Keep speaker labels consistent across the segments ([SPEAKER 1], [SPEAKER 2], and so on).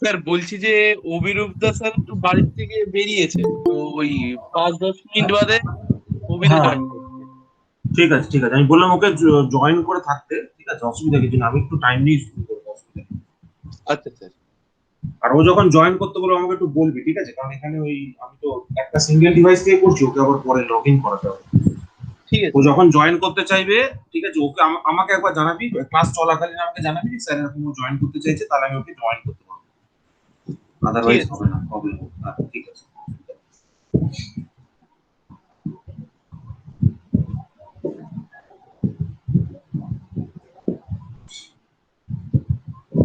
[SPEAKER 1] Sir বলছি যে অভিরূপ দা sir একটু বাড়ির থেকে বেরিয়েছে, তো ওই 5-10 মিনিট বাদে অভিদা
[SPEAKER 2] হ্যাঁ,
[SPEAKER 1] জয়েন করছে।
[SPEAKER 2] ঠিক আছে ঠিক আছে, আমি বললাম ওকে জয়েন করে থাকতে, ঠিক আছে, অসুবিধা কিছু না, আমি একটু টাইম নিয়ে শুরু করবো, অসুবিধা নেই।
[SPEAKER 1] আচ্ছা স্যার।
[SPEAKER 2] আর ও যখন জয়েন করতে বলবো আমাকে একটু বলবি, ঠিক আছে, কারণ এখানে ওই আমি তো একটা সিঙ্গেল ডিভাইস দিয়ে করছি, ওকে আবার পরে লগ ইন করাতে হবে।
[SPEAKER 1] ঠিক
[SPEAKER 2] ও
[SPEAKER 1] আছে স্যার।
[SPEAKER 2] যখন জয়েন করতে চাইবে, ঠিক আছে, ওকে আমাকে একবার জানাবি, ক্লাস চলাকালীন আমাকে জানাবি যে স্যার এরকম জয়েন করতে চাইছে, তাহলে আমি ওকে জয়েন করতে পারবো,
[SPEAKER 1] ঠিক
[SPEAKER 2] আদারওয়াইজ
[SPEAKER 1] আছে
[SPEAKER 2] হবে
[SPEAKER 1] স্যার।
[SPEAKER 2] না প্রবলেম। হ্যাঁ, ঠিক আছে।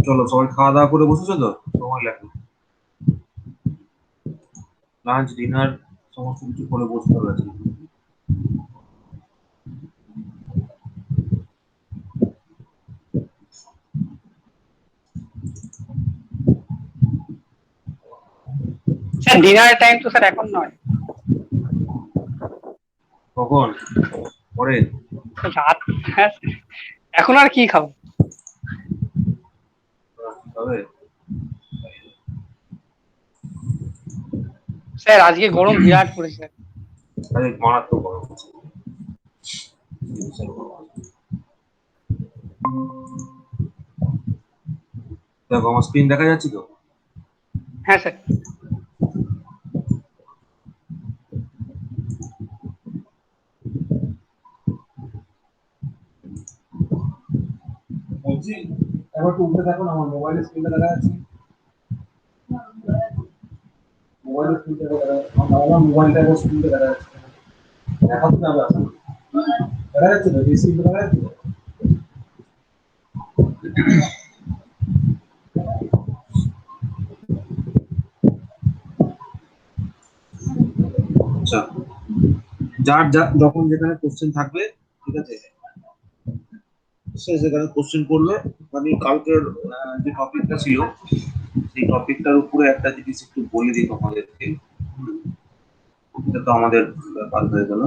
[SPEAKER 2] চলো সবাই খাওয়া দাওয়া করে বসেছো তো? সময় লাগবে, লাঞ্চ ডিনার সমস্ত কিছু করে বসতে হবে আজকে।
[SPEAKER 3] স্যার ডিনারের টাইম তো স্যার এখন নয়,
[SPEAKER 2] কখন? পরে?
[SPEAKER 3] রাত। হ্যাঁ, এখন আর কি খাবো?
[SPEAKER 2] তবে
[SPEAKER 3] স্যার আজকে গরম বিরাট পড়েছে।
[SPEAKER 2] আরে মারাত্মক গরম আছে। দেখো আমার স্ক্রিন দেখা যাচ্ছে তো?
[SPEAKER 3] হ্যাঁ স্যার।
[SPEAKER 2] বলছি একবার একটু উঠে দেখো না, আমার মোবাইলের স্ক্রিনটা দেখা যাচ্ছে, মোবাইলের স্ক্রিনটা দেখা যাচ্ছে, আমার মোবাইলটা একবার স্ক্রিনটা দেখা যাচ্ছে, দেখাতে যাবে আসলে, দেখা যাচ্ছে তো, এই স্ক্রিনটা দেখা যাচ্ছে তো? আচ্ছা, যার যা যখন যেখানে কোশ্চেন থাকবে, ঠিক আছে, সে সেখানে কোশ্চেন করবে। মানে কালকের যে টপিকটা ছিল, সেই টপিকটার উপরে একটা জিনিস একটু বলে দিই তোমাদেরকে। এটা তো আমাদের ব্যাপার হয়ে গেল।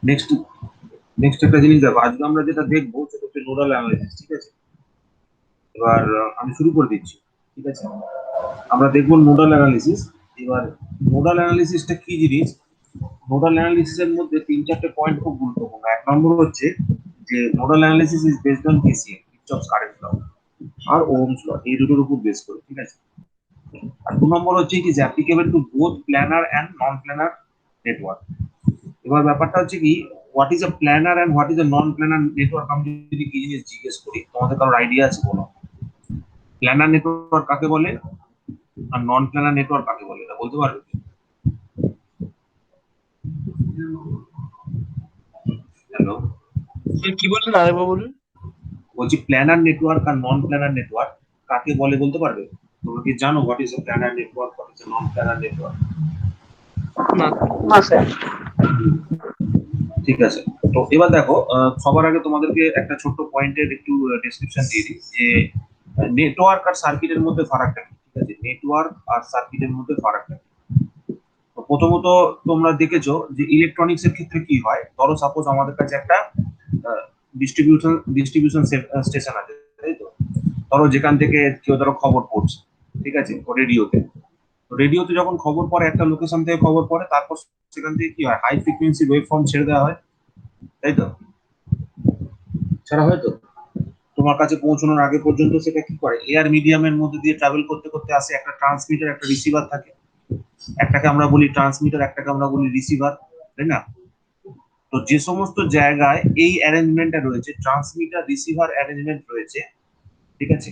[SPEAKER 2] নেক্সট নেক্সট একটা জিনিস দেখো, আজকে আমরা যেটা দেখবো সেটা হচ্ছে নোডাল অ্যানালাইসিস, ঠিক আছে। এবার আমি শুরু করে দিচ্ছি, ঠিক আছে। আমরা দেখবো নোডাল অ্যানালিসিস। এবার নোডাল অ্যানালিসিসটা কি জিনিস? নোডাল অ্যানালিসিসের মধ্যে 3-4টে পয়েন্ট খুব গুরুত্বপূর্ণ। এক নম্বর হচ্ছে যে nodal analysis is based on KCL, Kirchhoff's current law, আর ওহমস ল, এই দুটোর উপর বেস করে, ঠিক আছে। আর 2 নম্বর হচ্ছে কি যে applicable to both planar and non planar network. এবার ব্যাপারটা হচ্ছে কি, what is a planar and what is a non planar network, আমি যদি কি জিনিস জিজ্ঞেস করি, তোমাদের কারোর আইডিয়া আছে বলো? প্ল্যানার নেটওয়ার্ক কাকে বলে আর নন প্ল্যানার নেটওয়ার্ক কাকে বলে, এটা বলতে পারবে? হ্যালো,
[SPEAKER 1] স্যার কি বললেন, আরেকবার বলুন।
[SPEAKER 2] বলছি প্ল্যানার নেটওয়ার্ক আর নন প্ল্যানার নেটওয়ার্ক কাকে বলে বলতে পারবে? তোমরা কি জানো what is a planar network, what is a non planar network?
[SPEAKER 1] না স্যার।
[SPEAKER 3] না স্যার।
[SPEAKER 2] ঠিক আছে। তো এবার দেখো, সবার আগে তোমাদেরকে একটা ছোট্ট পয়েন্টের একটু ডেসক্রিপশন দিয়ে দিই যে নেটওয়ার্ক আর সার্কিটের মধ্যে ফারাকটা কি, ঠিক আছে, নেটওয়ার্ক আর সার্কিটের মধ্যে ফারাকটা কি। তো প্রথমত তোমরা দেখেছো যে ইলেকট্রনিক্স এর ক্ষেত্রে কি হয়, ধরো সাপোজ আমাদের কাছে একটা ডিস্ট্রিবিউশন স্টেশন আছে, তাই তো? ধরো যেখান থেকে কেউ ধরো খবর পড়ছে, ঠিক আছে, রেডিওতে। তো রেডিওতে যখন খবর পড়ে, একটা লোকেশন থেকে খবর পড়ে, তারপর সেখান থেকে কি হয়, হাই ফ্রিকোয়েন্সি ওয়েভ ফর্ম ছেড়ে দেওয়া হয়, তাই তো? ছাড়া হয় তো। তোমার কাছে পৌঁছানোর আগে পর্যন্ত সেটা কি করে, এয়ার মিডিয়ামের মধ্যে দিয়ে ট্রাভেল করতে করতে আসে, একটা ট্রান্সমিটার একটা রিসিভার থাকে, একটাকে আমরা বলি ট্রান্সমিটার, একটাকে আমরা বলি রিসিভার, তাই না? তো যে সমস্ত জায়গায় এই অ্যারেঞ্জমেন্টটা রয়েছে, ট্রান্সমিটার রিসিভার অ্যারেঞ্জমেন্ট রয়েছে, ঠিক আছে,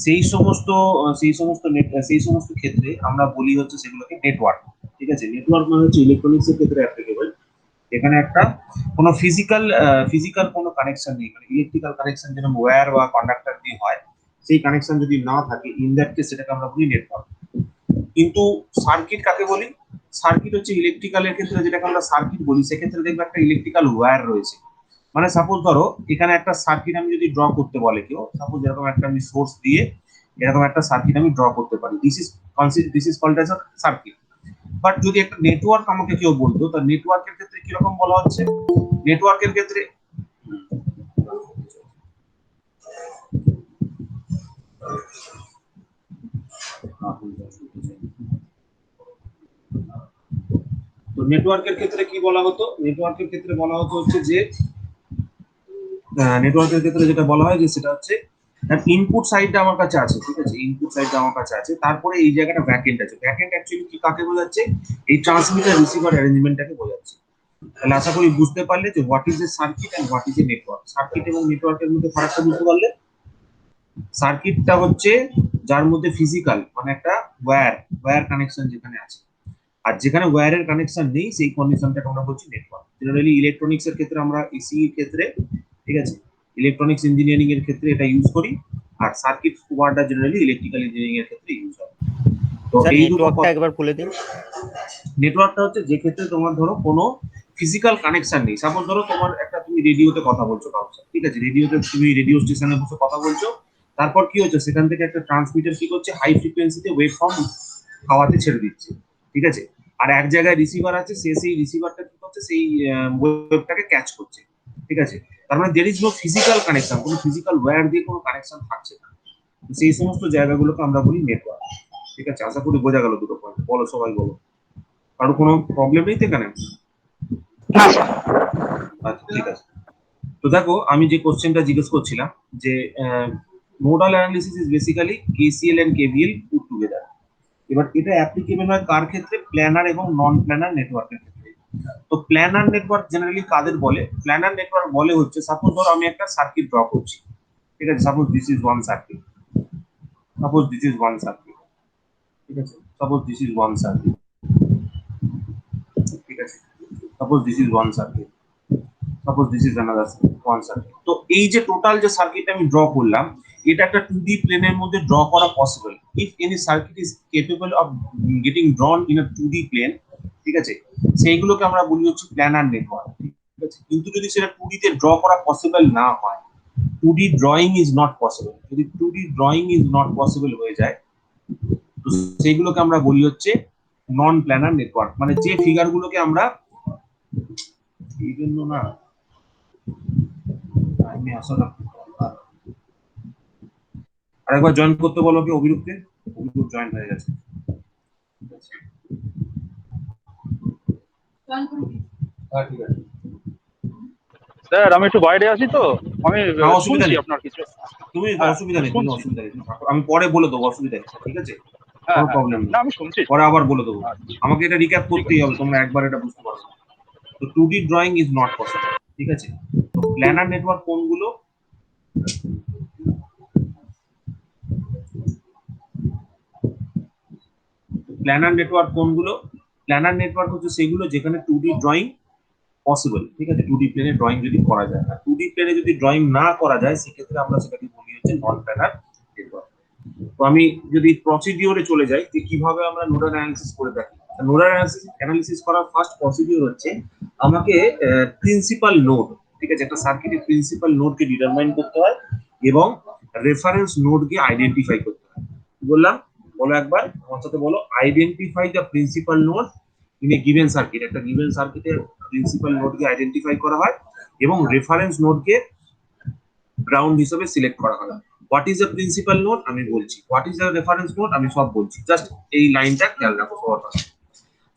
[SPEAKER 2] সেই সমস্ত ক্ষেত্রে আমরা বলি হচ্ছে সেগুলোকে নেটওয়ার্ক, ঠিক আছে। নেটওয়ার্ক মানে হচ্ছে ইলেকট্রনিক্স এর ক্ষেত্রে অ্যাপ্লিকেবল। এখানে একটা কোনো ফিজিক্যাল কোনো কানেকশন নেই, মানে ইলেকট্রিক্যাল কানেকশন যেরকম ওয়্যার বা কন্ডাক্টর দিয়ে হয়, সেই কানেকশন যদি না থাকে, ইন দ্যাট কেস সেটাকে আমরা বলি নেটওয়ার্ক। কিন্তু সার্কিট কাকে বলি? সার্কিট হচ্ছে ইলেকট্রিক্যালের ক্ষেত্রে যেটাকে আমরা সার্কিট বলি, সেক্ষেত্রে দেখবে একটা ইলেকট্রিক্যাল ওয়্যার রয়েছে। মানে সাপোজ ধরো এখানে একটা সার্কিট আমি যদি ড্র করতে বলে কেউ, সাপোজ এরকম একটা আমি সোর্স দিয়ে এরকম একটা সার্কিট আমি ড্র করতে পারি, this is called as a circuit. But যদি একটা নেটওয়ার্ক আমাকে কেউ বলতো, তার নেটওয়ার্কের ক্ষেত্রে কিরকম বলা হচ্ছে? নেটওয়ার্কের ক্ষেত্রে তো নেটওয়ার্কের ক্ষেত্রে কি বলা হতো, নেটওয়ার্কের ক্ষেত্রে বলা হতো হচ্ছে যে নেটওয়ার্কের ক্ষেত্রে যেটা বলা হয় যে সেটা হচ্ছে ইনপুট সাইডটা আমার কাছে আছে, ঠিক আছে, ইনপুট সাইডটা আমার কাছে আছে, তারপরে এই জায়গাটা ব্যাকএন্ড আছে। ব্যাকএন্ড অ্যাকচুয়ালি কি কাকে বোঝাচ্ছে, এই ট্রান্সমিটার রিসিভার অ্যারেঞ্জমেন্টটাকে বোঝাচ্ছে। তাহলে আশা করি বুঝতে পারলে যে what is a circuit and what is a network. Circuit এবং নেটওয়ার্কের মধ্যে ফারাকটা বুঝতে পারলে, সার্কিটটা হচ্ছে যার মধ্যে ফিজিক্যাল মানে একটা ওয়্যার কানেকশন যেখানে আছে, আর যেখানে ওয়্যারের কানেকশন নেই সেই কন্ডিশনটাকে আমরা বলছি নেটওয়ার্ক। জেনারেলি ইলেকট্রনিক্স এর ক্ষেত্রে আমরা এসি এর ক্ষেত্রে, ঠিক আছে, ইলেকট্রনিক্স ইঞ্জিনিয়ারিং এর ক্ষেত্রে এটা ইউজ করি, আর সার্কিট ওয়ার্ডটা জেনারেলি ইলেকট্রিক্যাল ইঞ্জিনিয়ারিং এর ক্ষেত্রে ইউজ হয়। তো
[SPEAKER 4] স্যার
[SPEAKER 2] এই দুটো
[SPEAKER 4] নেটওয়ার্কটা একবার বলে দিন।
[SPEAKER 2] নেটওয়ার্কটা হচ্ছে যে ক্ষেত্রে তোমার ধরো কোনো ফিজিক্যাল কানেকশন নেই। সাপোজ ধরো তোমার একটা, তুমি রেডিওতে কথা বলছো কারোর সাথে, ঠিক আছে, রেডিওতে তুমি রেডিও স্টেশনে বসে কথা বলছো, তারপর কি হচ্ছে সেখান থেকে একটা ট্রান্সমিটার কি করছে হাই ফ্রিকোয়েন্সিতে ওয়েভ ফর্ম হাওয়াতে ছেড়ে দিচ্ছে, ঠিক আছে, আর এক জায়গায় রিসিভার আছে, সে সেই রিসিভারটা কি করছে সেই ওয়েভটাকে ক্যাচ করছে, ঠিক আছে। তার মানে there is no physical connection, কোনো ফিজিক্যাল ওয়্যার দিয়ে কোনো কানেকশন থাকছে না। সেই সমস্ত জায়গাগুলোকে আমরা বলি নেটওয়ার্ক, ঠিক আছে। আশা করি বোঝা গেল দুটো পয়েন্ট। বলো সবাই বলো, কারো কোনো প্রবলেম নেই তো এখানে?
[SPEAKER 3] না স্যার।
[SPEAKER 2] আচ্ছা ঠিক আছে। তো দেখো আমি যে কোশ্চেনটা জিজ্ঞেস করছিলাম যে nodal analysis is basically KCL and KVL put together. এবার এটা অ্যাপ্লিকেবল হয় কার ক্ষেত্রে, প্ল্যানার এবং নন প্ল্যানার নেটওয়ার্কের ক্ষেত্রে। তো প্ল্যানার নেটওয়ার্ক জেনারেলি কাদের বলে, প্ল্যানার নেটওয়ার্ক বলে হচ্ছে সাপোজ ধরো আমি একটা সার্কিট ড্র করছি, ঠিক আছে, suppose this is one circuit, suppose this is one circuit, ঠিক আছে, suppose this is one circuit, ঠিক আছে, suppose this is one circuit, suppose this is another one circuit. তো এই যে টোটাল যে সার্কিট আমি ড্র করলাম, এটা একটা 2D প্লেনের মধ্যে ড্র করা possible if any circuit is capable of getting drawn in a 2D plane, ঠিক আছে, সেইগুলোকে আমরা বলি হচ্ছে প্ল্যানার নেটওয়ার্ক, ঠিক আছে। কিন্তু যদি সেটা 2D তে ড্র করা পসিবল না হয়, 2D drawing is not possible, যদি 2D drawing is not possible হয়ে যায়, তো সেইগুলোকে আমরা বলি হচ্ছে নন প্ল্যানার নেটওয়ার্ক। মানে যে ফিগারগুলোকে আমরা এই জন্য না আমি আসলে আরেকবার জয়েন করতে বলো কি অভিরূপকে, অভিরূপ জয়েন হয়ে গেছে। হ্যাঁ ঠিক আছে।
[SPEAKER 5] স্যার আমি একটু বাইরে আছি তো, আমি
[SPEAKER 2] না, অসুবিধা
[SPEAKER 5] শুনছি
[SPEAKER 2] নেই,
[SPEAKER 5] আপনার কিছু।
[SPEAKER 2] তুমি
[SPEAKER 5] হ্যাঁ
[SPEAKER 2] অসুবিধা নেই, তুমি
[SPEAKER 5] শুনছি।
[SPEAKER 2] অসুবিধা নেই, আমি পরে বলে দেবো, অসুবিধা নেই, ঠিক আছে,
[SPEAKER 5] হ্যাঁ
[SPEAKER 2] কোনো
[SPEAKER 5] হ্যাঁ,
[SPEAKER 2] প্রবলেম নেই,
[SPEAKER 5] না আমি শুনছি।
[SPEAKER 2] পরে আবার বলে দেবো।
[SPEAKER 5] আচ্ছা,
[SPEAKER 2] আমাকে এটা রিক্যাপ
[SPEAKER 5] ঠিক
[SPEAKER 2] করতেই
[SPEAKER 5] আছে।
[SPEAKER 2] হবে, তোমরা একবার এটা বুঝতে পারো। তো 2D drawing is not possible, ঠিক আছে। তো প্ল্যানার নেটওয়ার্ক কোনগুলো, প্ল্যানার নেটওয়ার্ক কোনগুলো, প্ল্যানার নেটওয়ার্ক হচ্ছে সেগুলো যেখানে 2D ড্রয়িং পসিবল, ঠিক আছে, 2D প্লেনে ড্রয়িং যদি করা যায়, আর 2D প্লেনে যদি ড্রয়িং না করা যায় সেক্ষেত্রে আমরা সেটাকে বলি হচ্ছে নন প্ল্যানার নেটওয়ার্ক। তো আমি যদি প্রসিডিওরে চলে যাই যে কিভাবে আমরা নোডাল অ্যানালিসিস করে থাকি, নোডাল অ্যানালিসিস করার ফার্স্ট প্রসিডিওর হচ্ছে আমাকে প্রিন্সিপাল নোড, ঠিক আছে, একটা সার্কিটের প্রিন্সিপাল নোডকে ডিটারমাইন করতে হয় এবং রেফারেন্স নোডকে আইডেন্টিফাই করতে হয়। কি বললাম বলো একবার আমার সাথে বলো, identify the principal node in a given circuit. একটা গিভেন সার্কিটের প্রিন্সিপাল নোডকে আইডেন্টিফাই করা হয় এবং রেফারেন্স নোডকে গ্রাউন্ড হিসেবে সিলেক্ট করা হয়। What is the principal node আমি বলছি, what is the reference node আমি সব বলছি, জাস্ট এই লাইনটা খেয়াল রাখো সবার কাছে।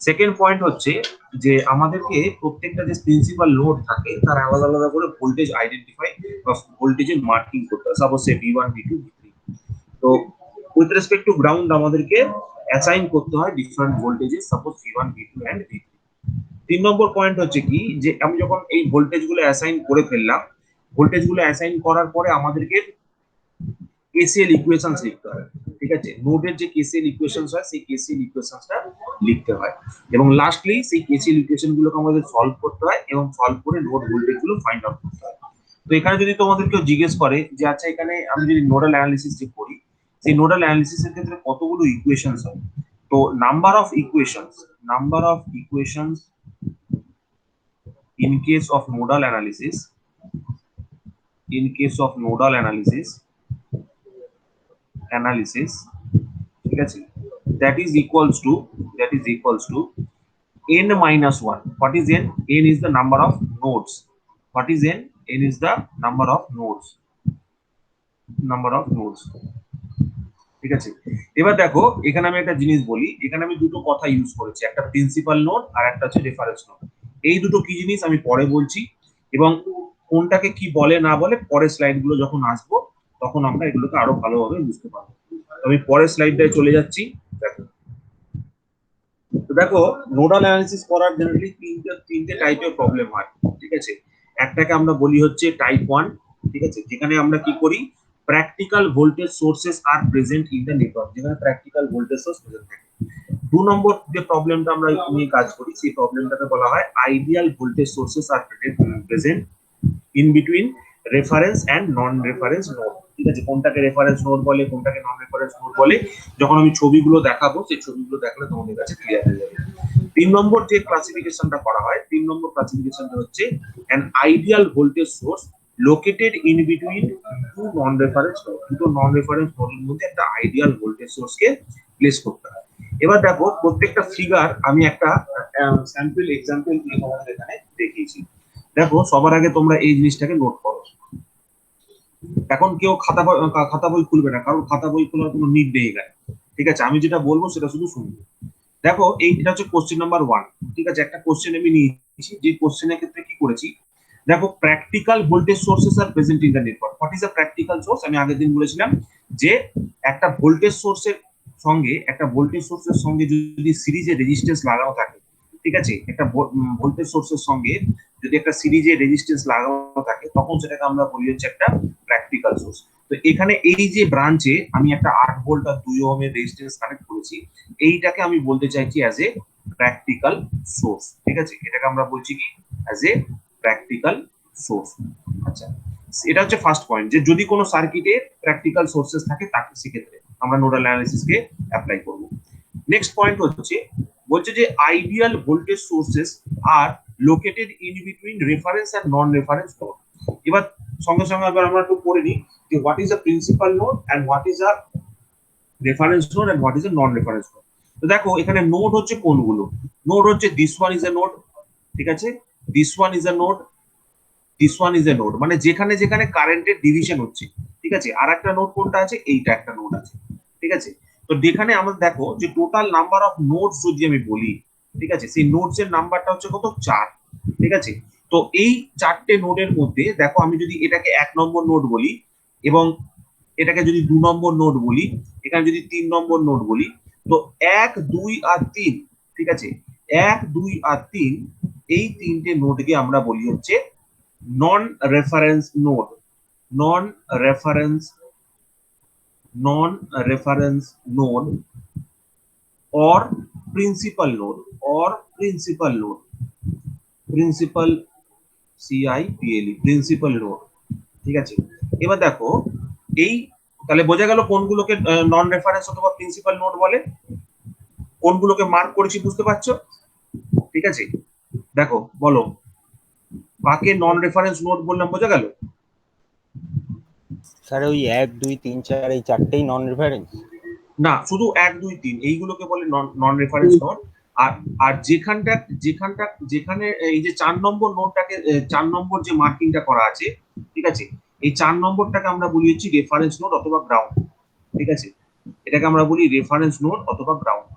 [SPEAKER 2] সেকেন্ড পয়েন্ট হচ্ছে যে আমাদেরকে প্রত্যেকটা যে প্রিন্সিপাল নোড থাকে তার আলাদা আলাদা করে ভোল্টেজ আইডেন্টিফাই বা ভোল্টেজের মার্কিং করতে হয়, সাপোজ সে V1 V2 V3। তো উইথ রেসপেক্ট টু গ্রাউন্ড আমাদেরকে অ্যাসাইন করতে হয় different voltages, suppose V1 V2 and V3। 3 number point হচ্ছে কি যে আমি যখন এই ভোল্টেজ গুলো অ্যাসাইন করে ফেললাম, ভোল্টেজ গুলো অ্যাসাইন করার পরে আমাদেরকে কেসিএল ইকুয়েশনস লিখতে হয়, ঠিক আছে, নোডের যে কেসিএল ইকুয়েশনস হয় সেই কেসিএল ইকুয়েশনসটা লিখতে হয় এবং লাস্টলি সেই কেসিএল ইকুয়েশন গুলোকে আমাদের সলভ করতে হয় এবং সলভ করে নোড ভোল্টেজ গুলো ফাইন্ড আউট করতে হয়। তো এখানে যদি তোমাদের কেউ জিজ্ঞেস করে যে আচ্ছা এখানে আমি যদি নোডাল অ্যানালিসিস যে করি, সেই নোডাল অ্যানালিসিস এর ক্ষেত্রে কতগুলো ইকুয়েশনস হয়, তো number of equations in case of nodal analysis, ঠিক আছে, that is equals to n minus 1. What is n? N is the number of nodes. What is n? N is the number of nodes, ঠিক আছে। এবার দেখো এখানে আমি একটা জিনিস বলি, এখানে আমি দুটো কথা ইউজ করেছি, একটা প্রিন্সিপাল নোড আর একটা হচ্ছে রেফারেন্স নোড। এই দুটো কি জিনিস আমি পরে বলছি, এবং কোনটাকে কি বলে না বলে পরের স্লাইড গুলো যখন আসবো তখন আমরা এগুলোকে আরো ভালোভাবে বুঝতে পারবো। আমি পরের স্লাইডটায় চলে যাচ্ছি। দেখো, তো দেখো নোডাল অ্যানালিসিস করার জেনারেলি তিনটে টাইপের প্রবলেম হয়, ঠিক আছে। একটাকে আমরা বলি হচ্ছে টাইপ 1, ঠিক আছে, যেখানে আমরা কি করি, practical voltage sources are present in the network, যেখানে প্র্যাকটিক্যাল ভোল্টেজ সোর্স প্রেজেন্ট থাকে। 2 নম্বর যে প্রবলেমটা আমরা নিয়ে কাজ করি সেই প্রবলেমটাকে বলা হয় ideal voltage sources are present in between reference and non reference node, ঠিক আছে। কোনটাকে রেফারেন্স নোড বলে, কোনটাকে নন রেফারেন্স নোড বলে, যখন আমি ছবিগুলো দেখাবো সেই ছবিগুলো দেখলে তোমাদের কাছে ক্লিয়ার হয়ে যাবে। 3 নম্বর যে ক্লাসিফিকেশনটা করা হয়, 3 নম্বর ক্লাসিফিকেশনটা হচ্ছে an ideal voltage source located in between two non reference node, দুটো নন রেফারেন্স নোডের মধ্যে একটা আইডিয়াল ভোল্টেজ সোর্সকে প্লেস করতে হয়। এবার দেখো প্রত্যেকটা ফিগার আমি একটা স্যাম্পল এক্সাম্পল দিয়ে তোমাদের এখানে দেখিয়েছি। দেখো সবার আগে তোমরা এই জিনিসটাকে নোট করো। এখন কেউ খাতা বই খুলবে না, কারণ খাতা বই খোলার কোনো নিড নেই এখানে, ঠিক আছে। আমি যেটা বলবো সেটা শুধু শুনবে। দেখো এটা হচ্ছে কোশ্চেন নাম্বার 1, ঠিক আছে। একটা কোশ্চেন আমি নিয়েছি, যে কোশ্চেনের ক্ষেত্রে কি করেছি, দেখো practical voltage sources are present in the network. What is a practical source? আমি আগের দিন বলেছিলাম যে একটা ভোল্টেজ সোর্সের সঙ্গে যদি সিরিজে রেজিস্ট্যান্স লাগানো থাকে, ঠিক আছে, একটা ভোল্টেজ সোর্সের সঙ্গে যদি একটা সিরিজে রেজিস্ট্যান্স লাগানো থাকে তখন সেটাকে আমরা বলি হচ্ছে একটা প্র্যাকটিক্যাল সোর্স। তো এখানে এই যে ব্রাঞ্চে আমি একটা 8 ভোল্ট আর 2 ওহমের রেজিস্ট্যান্স কানেক্ট করেছি, এইটাকে আমি বলতে চাইছি অ্যাজ এ প্র্যাকটিক্যাল সোর্স, ঠিক আছে। এটাকে আমরা বলছি কি, অ্যাজ এ প্র্যাকটিক্যাল সোর্স। আচ্ছা, এটা হচ্ছে ফার্স্ট পয়েন্ট, যে যদি কোনো সার্কিটে প্র্যাকটিক্যাল সোর্সেস থাকে তাকে সেক্ষেত্রে আমরা নোডাল অ্যানালিসিসকে অ্যাপ্লাই করব। নেক্সট পয়েন্ট বলছে যে ideal voltage sources are located in between reference and non reference node. এবার সঙ্গে সঙ্গে আবার আমরা একটু পড়ে নিই যে what is a principal node and what is a reference node and what is a non reference node. তো দেখো এখানে নোড হচ্ছে কোনগুলো, নোড হচ্ছে this one is a node, ঠিক আছে, this one is a node, this one is a node, মানে যেখানে যেখানে কারেন্টের ডিভিশন হচ্ছে, ঠিক আছে। আর একটা নোড কোনটা আছে, এইটা একটা নোড আছে, ঠিক আছে। তো যেখানে আমরা দেখো যে টোটাল নাম্বার অফ নোডস যদি আমি বলি, ঠিক আছে, সেই নোডস এর নাম্বারটা হচ্ছে কত, 4, ঠিক আছে। তো এই 4টে নোডের মধ্যে দেখো আমি যদি এটাকে 1 নম্বর নোড বলি এবং এটাকে যদি 2 নম্বর নোড বলি, এখানে যদি 3 নম্বর নোড বলি, তো 1, 2 আর 3, ঠিক আছে, 1, 2 আর 3 এই 3টে নোডকে আমরা বলি হচ্ছে non reference node, non reference node or principal node or principal node, principal CIPLE principal node, ঠিক আছে। এবার দেখো এই তাহলে বোঝা গেল কোনগুলোকে নন রেফারেন্স অথবা প্রিন্সিপাল নোড বলে, কোনগুলোকে মার্ক করেছি বুঝতে পারছো, ঠিক আছে। দেখো বলো কাকে নন রেফারেন্স নোড বললাম, বোঝা গেল?
[SPEAKER 4] স্যার ওই 1 2 3 4 এই চারটেই নন রেফারেন্স?
[SPEAKER 2] না, শুধু 1 2 3 এইগুলোকে বলে নন রেফারেন্স নোড। আর আর যেখানে এই যে 4 নম্বর নোডটাকে 4 নম্বর যে মার্কিংটা করা আছে, ঠিক আছে, এই 4 নম্বরটাকে আমরা বলি হচ্ছে রেফারেন্স নোড অথবা গ্রাউন্ড, ঠিক আছে। এটাকে আমরা বলি রেফারেন্স নোড অথবা গ্রাউন্ড।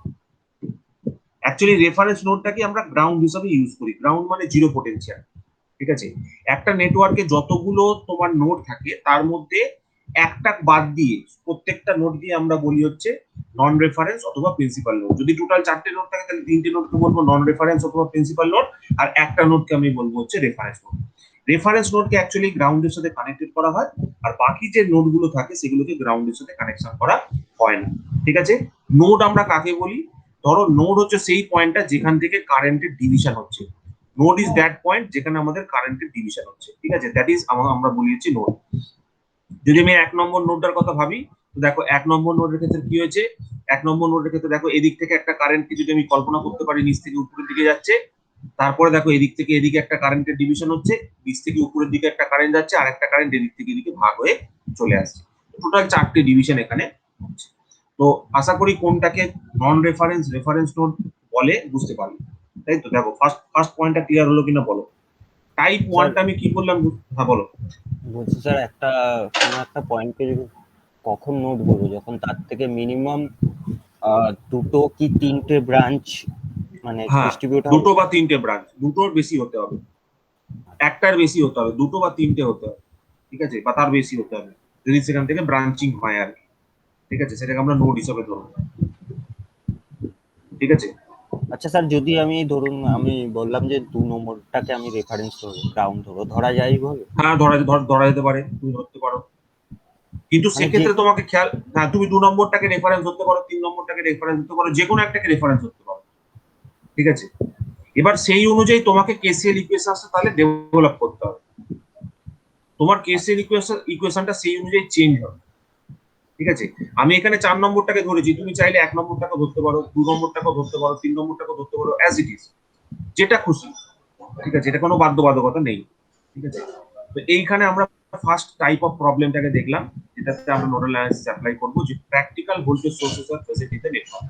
[SPEAKER 2] অ্যাকচুয়ালি রেফারেন্স নোডটাকে আমরা গ্রাউন্ড হিসেবে ইউজ করি, গ্রাউন্ড মানে জিরো পোটেনশিয়াল, ঠিক আছে। একটা নেটওয়ার্কে যতগুলো তোমার নোড থাকে তার মধ্যে একটা বাদ দিয়ে প্রত্যেকটা নোড দিয়ে আমরা বলি হচ্ছে নন রেফারেন্স অথবা প্রিন্সিপাল নোড। যদি টোটাল 4টে নোড থাকে তাহলে 3টে নোডকে বলবো নন রেফারেন্স অথবা প্রিন্সিপাল নোড, আর একটা নোডকে আমি বলবো হচ্ছে রেফারেন্স নোড। রেফারেন্স নোডকে অ্যাকচুয়ালি গ্রাউন্ডের সাথে কানেক্টেড করা হয়, আর বাকি যে নোডগুলো থাকে সেগুলোকে গ্রাউন্ডের সাথে কানেকশন করা হয় না, ঠিক আছে। নোড আমরা কাকে বলি, ধরো নোড হচ্ছে সেই পয়েন্টটা যেখান থেকে কারেন্টের ডিভিশন হচ্ছে, নোড ইজ দ্যাট পয়েন্ট যেখানে আমাদের কারেন্টের ডিভিশন হচ্ছে, ঠিক আছে, দ্যাট ইজ আমরা বলি হচ্ছে নোড। যদি আমি 1 নম্বর নোডটার কথা ভাবি, তো দেখো 1 নম্বর নোডের ক্ষেত্রে কি হয়েছে, 1 নম্বর নোডের ক্ষেত্রে দেখো এদিক থেকে একটা কারেন্টকে যদি আমি কল্পনা করতে পারি নিচ থেকে উপরের দিকে যাচ্ছে, তারপরে দেখো এদিক থেকে এদিকে একটা কারেন্টের ডিভিশন হচ্ছে, নিচ থেকে উপরের দিকে একটা কারেন্ট যাচ্ছে, আর একটা কারেন্ট এদিক থেকে এদিকে ভাগ হয়ে চলে আসছে। টোটাল 4টে ডিভিশন এখানে হচ্ছে। তো আশা করি কোনটাকে নন রেফারেন্স নোড বলে বুঝতে পারবে, তাই তো। দেখো ফার্স্ট পয়েন্টটা ক্লিয়ার হলো কিনা বলো। টাইপ 1টা আমি কি বললাম, হ্যাঁ বলো।
[SPEAKER 4] বলছি স্যার একটা কোনো একটা পয়েন্টে যদি কখন নোট বলবো, যখন তার থেকে মিনিমাম দুটো কি তিনটে ব্রাঞ্চ মানে
[SPEAKER 2] হ্যাঁ,
[SPEAKER 4] ডিস্ট্রিবিউট হবে।
[SPEAKER 2] দুটো বা তিনটে ব্রাঞ্চ, দুটোর বেশি হতে হবে, একটার বেশি হতে হবে, দুটো বা তিনটে হতে হবে, ঠিক আছে, বা তার বেশি হতে হবে যদি সেখান থেকে ব্রাঞ্চিং হয় আর কি, ঠিক আছে, সেটাকে আমরা নোড হিসাবে ধরবো, ঠিক আছে।
[SPEAKER 4] আচ্ছা স্যার, যদি আমি ধরুন আমি বললাম যে 2 নম্বরটাকে আমি রেফারেন্স ধরবো, গ্রাউন্ড ধরবো, ধরা যায় এইভাবে?
[SPEAKER 2] হ্যাঁ, ধরা যেতে পারে, তুমি ধরতে পারো, কিন্তু
[SPEAKER 4] মানে যে
[SPEAKER 2] সেক্ষেত্রে তোমাকে খেয়াল, হ্যাঁ তুমি 2 নম্বরটাকে রেফারেন্স ধরতে পারো, 3 নম্বরটাকে রেফারেন্স ধরতে পারো, যে কোনো একটাকে রেফারেন্স ধরতে পারো, ঠিক আছে। এবার সেই অনুযায়ী তোমাকে কেসিএল ইকুয়েশনটা তাহলে ডেভেলপ করতে হবে, তোমার কেসিএল ইকুয়েশনটা সেই অনুযায়ী চেঞ্জ হবে, ঠিক আছে। আমি এখানে 4 নম্বরটাকে ধরেছি, তুমি চাইলে 1 নম্বরটাকে ধরতে পারো, 2 নম্বরটাকেও ধরতে পারো, 3 নম্বরটাকেও ধরতে পারো, অ্যাজ ইট ইজ, যেটা খুশি, ঠিক আছে, এটা কোনো বাধ্যবাধকতা নেই, ঠিক আছে। তো এইখানে আমরা ফার্স্ট টাইপ অফ প্রবলেমটাকে দেখলাম, যেটাতে আমরা নোডাল অ্যানালিসিস অ্যাপ্লাই করব, যে practical voltage sources are present in the network.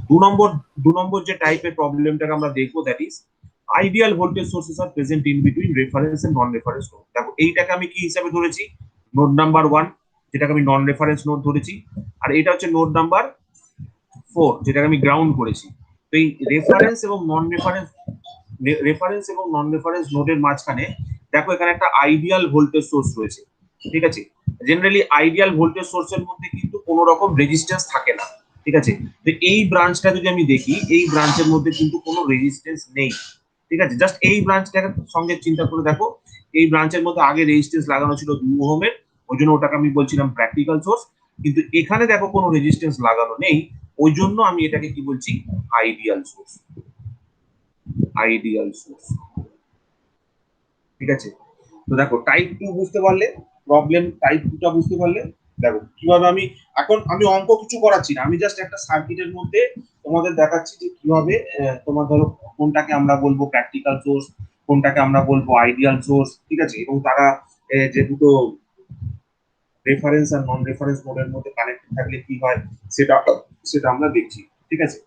[SPEAKER 2] 2 number যে টাইপের প্রবলেমটাকে আমরা দেখবো, that is ideal voltage sources are present in between reference and non reference node. দেখো এইটাকে আমি কি হিসাবে ধরেছি, নোড নাম্বার 1, যেটাকে আমি নন রেফারেন্স নোড ধরেছি, আর এটা হচ্ছে নোড নাম্বার 4, যেটাকে আমি গ্রাউন্ড করেছি। তো এই রেফারেন্স এবং নন রেফারেন্স নোডের মাঝখানে দেখো এখানে একটা আইডিয়াল ভোল্টেজ সোর্স রয়েছে, ঠিক আছে। জেনারেলি আইডিয়াল ভোল্টেজ সোর্সের মধ্যে কিন্তু কোনো রকম রেজিস্ট্যান্স থাকে না, ঠিক আছে। তো এই ব্রাঞ্চটা যদি আমি দেখি, এই ব্রাঞ্চের মধ্যে কিন্তু কোনো রেজিস্ট্যান্স নেই, ঠিক আছে। জাস্ট এই ব্রাঞ্চটাকে সঙ্গে চিন্তা করে দেখো, এই ব্রাঞ্চের মধ্যে আগে রেজিস্ট্যান্স লাগানো ছিল 2 ওহমের, ওই জন্য ওটাকে আমি বলছিলাম প্র্যাকটিক্যাল সোর্স, কিন্তু এখানে দেখো কোনো রেজিস্ট্যান্স লাগানো নেই, ওই জন্য আমি এটাকে কি বলছি, আইডিয়াল সোর্স, আইডিয়াল সোর্স, ঠিক আছে। তো দেখো টাইপ 2 বুঝতে পারলে, প্রবলেম টাইপ 2টা বুঝতে পারলে, দেখো কিভাবে আমি এখন আমি অঙ্ক কিছু করাচ্ছি না, আমি জাস্ট একটা সার্কিটের মধ্যে তোমাদের দেখাচ্ছি যে কিভাবে তোমার ধরো কোনটাকে আমরা বলবো প্র্যাকটিক্যাল সোর্স, কোনটাকে আমরা বলবো আইডিয়াল সোর্স, ঠিক আছে, এবং তারা যে দুটো রেফারেন্স আর নন রেফারেন্স নোডের মধ্যে কানেক্টেড থাকলে কি হয় সেটা সেটা আমরা দেখছি, ঠিক আছে।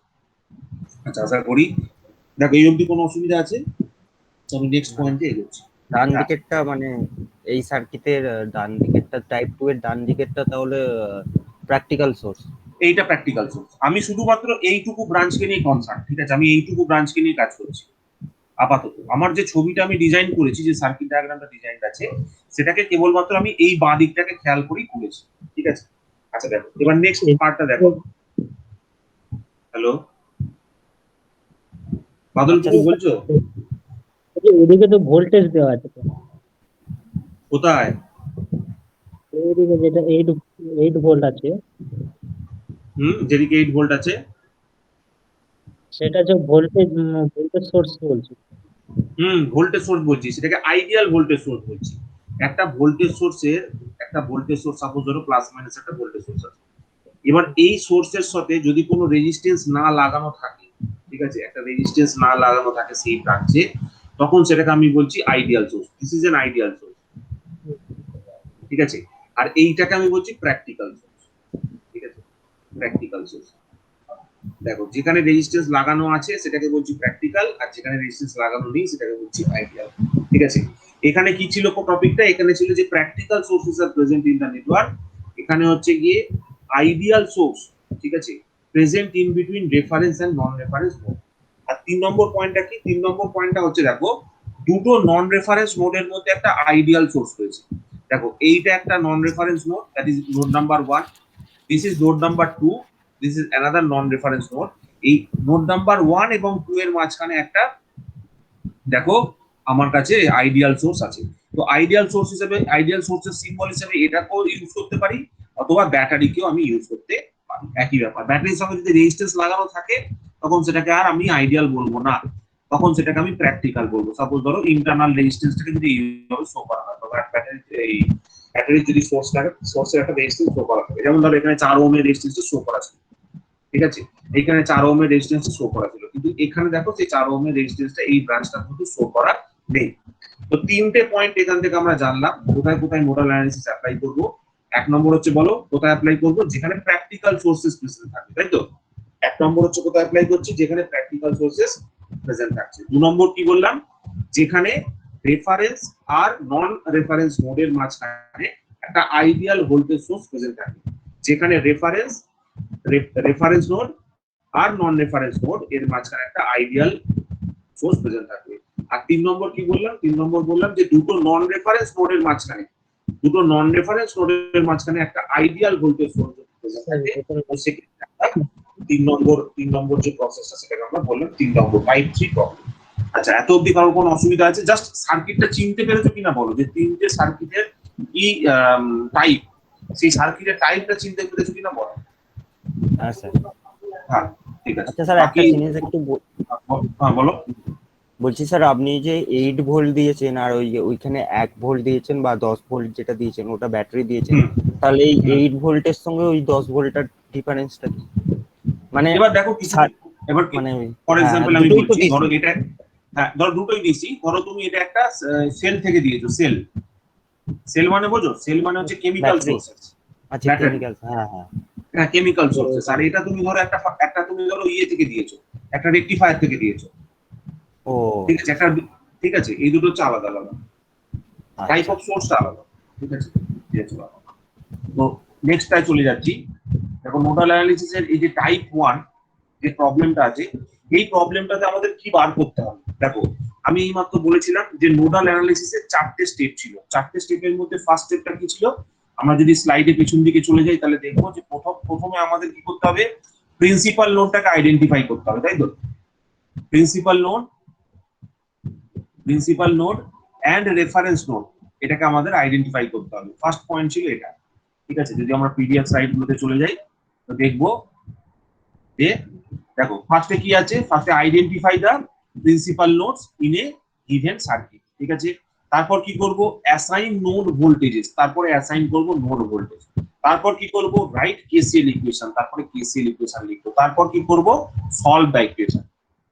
[SPEAKER 2] আচ্ছা, আশা করি দেখো এই অবধি কোনো অসুবিধা আছে, তো আমি নেক্সট পয়েন্টে এগোচ্ছি।
[SPEAKER 4] ডান দিকেরটা মানে এই সার্কিটের ডান দিকেরটা, টাইপ 2 এর ডান দিকেরটা তাহলে প্র্যাকটিক্যাল সোর্স।
[SPEAKER 2] এইটা প্র্যাকটিক্যাল সোর্স, আমি শুধুমাত্র এইটুকু ব্রাঞ্চকে নিয়ে কনসার্ন, ঠিক আছে, আমি এইটুকু ব্রাঞ্চকে নিয়ে কাজ করছি আপাতত। আমার যে ছবিটা আমি ডিজাইন করেছি, যে সার্কিট ডায়াগ্রামটা ডিজাইন আছে, সেটাকে কেবলমাত্র আমি এই বাঁ দিকটাকে খেয়াল করেই করেছি, ঠিক আছে। আচ্ছা দেখো এবার নেক্সট পার্টটা দেখো। হ্যালো বাদল, কিছু বলছো?
[SPEAKER 6] এদিকে তো ভোল্টেজ দেওয়া আছে তো,
[SPEAKER 2] কোথায়?
[SPEAKER 6] এইদিকে যেটা 8 ভোল্ট আছে,
[SPEAKER 2] যেদিকে 8 ভোল্ট আছে,
[SPEAKER 6] সেটা যে ভোল্টেজ সোর্স বলছি।
[SPEAKER 2] ভোল্টেজ সোর্স বলছি, সেটাকে আইডিয়াল ভোল্টেজ সোর্স বলছি। একটা ভোল্টেজ সোর্স সাপোজ ধরো প্লাস মাইনাস একটা ভোল্টেজ সোর্স আছে, এবার এই সোর্সের সাথে যদি কোনো রেজিস্ট্যান্স না লাগানো থাকে, ঠিক আছে, একটা রেজিস্ট্যান্স না লাগানো থাকে সেই ব্রাঞ্চে, তখন সেটাকে আমি বলছি ideal source, this is an ideal source, ঠিক আছে। আর এইটাকে আমি বলছি প্র্যাকটিক্যাল সোর্স, ঠিক আছে, প্র্যাকটিক্যাল সোর্স। দেখো যেখানে রেজিস্ট্যান্স লাগানো আছে সেটাকে বলছি প্র্যাকটিক্যাল, আর যেখানে রেজিস্ট্যান্স লাগানো নেই সেটাকে বলছি আইডিয়াল, ঠিক আছে। এখানে কি ছিল টপিকটা, এখানে ছিল যে practical sources are present in the network, এখানে হচ্ছে গিয়ে আইডিয়াল সোর্স, ঠিক আছে, present in between reference and non reference node. আর 3 নম্বর পয়েন্টটা কি, 3 নম্বর পয়েন্টটা হচ্ছে দেখো দুটো নন রেফারেন্স নোডের মধ্যে একটা আইডিয়াল সোর্স রয়েছে। দেখো এইটা একটা non reference node, that is node number 1, this is node number 2, this is another non reference node. এই নোড নাম্বার 1 এবং 2 এর মাঝখানে একটা দেখো আমার কাছে আইডিয়াল সোর্স আছে। তো আইডিয়াল সোর্স হিসেবে, আইডিয়াল সোর্সের সিম্বল হিসেবে এটাকেও ইউজ করতে পারি, অথবা ব্যাটারিকেও আমি ইউজ করতে পারি, একই ব্যাপার। ব্যাটারির সঙ্গে যদি রেজিস্ট্যান্স লাগানো থাকে তখন সেটাকে আর আমি আইডিয়াল বলবো না, তখন সেটাকে আমি প্র্যাকটিক্যাল বলবো। সাপোজ ধরো ইন্টারনাল রেজিস্ট্যান্সটাকে যদি এইভাবে শো করা হয়, তবে ব্যাটারির যদি সোর্সের একটা রেজিস্ট্যান্স শো করা থাকে, যেমন ধরো এখানে 4 ওহমের রেজিস্ট্যান্সটা শো করা ছিল, ঠিক আছে, এখানে 4 ওহমের রেজিস্ট্যান্সটা শো করা ছিল, কিন্তু এখানে দেখো সেই 4 ওহমের রেজিস্ট্যান্সটা এই ব্রাঞ্চটার মধ্যে শো করা নেই। তো 3টে পয়েন্ট এখান থেকে আমরা জানলাম কোথায় কোথায় নোডাল অ্যানালিসিস অ্যাপ্লাই করব। 1 নম্বর হচ্ছে বলো কোথায় অ্যাপ্লাই করব, যেখানে প্র্যাকটিক্যাল সোর্সেস প্রেজেন্ট থাকবে, তাই তো। 1 নম্বর হচ্ছে কোথায় অ্যাপ্লাই করছি, যেখানে প্র্যাকটিক্যাল সোর্সেস প্রেজেন্ট থাকছে। 2 নম্বর কি বললাম, যেখানে রেফারেন্স আর নন রেফারেন্স নোডের মাঝখানে একটা আইডিয়াল ভোল্টেজ সোর্স প্রেজেন্ট থাকে, যেখানে রেফারেন্স নোড আর নন রেফারেন্স নোড এর মাঝখানে একটা আইডিয়াল সোর্স প্রেজেন্ট থাকবে। আর 3 নম্বর কি বললাম, 3 নম্বর বললাম যে দুটো নন রেফারেন্স নোডের মাঝখানে একটা আইডিয়াল ভোল্টেজ সোর্স প্রেজেন্ট থাকে, সেক্ষেত্রে একটা 3 নম্বর যে প্রসেসটা সেটাকে আমরা বললাম 3 নম্বর টাইপ 3 প্রবলেম। আচ্ছা, এত অবধি কারোর কোনো অসুবিধা আছে? জাস্ট সার্কিটটা চিনতে পেরেছো কিনা বলো, যে তিনটে সার্কিটের কি টাইপ, সেই সার্কিটের টাইপটা চিনতে পেরেছো কিনা বলো।
[SPEAKER 4] হ্যাঁ স্যার।
[SPEAKER 2] হ্যাঁ, ঠিক আছে।
[SPEAKER 4] আচ্ছা স্যার, একটা জিনিস একটু
[SPEAKER 2] হ্যাঁ বলো।
[SPEAKER 4] বলছি স্যার, আপনি যে 8 ভোল্ট দিয়েছেন আর ওইখানে 1 ভোল্ট দিয়েছেন বা 10 ভোল্ট যেটা দিয়েছেন ওটা ব্যাটারি দিয়েছেন, তাহলে এই 8 ভোল্টের সঙ্গে ওই 10 ভোল্টের ডিফারেন্সটা কি? মানে
[SPEAKER 2] এবার দেখো কিছু, এবার
[SPEAKER 4] মানে
[SPEAKER 2] ফর এক্সাম্পল আমি
[SPEAKER 4] দুটোই তো
[SPEAKER 2] বলছি, ধরো এটা, হ্যাঁ ধরো দুটোই দিছি, ধরো তুমি এটা একটা সেল থেকে দিয়েছো, সেল মানে বোঝো, সেল মানে হচ্ছে কেমিক্যাল
[SPEAKER 4] Battery।
[SPEAKER 2] সোর্সেস।
[SPEAKER 4] আচ্ছা, কেমিক্যাল, হ্যাঁ হ্যাঁ।
[SPEAKER 2] হ্যাঁ, কেমিক্যাল সোর্সেস। আর এটা তুমি ধরো একটা তুমি ধরো ইয়ে থেকে দিয়েছো, একটা রেকটিফায়ার থেকে দিয়েছো,
[SPEAKER 4] ও
[SPEAKER 2] ঠিক আছে, ঠিক আছে, এই দুটো হচ্ছে আলাদা আলাদা টাইপ
[SPEAKER 4] আচ্ছা।
[SPEAKER 2] অফ সোর্সটা আলাদা, ঠিক আছে। তো নেক্সটটায় চলে যাচ্ছি। দেখো, নোডাল অ্যানালিসিসের এই যে টাইপ 1 যে প্রবলেমটা আছে, এই প্রবলেমটাতে আমাদের কি বার করতে হবে। দেখো, আমি এইমাত্র বলেছিলাম যে নোডাল অ্যানালিসিসের 4টে স্টেপ ছিল। 4টে স্টেপের মধ্যে ফার্স্ট স্টেপটা কি ছিল? আমরা যদি স্লাইডে পেছন দিকে চলে যাই তাহলে দেখবো যে প্রথমে আমাদের কি করতে হবে, প্রিন্সিপাল নোডটাকে আইডেন্টিফাই করতে হবে, তাই তো? Principal node and reference node, এটাকে আমাদের আইডেন্টিফাই করতে হবে। ফার্স্ট পয়েন্ট ছিল এটা, ঠিক আছে। যদি আমরা পিডিএফ সাইটগুলোতে চলে যাই তো দেখবো যে, দেখো ফার্স্টে কি আছে, ফার্স্টে identify the principal nodes in a given circuit, ঠিক আছে। তারপর কি করব, অ্যাসাইন নোড ভোল্টেজেস, তারপরে অ্যাসাইন করব নোড ভোল্টেজ। তারপর কি করব, রাইট কেসিএল ইকুয়েশন, তারপরে কেসিএল ইকুয়েশন লিখবো। তারপর কি করব, সলভ দা ইকুয়েশন।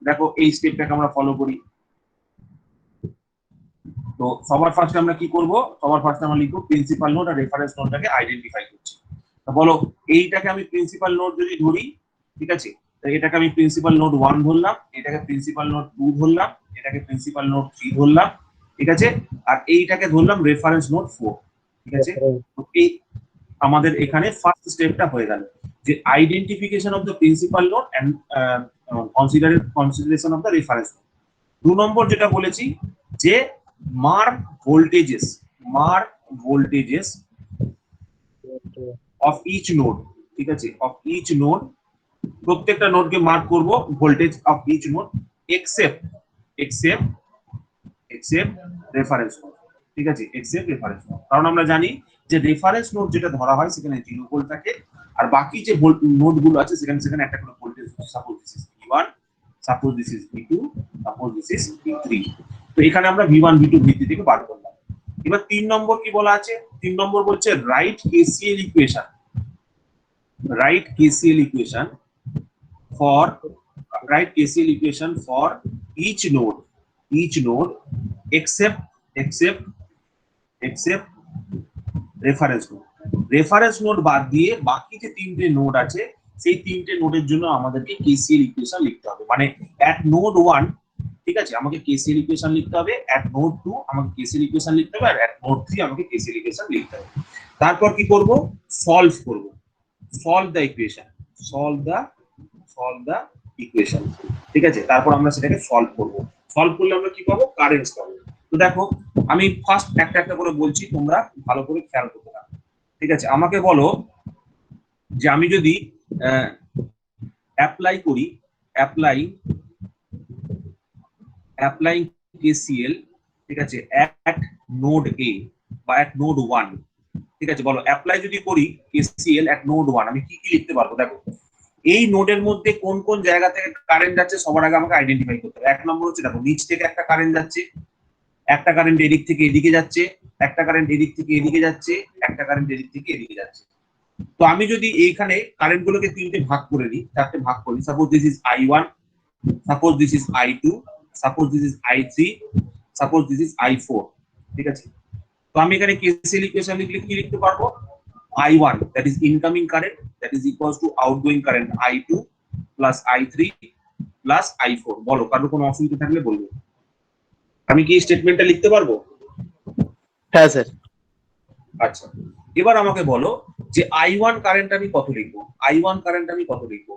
[SPEAKER 2] দেখো এই স্টেপটাকে আমরা ফলো করি। তো সবার ফার্স্টে আমরা কি করব, সবার ফার্স্টে আমরা লিখবো প্রিন্সিপাল নোড আর রেফারেন্স নোডটাকে আইডেন্টিফাই করছি। তো বলো, এইটাকে আমি প্রিন্সিপাল নোড যদি ধরি, ঠিক আছে, এটাকে আমি প্রিন্সিপাল নোড 1 ধরলাম, এটাকে প্রিন্সিপাল নোড 2 ধরলাম, এটাকে প্রিন্সিপাল নোড 3 ধরলাম, ঠিক আছে, আর এইটাকে ধরলাম রেফারেন্স নোড 4, ঠিক আছে। তো এই আমাদের এখানে ফার্স্ট স্টেপটা হয়ে গেল, যে identification of the principal node and consideration of the reference node. 2 number যেটা বলেছি যে mark voltages of each node, ঠিক আছে, অফ ইচ নোড, প্রত্যেকটা নোডকে মার্ক করব voltage of each node except reference node, ঠিক আছে, এক্সেপ্ট রেফারেন্স নোড। কারণ আমরা জানি যে রেফারেন্স নোড যেটা ধরা হয় সেখানে 0 ভোল্ট থাকে, আর বাকি যে নোডগুলো আছে সেখানে একটা করে voltage, suppose this is V1, suppose this is V2, suppose this is V3। তো এখানে আমরা V1 V2 V3 থেকে বার করলাম। এবার 3 নম্বর কি বলা আছে, 3 নম্বর বলছে right KCL equation for each node except reference node বাদ দিয়ে বাকি যে 3টে নোড আছে সেই 3টে নোডের জন্য আমাদেরকে কেসিএল ইকুয়েশন লিখতে হবে। মানে এট নোড 1, ঠিক আছে, আমাকে কেসিএল ইকুয়েশন লিখতে হবে, এট নোড 2 আমাকে কেসিএল ইকুয়েশন লিখতে হবে, আর এট নোড 3 আমাকে কেসিএল ইকুয়েশন লিখতে হবে। তারপর কি করব, সলভ দ্য ইকুয়েশন, ঠিক আছে। তারপর আমরা সেটাকে সলভ করলে আমরা কি পাবো, কারেন্ট পাবো। তো দেখো, আমি ফার্স্ট একটা করে বলছি, তোমরা ভালো করে খেয়াল করতে থাকো, ঠিক আছে। আমাকে বলো যে আমি যদি অ্যাপ্লাই কেসিএল, ঠিক আছে, এট নোড এ বা এট নোড 1, ঠিক আছে, বলো অ্যাপ্লাই যদি করি কেসিএল এট নোড 1, আমি কি কি লিখতে পারবো। দেখো, এই নোডের মধ্যে কোন কোন জায়গা থেকে কারেন্ট যাচ্ছে সবার আগে আমাকে আইডেন্টিফাই করতে হবে। 1 নম্বর হচ্ছে, দেখো নিচ থেকে একটা কারেন্ট যাচ্ছে, একটা কারেন্ট এদিক থেকে এদিকে যাচ্ছে, একটা কারেন্ট এদিক থেকে এদিকে যাচ্ছে, একটা কারেন্ট এদিক থেকে এদিকে যাচ্ছে। তো আমি যদি এইখানে কারেন্ট গুলোকে 3টে ভাগ করে নিই, 4টে ভাগ করি, suppose this is I1, suppose this is I2, suppose this is I3, suppose this is I4, ঠিক আছে। তো আমি এখানে কেসিএল ইকুয়েশন লিখলে কি লিখতে পারবো, I1 that is incoming current that is equals to outgoing current I2 plus I3 plus I4। বলো, কারো কোনো অসুবিধা থাকলে বলবো। আমি কি স্টেটমেন্টটা লিখতে পারবো?
[SPEAKER 1] হ্যাঁ স্যার।
[SPEAKER 2] আচ্ছা, এবার আমাকে বলো যে I1 কারেন্ট আমি কত লিখবো, I1 কারেন্ট আমি কত লিখবো?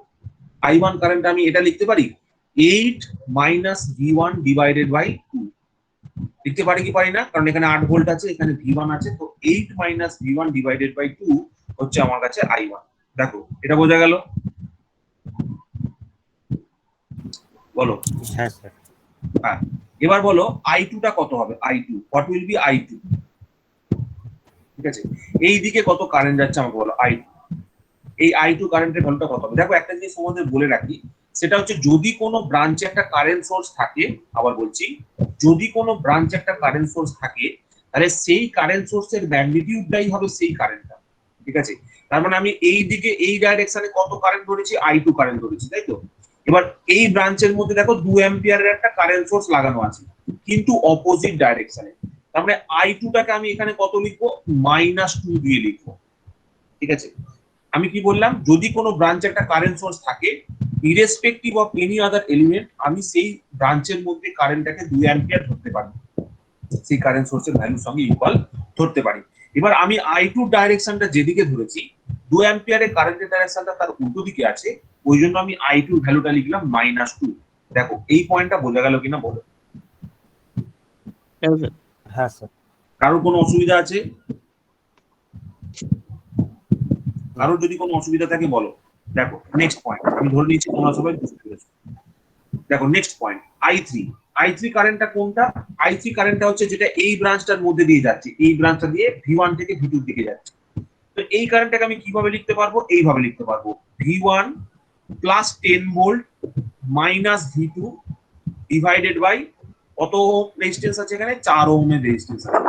[SPEAKER 2] I1 কারেন্ট আমি এটা লিখতে পারি 8 মাইনাস V1 ডিভাইডেড বাই 2। লিখতে পারি কি পারি না? কারণ এখানে 8 ভোল্ট আছে, এখানে V1 আছে, তো 8 মাইনাস V1 ডিভাইডেড বাই 2 হচ্ছে আমার কাছে I1। দেখো এটা বোঝা গেল? বলো।
[SPEAKER 4] হ্যাঁ স্যার।
[SPEAKER 2] হ্যাঁ, এবার বলো I2 টা কত হবে? I2 what will be I2? ঠিক আছে, এই দিকে কত কারেন্ট যাচ্ছে আমাকে বলো I2। এই I2 কারেন্টের ভ্যালুটা কত হবে? দেখো একটা জিনিস তোমাদের বলে রাখি, সেটা হচ্ছে যদি কোনো ব্রাঞ্চে একটা কারেন্ট সোর্স থাকে, আবার বলছি, যদি কোনো ব্রাঞ্চে একটা কারেন্ট সোর্স থাকে, তাহলে সেই কারেন্ট সোর্সের ম্যাগনিটিউডটাই হবে সেই কারেন্টটা। ঠিক আছে, তার মানে আমি এই দিকে এই ডাইরেকশনে কত কারেন্ট ধরেছি? I2 কারেন্ট ধরেছি, তাই তো? এবার এই ব্রাঞ্চের মধ্যে দেখো 2 অ্যাম্পিয়ারের একটা কারেন্ট সোর্স লাগানো আছে, কিন্তু অপোজিট ডাইরেকশনে। তার মানে I2 টাকে আমি এখানে কত লিখবো? -2 দিয়ে লিখবো। ঠিক আছে, আমি কি বললাম? যদি কোনো ব্রাঞ্চে একটা কারেন্ট সোর্স থাকে, irrespective of any other element, আমি সেই ব্রাঞ্চের মধ্যে কারেন্টটাকে 2 অ্যাম্পিয়ার ধরতে পারি, সেই কারেন্ট সোর্সের ভ্যালুর সঙ্গে ইকুয়াল ধরতে পারি। এবার আমি I2 ডাইরেকশনটা যেদিকে ধরেছি, 2 অ্যাম্পিয়ারের কারেন্টের ডাইরেকশনটা তার উল্টো দিকে আছে, ওই জন্য আমি I2 ভ্যালুটা লিখলাম -2। দেখো এই পয়েন্টটা বোঝা গেল কিনা বলো?
[SPEAKER 4] হ্যাঁ স্যার।
[SPEAKER 2] কারোর কোনো অসুবিধা আছে? কারোর যদি কোনো অসুবিধা থাকে বলো। দেখো নেক্সট পয়েন্ট, আমি ধরে নিচ্ছি তোমরা সবাই বুঝতে পেরেছো। দেখো নেক্সট পয়েন্ট I3 কারেন্টটা কোনটা? I3 কারেন্টটা হচ্ছে যেটা এই ব্রাঞ্চটার মধ্যে দিয়ে যাচ্ছে, এই ব্রাঞ্চটা দিয়ে V1 থেকে V2 এর দিকে যাচ্ছে। তো এই কারেন্টটাকে আমি কিভাবে লিখতে পারবো? এইভাবে লিখতে পারবো, V1 plus 10 volt minus V2 divided by কত ওহম রেজিস্ট্যান্স আছে এখানে? 4 ওহমের রেজিস্ট্যান্স আছে।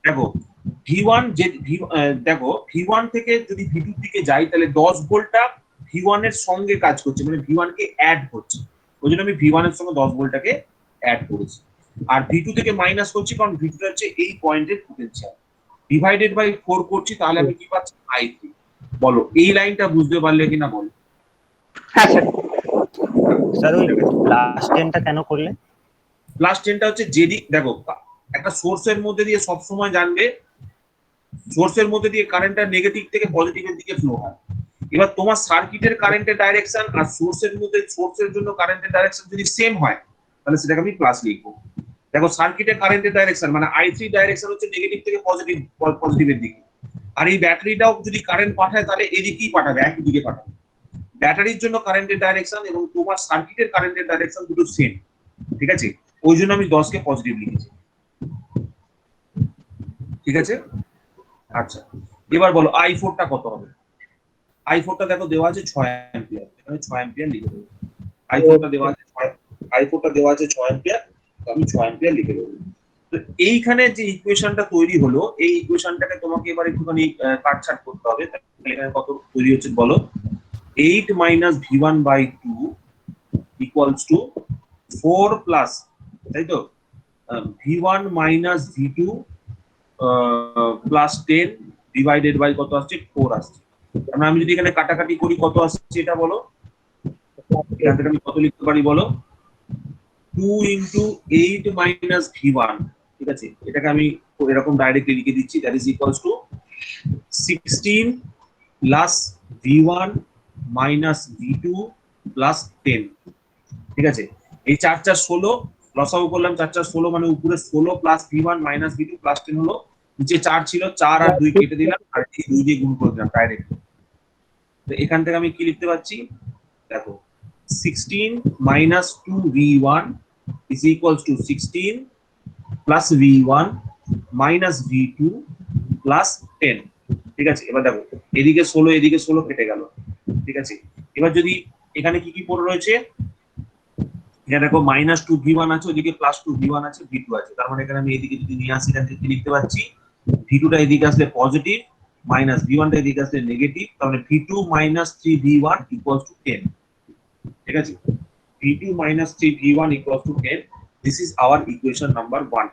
[SPEAKER 2] দেখো V1 যে দেখো V1 থেকে যদি V2 এর দিকে যাই, তাহলে 10 ভোল্টটা V1 এর সঙ্গে কাজ করছে, মানে V1 কে অ্যাড করছে, ওই জন্য আমি V1 এর সঙ্গে 10 ভোল্টটাকে অ্যাড করেছি। আর V2 থেকে মাইনাস করছি, কারণ V2 টা হচ্ছে এই পয়েন্টের পোটেনশিয়াল, ডিভাইডেড বাই 4 করছি, তাহলে আমি কি পাচ্ছি? I3। বলো এই লাইনটা বুঝতে পারলে কিনা বলো?
[SPEAKER 3] হ্যাঁ স্যার।
[SPEAKER 4] স্যার ওই প্লাস 10টা কেন করলেন?
[SPEAKER 2] প্লাস 10টা হচ্ছে যেদিক, দেখো একটা সোর্সের মধ্যে দিয়ে সবসময় জানবে, সোর্সের মধ্যে দিয়ে কারেন্টটা নেগেটিভ থেকে পজিটিভের দিকে ফ্লো হয়। এবার তোমার সার্কিটের কারেন্টের ডাইরেকশন আর সোর্সের মধ্যে, সোর্সের জন্য কারেন্টের ডাইরেকশন যদি সেম হয়, তাহলে সেটাকে আমি প্লাস লিখবো। দেখো সার্কিটের কারেন্টের ডাইরেকশন মানে I3 ডাইরেকশন হচ্ছে নেগেটিভ থেকে পজিটিভের দিকে, আর এই ব্যাটারিটাও যদি কারেন্ট পাঠায় তাহলে এদিকেই পাঠাবে, একই দিকে পাঠাবে। ব্যাটারির জন্য কারেন্টের ডাইরেকশন এবং তোমার সার্কিটের কারেন্টের ডাইরেকশন দুটো সেম। ঠিক আছে, ওই জন্য আমি 10 কে পজিটিভ লিখেছি। ঠিক আছে, আচ্ছা এবার বলো I4 টা কত হবে? I4 টা দেখো দেওয়া আছে 6 অ্যাম্পিয়ার, এখানে 6 অ্যাম্পিয়ার লিখে দেবো। I4 টা দেওয়া আছে 6 অ্যাম্পিয়ার, তো আমি 6 অ্যাম্পিয়ার লিখে দেবো। তো এইখানে যে ইকুয়েশনটা তৈরি হলো, এই ইকুয়েশনটাকে তোমাকে এবার একটুখানি কাটছাট করতে হবে। তাহলে এখানে কত তৈরি হচ্ছে বলো? 8 minus V1 by 2 equals to 4 plus, তাই তো, V1 minus V2 plus 10 divided by কত আসছে? 4 আসছে। মানে আমি যদি এখানে কাটাকাটি করি কত আসছে এটা বলো? এখান থেকে আমি কত লিখতে পারি বলো? 2 ইনটু 8 মাইনাস V1। ঠিক আছে, এটাকে আমি এরকম ডাইরেক্টলি লিখে দিচ্ছি, that is equals two 16 plus V1 minus V2 plus 10। ঠিক আছে, এই 4 4 16 লসাগু করলাম, 4 4 16 মানে উপরে 16 plus V1 minus V2 plus 10 হলো, নিচে 4 ছিল, 4 আর 2 কেটে দিলাম, আর এই 2 দিয়ে গুণ করে দিলাম ডাইরেক্ট। তো এখান থেকে আমি কি লিখতে পাচ্ছি? দেখো 16 minus 2V1 is equals to 16 plus V1 minus V2 plus 10। ঠিক আছে, এবার দেখো এদিকে 16 এদিকে 16 কেটে গেল। ঠিক আছে, এবার যদি এখানে কি কি পড়ে রয়েছে, এখানে দেখো -2V1 আছে, ওইদিকে +2V1 আছে, V2 আছে, তার মানে এখানে আমি এদিকে যদি নিয়ে আসি, এখান থেকে লিখতে পাচ্ছি V2 টা এদিকে আসলে পজিটিভ, মাইনাস V1 টা এদিকে আসলে নেগেটিভ, তাহলে V2 minus 3V1 equals to 10। ঠিক আছে, V2 minus 3V1 equals to 10, this is our equation number 1।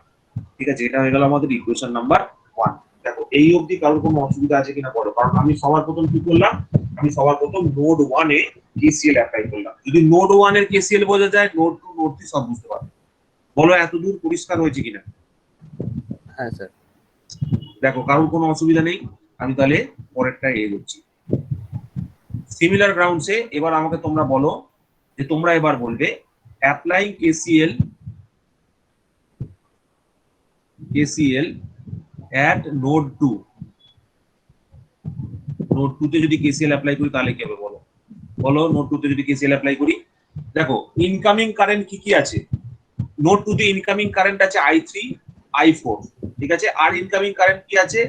[SPEAKER 2] ঠিক আছে, এটা হয়ে গেল আমাদের ইকুয়েশন নাম্বার 1। দেখো এই অবধি কারোর কোনো অসুবিধা আছে কিনা বলো, কারণ আমি সবার প্রথম কি করলাম? আমি সবার প্রথম নোড 1 এ KCL অ্যাপ্লাই করলাম। যদি নোড 1 এর KCL বোঝা যায়, নোড 2 নোড 3 সব বুঝতে পারবে। বলো এতদূর পরিষ্কার হয়েছে কিনা?
[SPEAKER 4] হ্যাঁ স্যার।
[SPEAKER 2] দেখো কারোর কোনো অসুবিধা নেই, আমি তাহলে পরেরটা এগোচ্ছি। সিমিলার গ্রাউন্ডসে এবার আমাকে তোমরা বলো যে তোমরা এবার বলবে applying KCL at node 2। Node 2 তে যদি KCL অ্যাপ্লাই করি তাহলে কি হবে বলো? বলো নোড 2 তে যদি KCL অ্যাপ্লাই করি, দেখো ইনকামিং কারেন্ট কি কি আছে? নোড 2 তে ইনকামিং কারেন্ট আছে I3 I4, ঠিক আছে। আর ইনকামিং কারেন্ট কি আছে?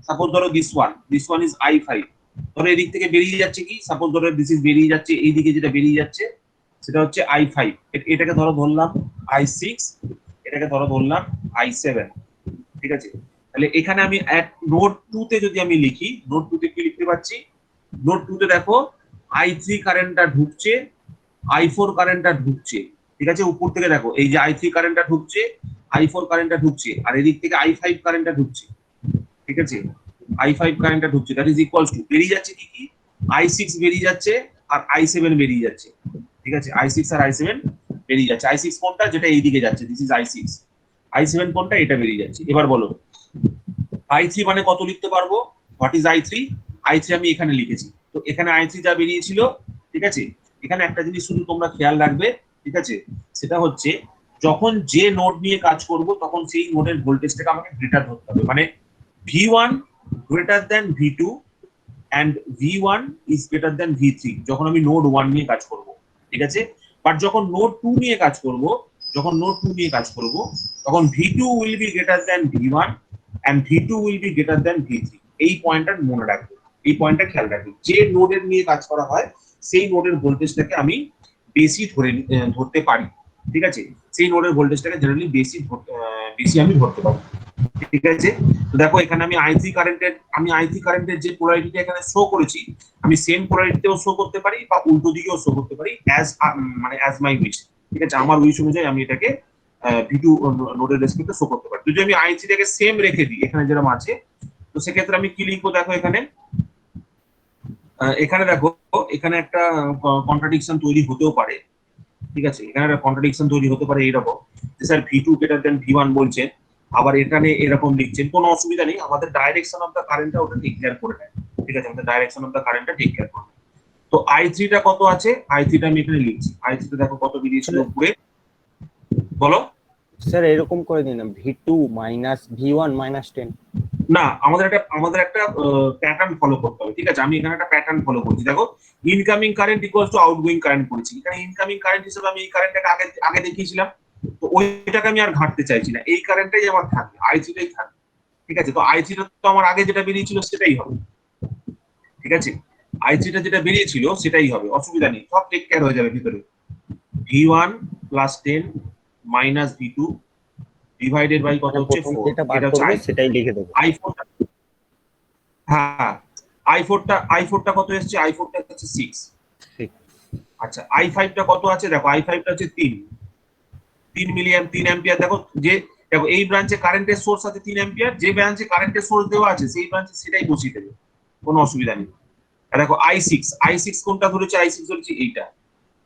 [SPEAKER 2] সাপোজ ধরো দিস ওয়ান ইজ I5। ধরো এদিক থেকে বেরিয়ে যাচ্ছে কি, সাপোজ ধরো দিস ইজ বেরিয়ে যাচ্ছে, এইদিকে যেটা বেরিয়ে যাচ্ছে সেটা হচ্ছে I5। এটাকে ধরো ধরলাম I6, এটাকে ধরো ধরলাম I7, ঠিক আছে। তাহলে এখানে আমি নোড 2 তে যদি আমি লিখি, নোড 2 তে কি লিখতে পাচ্ছি? নোড 2 তে দেখো I3 কারেন্টটা ঢুকছে, I4 কারেন্টটা ঢুকছে, ঠিক আছে। উপর থেকে দেখো এই যে I3 কারেন্টটা ঢুকছে, I4 কারেন্টটা ঢুকছে, আর এদিক থেকে I5 কারেন্টটা ঢুকছে, ঠিক আছে। I5 কারেন্টটা ঢুকছে, দ্যাট ইজ ইকুয়ালস টু বেরিয়ে যাচ্ছে কি কি, I6 বেরিয়ে যাচ্ছে আর I7 বেরিয়ে যাচ্ছে, ঠিক আছে। I6 আর I7 বেরিয়ে যাচ্ছে। I6 কোনটা? যেটা এইদিকে যাচ্ছে, দিস ইজ I6। I7 কোনটা? এটা বেরিয়ে যাচ্ছে। এবার বলো I3 মানে কত লিখতে পারবো? What is I3? I3 আমি এখানে লিখেছি, তো এখানে I3 যা বেরিয়েছিল, ঠিক আছে। এখানে একটা জিনিস শুধু তোমরা খেয়াল রাখবে, ঠিক আছে, সেটা হচ্ছে যখন যে নোড নিয়ে কাজ করব তখন সেই নোডের ভোল্টেজটাকে আমাকে গ্রেটার ধরতে হবে। মানে V1 greater than V2 and V1 is greater than V3 যখন আমি নোড 1 নিয়ে কাজ করব, ঠিক আছে। বাট যখন নোড 2 নিয়ে কাজ করব, তখন V2 will be greater than V1 and V2 will be greater than V3। এই পয়েন্টটা মনে রাখবে, এই পয়েন্টটা খেয়াল রাখবে। যে নোডের নিয়ে কাজ করা হয় সেই নোডের ভোল্টেজটাকে আমি বেশি ধরতে পারি, ঠিক আছে। সেই নোডের ভোল্টেজটাকে জেনারেলি বেশি আমি ধরতে পারি, ঠিক আছে। তো দেখো এখানে আমি I3 কারেন্টের যে পোলারিটিটা এখানে শো করেছি, আমি সেম পোলারিটিতেও শো করতে পারি বা উল্টো দিকেও শো করতে পারি, অ্যাজ মাই উইশ, ঠিক আছে। আমার উইশ অনুযায়ী আমি এটাকে V2 নোডের রেসপেক্টে শো করতে পারি। যদি আমি I3 টাকে সেম রেখে দিই এখানে যেরকম আছে, তো সেক্ষেত্রে আমি কি লিখবো? দেখো এখানে দেখো এখানে একটা কন্ট্রাডিকশন তৈরি হতেও পারে, ঠিক আছে। এখানে একটা কন্ট্রাডিকশন তৈরি হতে পারে এইরকম যে sir V2 greater than V1 বলছেন, আবার এখানে এরকম লিখছেন। কোনো অসুবিধা নেই, আমাদের ডাইরেকশন অফ দা কারেন্টটা ওটা টেক কেয়ার করে নেয়, ঠিক আছে। আমাদের ডাইরেকশন অফ দা কারেন্টটা টেক কেয়ার করে। তো I3 টা কত আছে? I3 টা আমি এখানে লিখছি। I3 টা দেখো কত বেরিয়েছিল উপরে, বলো।
[SPEAKER 4] স্যার এরকম করে দিন V2 মাইনাস V1 মাইনাস 10।
[SPEAKER 2] না, আমাদের একটা প্যাটার্ন ফলো করতে হবে, ঠিক আছে। আমি এখানে একটা প্যাটার্ন ফলো করছি। দেখো incoming current equals to outgoing current করেছি। এখানে ইনকামিং কারেন্ট হিসেবে আমি এই কারেন্টটাকে আগে দেখিয়েছিলাম, তো ওইটাকে আমি আর ঘাটতে চাইছি না, এই কারেন্টটাই আমার থাকবে, I3 টাই থাকবে, ঠিক আছে। তো I3 টা তো আমার আগে যেটা বেরিয়েছিল সেটাই হবে, ঠিক আছে। I3 টা যেটা বেরিয়েছিল সেটাই হবে, অসুবিধা নেই, সব টেক কেয়ার হয়ে যাবে ভিতরে। V1 plus 10 minus V2 divided by কত হচ্ছে 4,
[SPEAKER 4] যেটা বার
[SPEAKER 2] এটা হচ্ছে
[SPEAKER 4] করবে সেটাই লিখে দেবো।
[SPEAKER 2] I4 টা, হ্যাঁ I4 টা কত এসেছে? I4 টা হচ্ছে 6। আচ্ছা I5 টা কত আছে? দেখো I5 টা হচ্ছে 3 মিলিঅ্যাম্প, 3 অ্যাম্পিয়ার। দেখো এই ব্রাঞ্চে কারেন্টের সোর্স আছে 3 অ্যাম্পিয়ার, যে ব্রাঞ্চে কারেন্টের সোর্স দেওয়া আছে সেই ব্রাঞ্চে সেটাই বসিয়ে দেবে, কোনো অসুবিধা নেই। আর দেখো I6 কোনটা ধরেছে? I6 ধরেছে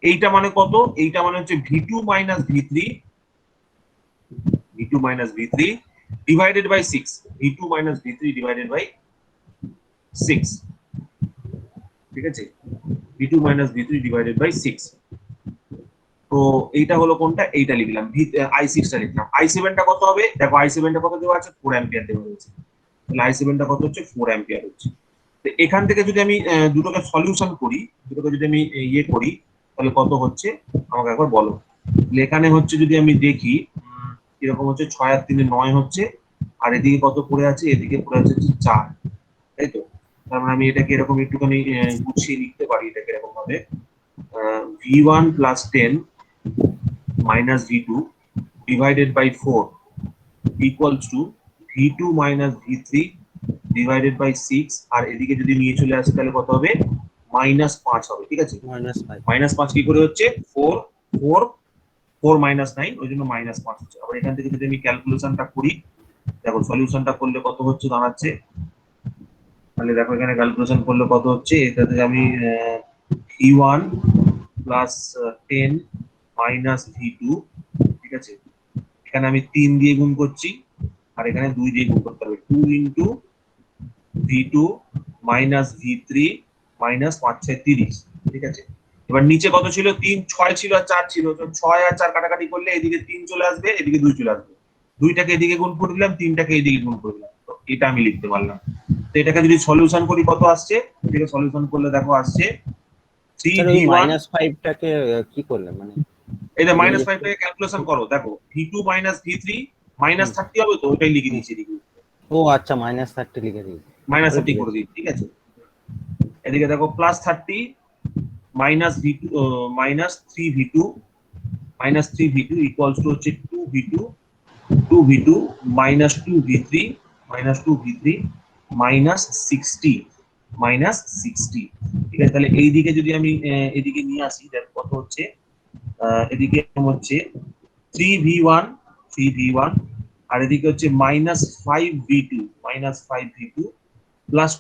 [SPEAKER 2] এইটা মানে কত? এইটা মানে হচ্ছে V2 minus V3 divided by 6, V2 minus V3 divided by 6, ঠিক আছে। V2 minus V3 divided by 6। তো এইটা হলো কোনটা? এইটা লিখলাম, I6 টা লিখলাম। I7 টা কত হবে? দেখো I7 টা কত দেওয়া আছে? 4 অ্যাম্পিয়ার দেওয়া হয়েছে, তাহলে I7 টা কত হচ্ছে? 4 অ্যাম্পিয়ার হচ্ছে। তো এখান থেকে যদি আমি দুটোকে সলিউশন করি, দুটোকে যদি আমি ইয়ে করি, তাহলে কত হচ্ছে আমাকে একবার বলো। এখানে হচ্ছে যদি আমি দেখি এরকম হচ্ছে 6 আর 3 9 হচ্ছে, আর এদিকে কত পড়ে আছে? এদিকে পড়ে আছে 4, তাই তো। তার মানে আমি এটাকে এরকম একটুখানি গুছিয়ে লিখতে পারি, এটাকে এরকম ভাবে V1 plus 10 minus V2 divided by 4 equals to V2 minus V3 divided by 6, আর এদিকে যদি নিয়ে চলে আসে তাহলে কত হবে? -5 হবে, ঠিক আছে। -5 কি করে হচ্ছে? 4 মাইনাস 9, ওই জন্য -5 হচ্ছে। আবার এখান থেকে যদি আমি ক্যালকুলেশনটা করি, দেখো সলিউশনটা করলে কত হচ্ছে দাঁড়াচ্ছে, তাহলে দেখো এখানে ক্যালকুলেশন করলে কত হচ্ছে, এটাতে আমি V1 প্লাস 10 মাইনাস V2, ঠিক আছে। এখানে আমি 3 দিয়ে গুণ করছি আর এখানে 2 দিয়ে গুণ করতে হবে, 2 into V2 minus V3 minus 5 6 30, ঠিক আছে। এবার নিচে কত ছিল? 3 6 ছিল আর 4 ছিল, তো 6 আর 4 কাটাকাটি করলে এদিকে 3 চলে আসবে, এদিকে 2 চলে আসবে। 2টাকে এদিকে গুণ করে দিলাম, 3টাকে এদিকে গুণ করে দিলাম, তো এটা আমি লিখতে পারলাম। তো এটাকে যদি সলিউশন করি কত আসছে? এটাকে সলিউশন করলে দেখো আসছে
[SPEAKER 4] স্যার ওই
[SPEAKER 2] 3V1।
[SPEAKER 4] -5টাকে কি করলেন মানে?
[SPEAKER 2] এই যে -5 টাকে ক্যালকুলেশন করো, দেখো V2 মাইনাস V3 মাইনাস 30 হবে, তো ওটাই লিখে দিয়েছি এদিকে,
[SPEAKER 4] ও আচ্ছা, -30 লিখে দিই।
[SPEAKER 2] -30 করে দিই, ঠিক আছে। এদিকে দেখো +30 minus V2 minus 3V2 minus 3V2 equals to হচ্ছে 2V2 minus 2V3 minus 2V3 minus 60 minus 60, ঠিক আছে। তাহলে এই দিকে যদি আমি এদিকে নিয়ে আসি, দেখো কত হচ্ছে, এদিকে হচ্ছে 3V1 আর এদিকে হচ্ছে -5V2 plus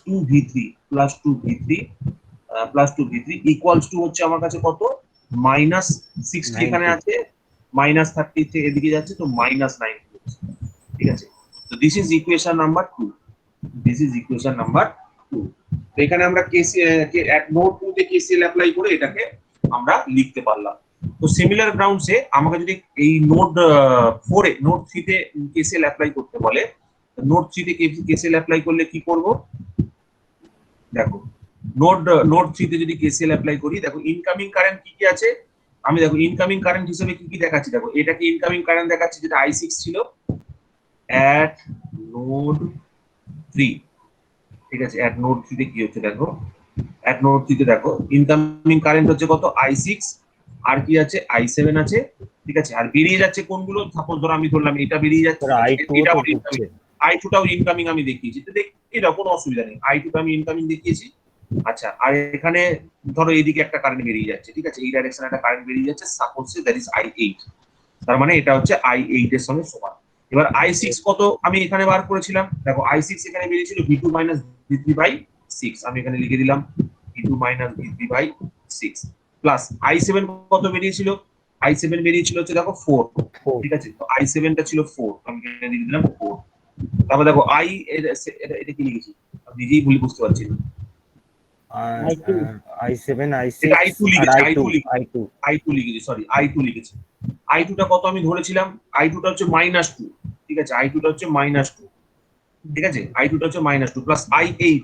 [SPEAKER 2] 2V3 equals to হচ্ছে আমার কাছে কত, -60 এখানে আছে, -30 থেকে এদিকে যাচ্ছে, তো -90, ঠিক আছে। তো দিস ইজ ইকুয়েশন নাম্বার 2, তো এখানে আমরা নোড 2 তে কেসিএল অ্যাপ্লাই করে এটাকে আমরা লিখতে পারলাম। তো সিমিলার গ্রাউন্ডসে আমাকে যদি এই নোড 3 তে কেসিএল অ্যাপ্লাই করতে বলে, নোড 3 তে কেসিএল অ্যাপ্লাই করলে কি করব? দেখো নোড 3 তে যদি কেসিএল অ্যাপ্লাই করি, দেখো ইনকামিং কারেন্ট কি কি আছে, আমি দেখো ইনকামিং কারেন্ট হিসেবে কি কি দেখাচ্ছি, দেখো এটাকে ইনকামিং কারেন্ট দেখাচ্ছি যেটা I6 ছিল অ্যাট নোড 3, ঠিক আছে। অ্যাট নোড 3 তে কি হচ্ছে দেখো, অ্যাট নোড 3 তে দেখো ইনকামিং কারেন্ট হচ্ছে কত, I6, আর কি আছে, I7 আছে, ঠিক আছে। আর বেরিয়ে যাচ্ছে কোনগুলো, সাপোজ ধরো আমি ধরলাম এটা বেরিয়ে যাচ্ছে,
[SPEAKER 4] স্যার I2
[SPEAKER 2] এটা
[SPEAKER 4] তো
[SPEAKER 2] আমার
[SPEAKER 4] ঢুকছে।
[SPEAKER 2] I2 টাও ইনকামিং আমি দেখিয়েছি, তো এটা কোনো অসুবিধা নেই, I2 টা আমি ইনকামিং দেখিয়েছি। আচ্ছা, আর এখানে ধরো এইদিকে একটা কারেন্ট বেরিয়ে যাচ্ছে, ঠিক আছে, এই ডাইরেকশনে একটা কারেন্ট বেরিয়ে যাচ্ছে, সাপোজ দ্যাট ইজ I8, তার মানে এটা হচ্ছে I8 এর সঙ্গে সমান। এবার I6 কত আমি এখানে বার করেছিলাম, দেখো I6 এখানে বেরিয়েছিল V2 মাইনাস V3 বাই 6, আমি এখানে লিখে দিলাম V2 minus V3 by 6 plus I7 কত বেরিয়েছিল, I7 বেরিয়েছিল হচ্ছে দেখো 4, ঠিক আছে। তো I7 টা ছিল 4, আমি এখানে লিখে দিলাম 4। তারপর দেখো এটা কি লিখেছি আমি নিজেই ভুল বুঝতে পারছি না,
[SPEAKER 4] I7 I6
[SPEAKER 2] এটা I2
[SPEAKER 4] আর
[SPEAKER 2] লিখেছি,
[SPEAKER 4] I2
[SPEAKER 2] লিখেছি, সরি I2 লিখেছি। I2 টা কত আমি ধরেছিলাম, I2 টা হচ্ছে -2, ঠিক আছে, I2 টা হচ্ছে -2, ঠিক আছে, I2 টা হচ্ছে -2 প্লাস I8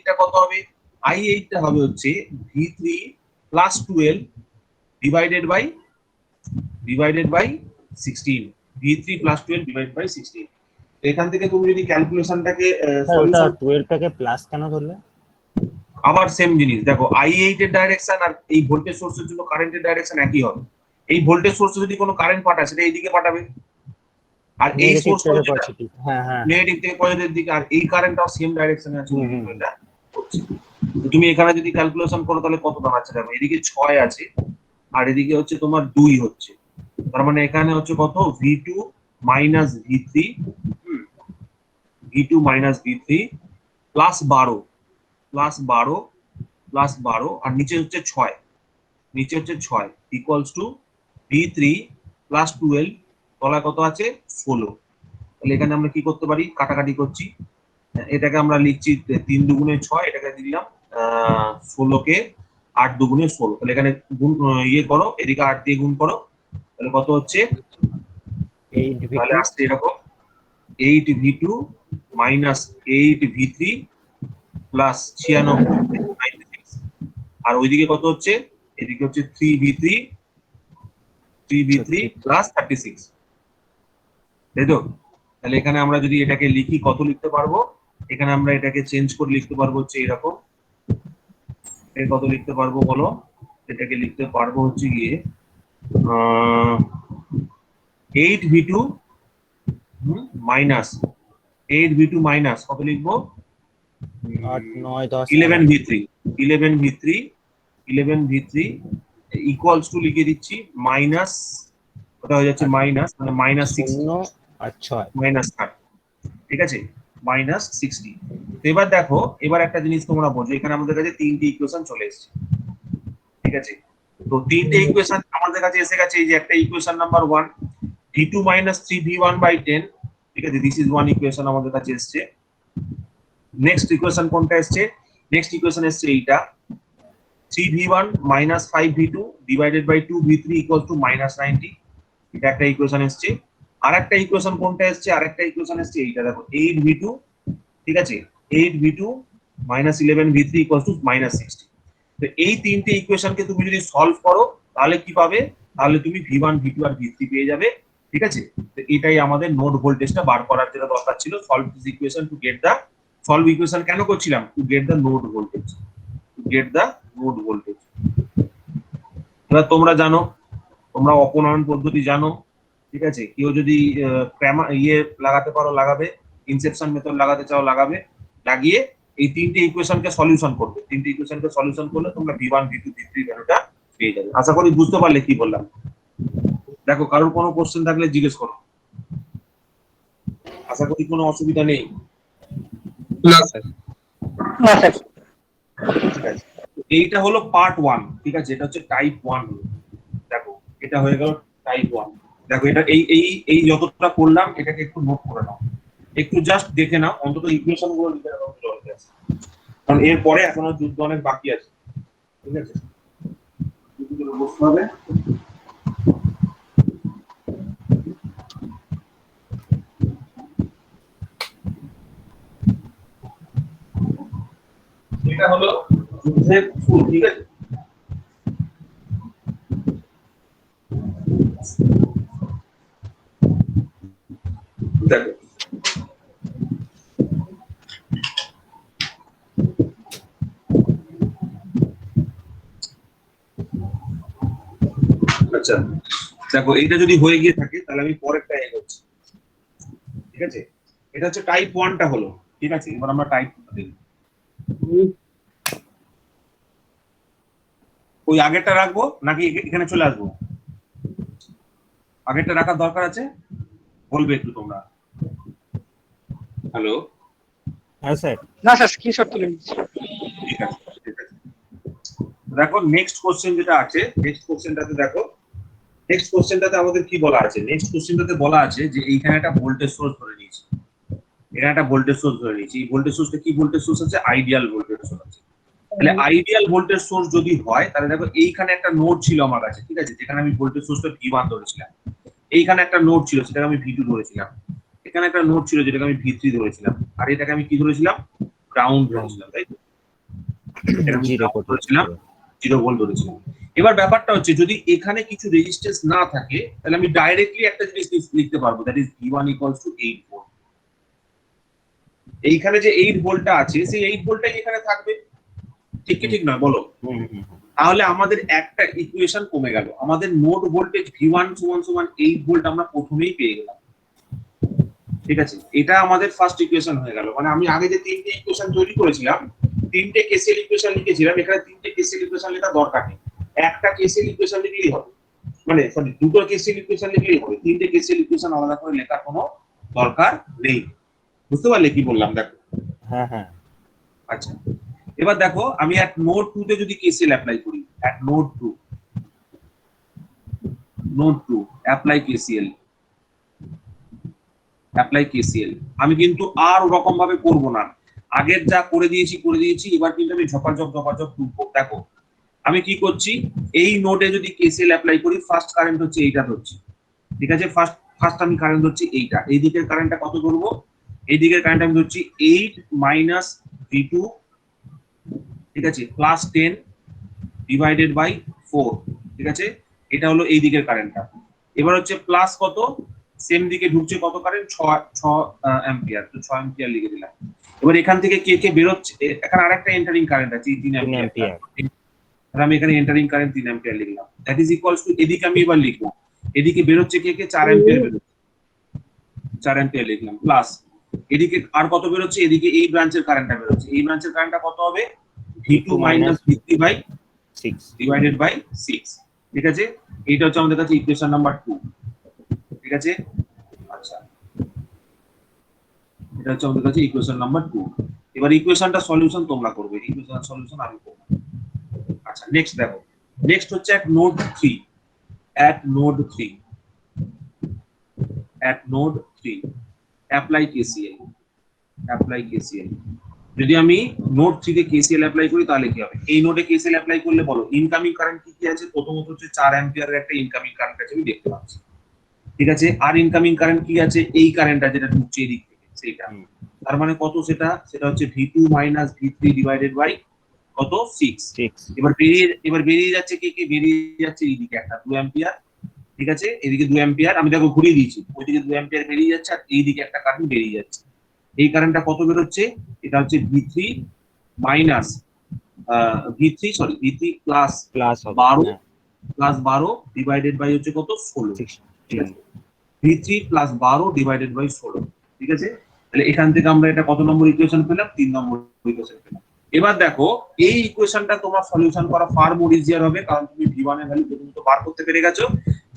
[SPEAKER 2] টা কত হবে, I8 টা হবে হচ্ছে V3 plus 12 divided by 16, V3 plus 12 divided by 16। এখান থেকে তুমি যদি ক্যালকুলেশনটাকে
[SPEAKER 4] স্যার ওটা 12টাকে প্লাস কেন ধরলে?
[SPEAKER 2] আবার সেম জিনিস, দেখো I8 এর ডাইরেকশন আর এই ভোল্টেজ সোর্সের জন্য কারেন্টের ডাইরেকশন একই হবে। এই ভোল্টেজ সোর্সে যদি কোনো কারেন্ট পাঠায় সেটা এইদিকে পাঠাবে, আর এই
[SPEAKER 4] নেগেটিভ
[SPEAKER 2] সোর্সটা
[SPEAKER 4] থেকে পজিটিভ। হ্যাঁ হ্যাঁ।
[SPEAKER 2] নেগেটিভ থেকে পজিটিভ দিকে, আর এই কারেন্টটাও সেম ডাইরেকশনে আছে,
[SPEAKER 4] হুম, হুম, হুম।
[SPEAKER 2] এটা হচ্ছে। তো তুমি এখানে যদি ক্যালকুলেশন করো তাহলে কত দাঁড়াচ্ছে, দেখো এদিকে 6 আছে আর এদিকে হচ্ছে তোমার 2 হচ্ছে, তার মানে এখানে হচ্ছে কত, V2 মাইনাস V3 প্লাস 12 আর নিচে হচ্ছে 6 ইকুয়ালস টু V3 প্লাস 12, তলায় কত আছে 16। তাহলে এখানে আমরা কি করতে পারি, কাটাকাটি করছি, এটাকে আমরা লিখছি 3 দুগুণে 6, এটাকে দিলাম 16 কে 8 দুগুণে 16, তাহলে এখানে গুণ ইয়ে করো, এদিকে 8 দিয়ে গুণ করো, তাহলে কত হচ্ছে, তাহলে আসছে এরকম 8V2 মাইনাস 8V3 প্লাস 96, আর ওইদিকে কত হচ্ছে, এদিকে হচ্ছে 3V3 প্লাস 36, তাই তো। তাহলে এখানে আমরা যদি এটাকে লিখি কত লিখতে পারবো, এখানে আমরা এটাকে চেঞ্জ করে লিখতে পারবো হচ্ছে এরকম, কত লিখতে পারবো বলো, এটাকে লিখতে পারবো হচ্ছে গিয়ে 8V2 মাইনাস 8V2 মাইনাস কত লিখবো,
[SPEAKER 4] 8 9 10
[SPEAKER 2] 11V3 ইকুয়ালস টু লিখে দিচ্ছি মাইনাস, ওটা হয়ে যাচ্ছে মাইনাস, মানে -6
[SPEAKER 4] আর 6
[SPEAKER 2] -8, ঠিক আছে, -60। তো এবার দেখো, এবার একটা জিনিস তোমরা বোঝো, এখানে আমাদের কাছে 3টে ইকুয়েশন চলে এসেছে, ঠিক আছে। তো 3টে ইকুয়েশন আমাদের কাছে এসে গেছে, এই যে একটা ইকুয়েশন নাম্বার 1 V2 3V1/10, ঠিক আছে, দিস ইজ ওয়ান ইকুয়েশন আমাদের কাছে এসেছে। নেক্সট ইকুয়েশন কোনটা এসছে? নেক্সট ইকুয়েশন এসছে এইটা, 3v1 minus 5v2 divided by 2v3 equals to minus 90। এটা একটা ইকুয়েশন এসছে। আর একটা ইকুয়েশন কোনটা এসছে? আর একটা ইকুয়েশন এসছে এইটা, দেখো 8v2, ঠিক আছে, 8v2 minus 11v3 equals to minus 60। তো এই তিনটে ইকুয়েশনকে তুমি যদি সলভ করো তাহলে কি পাবে? তাহলে তুমি v1 v2 আর v3 পেয়ে যাবে, ঠিক আছে। তো এটাই আমাদের নোড ভোল্টেজটা বার করার যেটা দরকার ছিল, solve this equation to get the, solve equation কেন করছিলাম? To get the node voltage, to get the node voltage. এবার তোমরা জানো, তোমরা অপনয়ন পদ্ধতি জানো, ঠিক আছে। কেউ যদি লাগাতে পারো লাগাবে, ইনসেপশন মেথড লাগাতে চাও লাগাবে, লাগিয়ে এই তিনটে ইকুয়েশনকে সলিউশন করবে। তিনটে ইকুয়েশনকে সলিউশন করলে তোমরা v1 v2 v3 ভ্যালুটা পেয়ে যাবে। আশা করি বুঝতে পারলে কি বললাম। দেখো কারোর কোনো কোশ্চেন থাকলে জিজ্ঞেস করো, আশা করি কোনো অসুবিধা নেই।
[SPEAKER 1] না স্যার।
[SPEAKER 3] না স্যার।
[SPEAKER 2] ঠিক আছে, এইটা হলো পার্ট 1, ঠিক আছে, এটা হচ্ছে টাইপ 1। দেখো এটা হয়ে গেল টাইপ 1। দেখো এটা এই এই এই যতটা করলাম এটাকে একটু নোট করে নাও, একটু জাস্ট দেখে নাও, অন্তত ইকুয়েশন গুলো লিখে রাখো জলদি আছে, কারণ এরপরে এখনো যুদ্ধ অনেক বাকি আছে, ঠিক আছে। যুদ্ধগুলো বসতে হবে। এটা হলো যুদ্ধের শুরু, ঠিক আছে। দেখো আচ্ছা, দেখো এইটা যদি হয়ে গিয়ে থাকে তাহলে আমি পরেরটা এগোচ্ছি, ঠিক আছে। এটা হচ্ছে টাইপ 1টা হলো, ঠিক আছে। এবার আমরা টাইপ 2 দেখব। ওই আগেরটা রাখবো নাকি এখানে চলে আসবো? আগেরটা রাখার দরকার আছে, বলবে একটু তোমরা। হ্যালো,
[SPEAKER 4] হ্যাঁ স্যার।
[SPEAKER 3] না স্যার, স্ক্রিনশট তুলে নিচ্ছি।
[SPEAKER 2] ঠিক আছে, ঠিক আছে। দেখো নেক্সট কোশ্চেন যেটা আছে, নেক্সট কোশ্চেনটাতে দেখো, নেক্সট কোশ্চেনটাতে আমাদের কি বলা আছে? নেক্সট কোশ্চেনটাতে বলা আছে যে এইখানে একটা ভোল্টেজ সোর্স ধরে নিয়েছি, এখানে একটা ভোল্টেজ সোর্স ধরে নিয়েছি। এই ভোল্টেজ সোর্সটা কি ভোল্টেজ সোর্স আছে? আইডিয়াল ভোল্টেজ সোর্স আছে। তাহলে আইডিয়াল ভোল্টেজ সোর্স যদি হয় তাহলে দেখো এইখানে একটা নোড ছিল আমার কাছে, ঠিক আছে, যেখানে আমি ভোল্টেজ সোর্সটা V1 ধরেছিলাম। এইখানে একটা নোড ছিল সেটাকে আমি V2 ধরেছিলাম। এখানে একটা নোড ছিল যেটাকে আমি V3 ধরেছিলাম। আর এটাকে আমি কি ধরেছিলাম? গ্রাউন্ড ধরেছিলাম, তাই তো? এটা আমি ground ধরেছিলাম, 0 ভোল্ট ধরেছিলাম। এবার ব্যাপারটা হচ্ছে যদি এখানে কিছু রেজিস্ট্যান্স না থাকে তাহলে আমি ডাইরেক্টলি একটা জিনিস লিখতে পারবো, দ্যাট ইজ V1 = 8 ভোল্ট। এইখানে যে 8 ভোল্টটা আছে সেই 8 ভোল্টটাই এখানে থাকবে, ঠিক কি ঠিক না বলো? তাহলে আমাদের একটা ইকুয়েশন কমে গেল, আমাদের নোড ভোল্টেজ V1 = 8 ভোল্ট আমরা প্রথমেই পেয়ে গেলাম, ঠিক আছে। এটা আমাদের ফার্স্ট ইকুয়েশন হয়ে গেল। মানে আমি আগে যে তিনটে ইকুয়েশন তৈরি করেছিলাম, তিনটে কেসিএল ইকুয়েশন লিখেছিলাম, এখানে তিনটে কেসিএল ইকুয়েশন লেখা দরকার নেই, একটা কেসিএল ইকুয়েশন লিখলেই হবে। মানে সরি, দুটো কেসিএল ইকুয়েশন লিখলেই হবে, তিনটে কেসিএল ইকুয়েশন আলাদা করে লেখার কোনো দরকার নেই। বুঝতে পারলে কি বললাম? দেখো,
[SPEAKER 4] হ্যাঁ হ্যাঁ।
[SPEAKER 2] আচ্ছা এবার দেখো আমি এক নোড 2 তে যদি কেসিএল অ্যাপ্লাই করি, এক node 2, node 2 apply KCL, apply KCL. আমি কিন্তু আর ওরকম ভাবে করব না, আগের যা করে দিয়েছি, এবার কিন্তু আমি ঝপাঝপ ঢুকবো। দেখো আমি কি করছি, এই নোডে যদি কেসিএল অ্যাপ্লাই করি, ফার্স্ট কারেন্ট হচ্ছে এইটা ধরছি, ঠিক আছে। ফার্স্ট আমি কারেন্ট ধরছি এইটা, এই দিকের কারেন্টটা কত ধরবো? এই দিকের কারেন্ট আমি ধরছি 8 - V2, ঠিক আছে, +10 ডিভাইডেড বাই 4, ঠিক আছে। এটা হলো এই দিকের কারেন্টটা। এবার হচ্ছে প্লাস কত, সেম দিকে ঢুকছে কত কারেন্ট? 6 অ্যাম্পিয়ার, তো 6 অ্যাম্পিয়ার লিখে দিলাম। এবার এখান থেকে কে বেরোচ্ছে? এখানে আরেকটা এন্টারিং কারেন্ট আছে 3 অ্যাম্পিয়ার, আর আমি এখানে এন্টারিং কারেন্ট 3 অ্যাম্পিয়ার লিখলাম। দ্যাট ইজ ইকুয়ালস টু, এদিকে আমি এবার লিখবো, এদিকে বেরোচ্ছে কে 4 অ্যাম্পিয়ার বেরোচ্ছে, 4 অ্যাম্পিয়ার লিখলাম। প্লাস এদিকে আর কত বেরোচ্ছে? এদিকে এই ব্রাঞ্চের কারেন্টটা বেরোচ্ছে, এই ব্রাঞ্চের কারেন্টটা কত হবে? V2 - V3/6 ডিভাইডেড বাই 6, ঠিক আছে। এইটা হচ্ছে আমাদের কাছে ইকুয়েশন নাম্বার 2, ঠিক আছে। আচ্ছা, এটা হচ্ছে আমাদের কাছে ইকুয়েশন নাম্বার 2। এবার ইকুয়েশনটা সলিউশন তোমরা করবে, ইকুয়েশন সলিউশন আমি করব। আচ্ছা নেক্সট দেখো, নেক্সট হচ্ছে এক node 3, at node 3, at node 3 apply KCL, apply KCL। যদি আমি নোড 3 তে কেসিএল অ্যাপ্লাই করি তাহলে কি হবে? এই নোডে কেসিএল অ্যাপ্লাই করলে বলো ইনকামিং কারেন্ট কি কি আছে? প্রথমত হচ্ছে 4 অ্যাম্পিয়ারের একটা ইনকামিং কারেন্ট আছে আমি দেখতে পাচ্ছি, ঠিক আছে। আর ইনকামিং কারেন্ট কি আছে? এই কারেন্টটা যেটা ঢুকছে এই দিক থেকে সেইটা। তার মানে কত সেটা? সেটা হচ্ছে V2 minus V3 divided by কত? 6।
[SPEAKER 4] 6।
[SPEAKER 2] এবার বেরিয়ে যাচ্ছে কি কি? বেরিয়ে যাচ্ছে এইদিকে একটা 2 অ্যাম্পিয়ার, ঠিক আছে। এদিকে 2 অ্যাম্পিয়ার আমি দেখো ঘুরিয়ে দিয়েছি, ওইদিকে 2 অ্যাম্পিয়ার বেরিয়ে যাচ্ছে আর এইদিকে একটা কারেন্ট বেরিয়ে যাচ্ছে। এই কারেন্টটা কত বেরোচ্ছে? এটা হচ্ছে V3 minus V3 plus
[SPEAKER 4] plus হবে
[SPEAKER 2] 12 প্লাস 12 ডিভাইডেড বাই হচ্ছে কত? 16, ঠিক আছে। V3 প্লাস 12 ডিভাইডেড বাই 16, ঠিক আছে। তাহলে এখান থেকে আমরা এটা কত নম্বর ইকুয়েশন পেলাম? 3 নম্বর ইকুয়েশন পেলাম। এবার দেখো এই ইকুয়েশনটা তোমার সলিউশন করা ফার মোর ইজিয়ার হবে, কারণ তুমি V1 এর ভ্যালু পর্যন্ত বার করতে পেরে গেছো।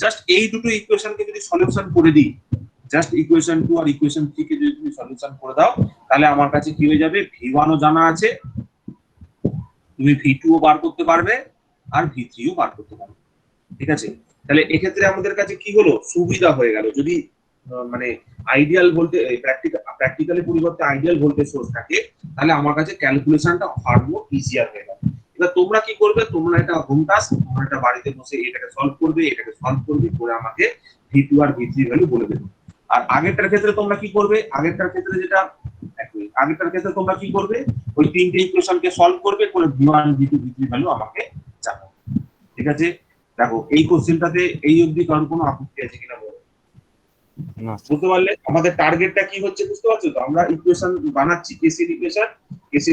[SPEAKER 2] জাস্ট এই দুটো ইকুয়েশনকে যদি সলিউশন করে দিই, জাস্ট ইকুয়েশন 2 আর ইকুয়েশন 3 কে যদি তুমি সলিউশন করে দাও, তাহলে আমার কাছে কি হয়ে যাবে? V1 ও জানা আছে, তুমি V2 ও বার করতে পারবে আর V3 ও বার করতে পারবে, ঠিক আছে। তাহলে এক্ষেত্রে আমাদের কাছে কি হলো? সুবিধা হয়ে গেল। যদি মানে আইডিয়াল বলতে প্র্যাকটিক্যালি পরিবর্তে আইডিয়াল ভোল্টেজ সোর্স থাকে, তাহলে আমার কাছে ক্যালকুলেশনটা ফার মোর ইজিয়ার হয়ে গেল। এবার তোমরা কি করবে? তোমরা এটা হোম টাস্ক, তোমরা এটা বাড়িতে বসে এটাকে সলভ করবে, করে আমাকে V2 আর V3 ভ্যালু বলে দেবে। আর আগেরটার ক্ষেত্রে তোমরা কি করবে? আগেরটার ক্ষেত্রে তোমরা কি করবে? ওই তিনটে ইকুয়েশনকে সলভ করবে, করে V1 V2 V3 ভ্যালু আমাকে জানাবে, ঠিক আছে। দেখো এই কোশ্চেনটাতে এই অবধি কারণ কোনো আপত্তি আছে কিনা বলো? বুঝতে পারলে? আমাদের টার্গেটটা কি হচ্ছে বুঝতে পারছো তো? আমরা ইকুয়েশন বানাচ্ছি, কেসিএল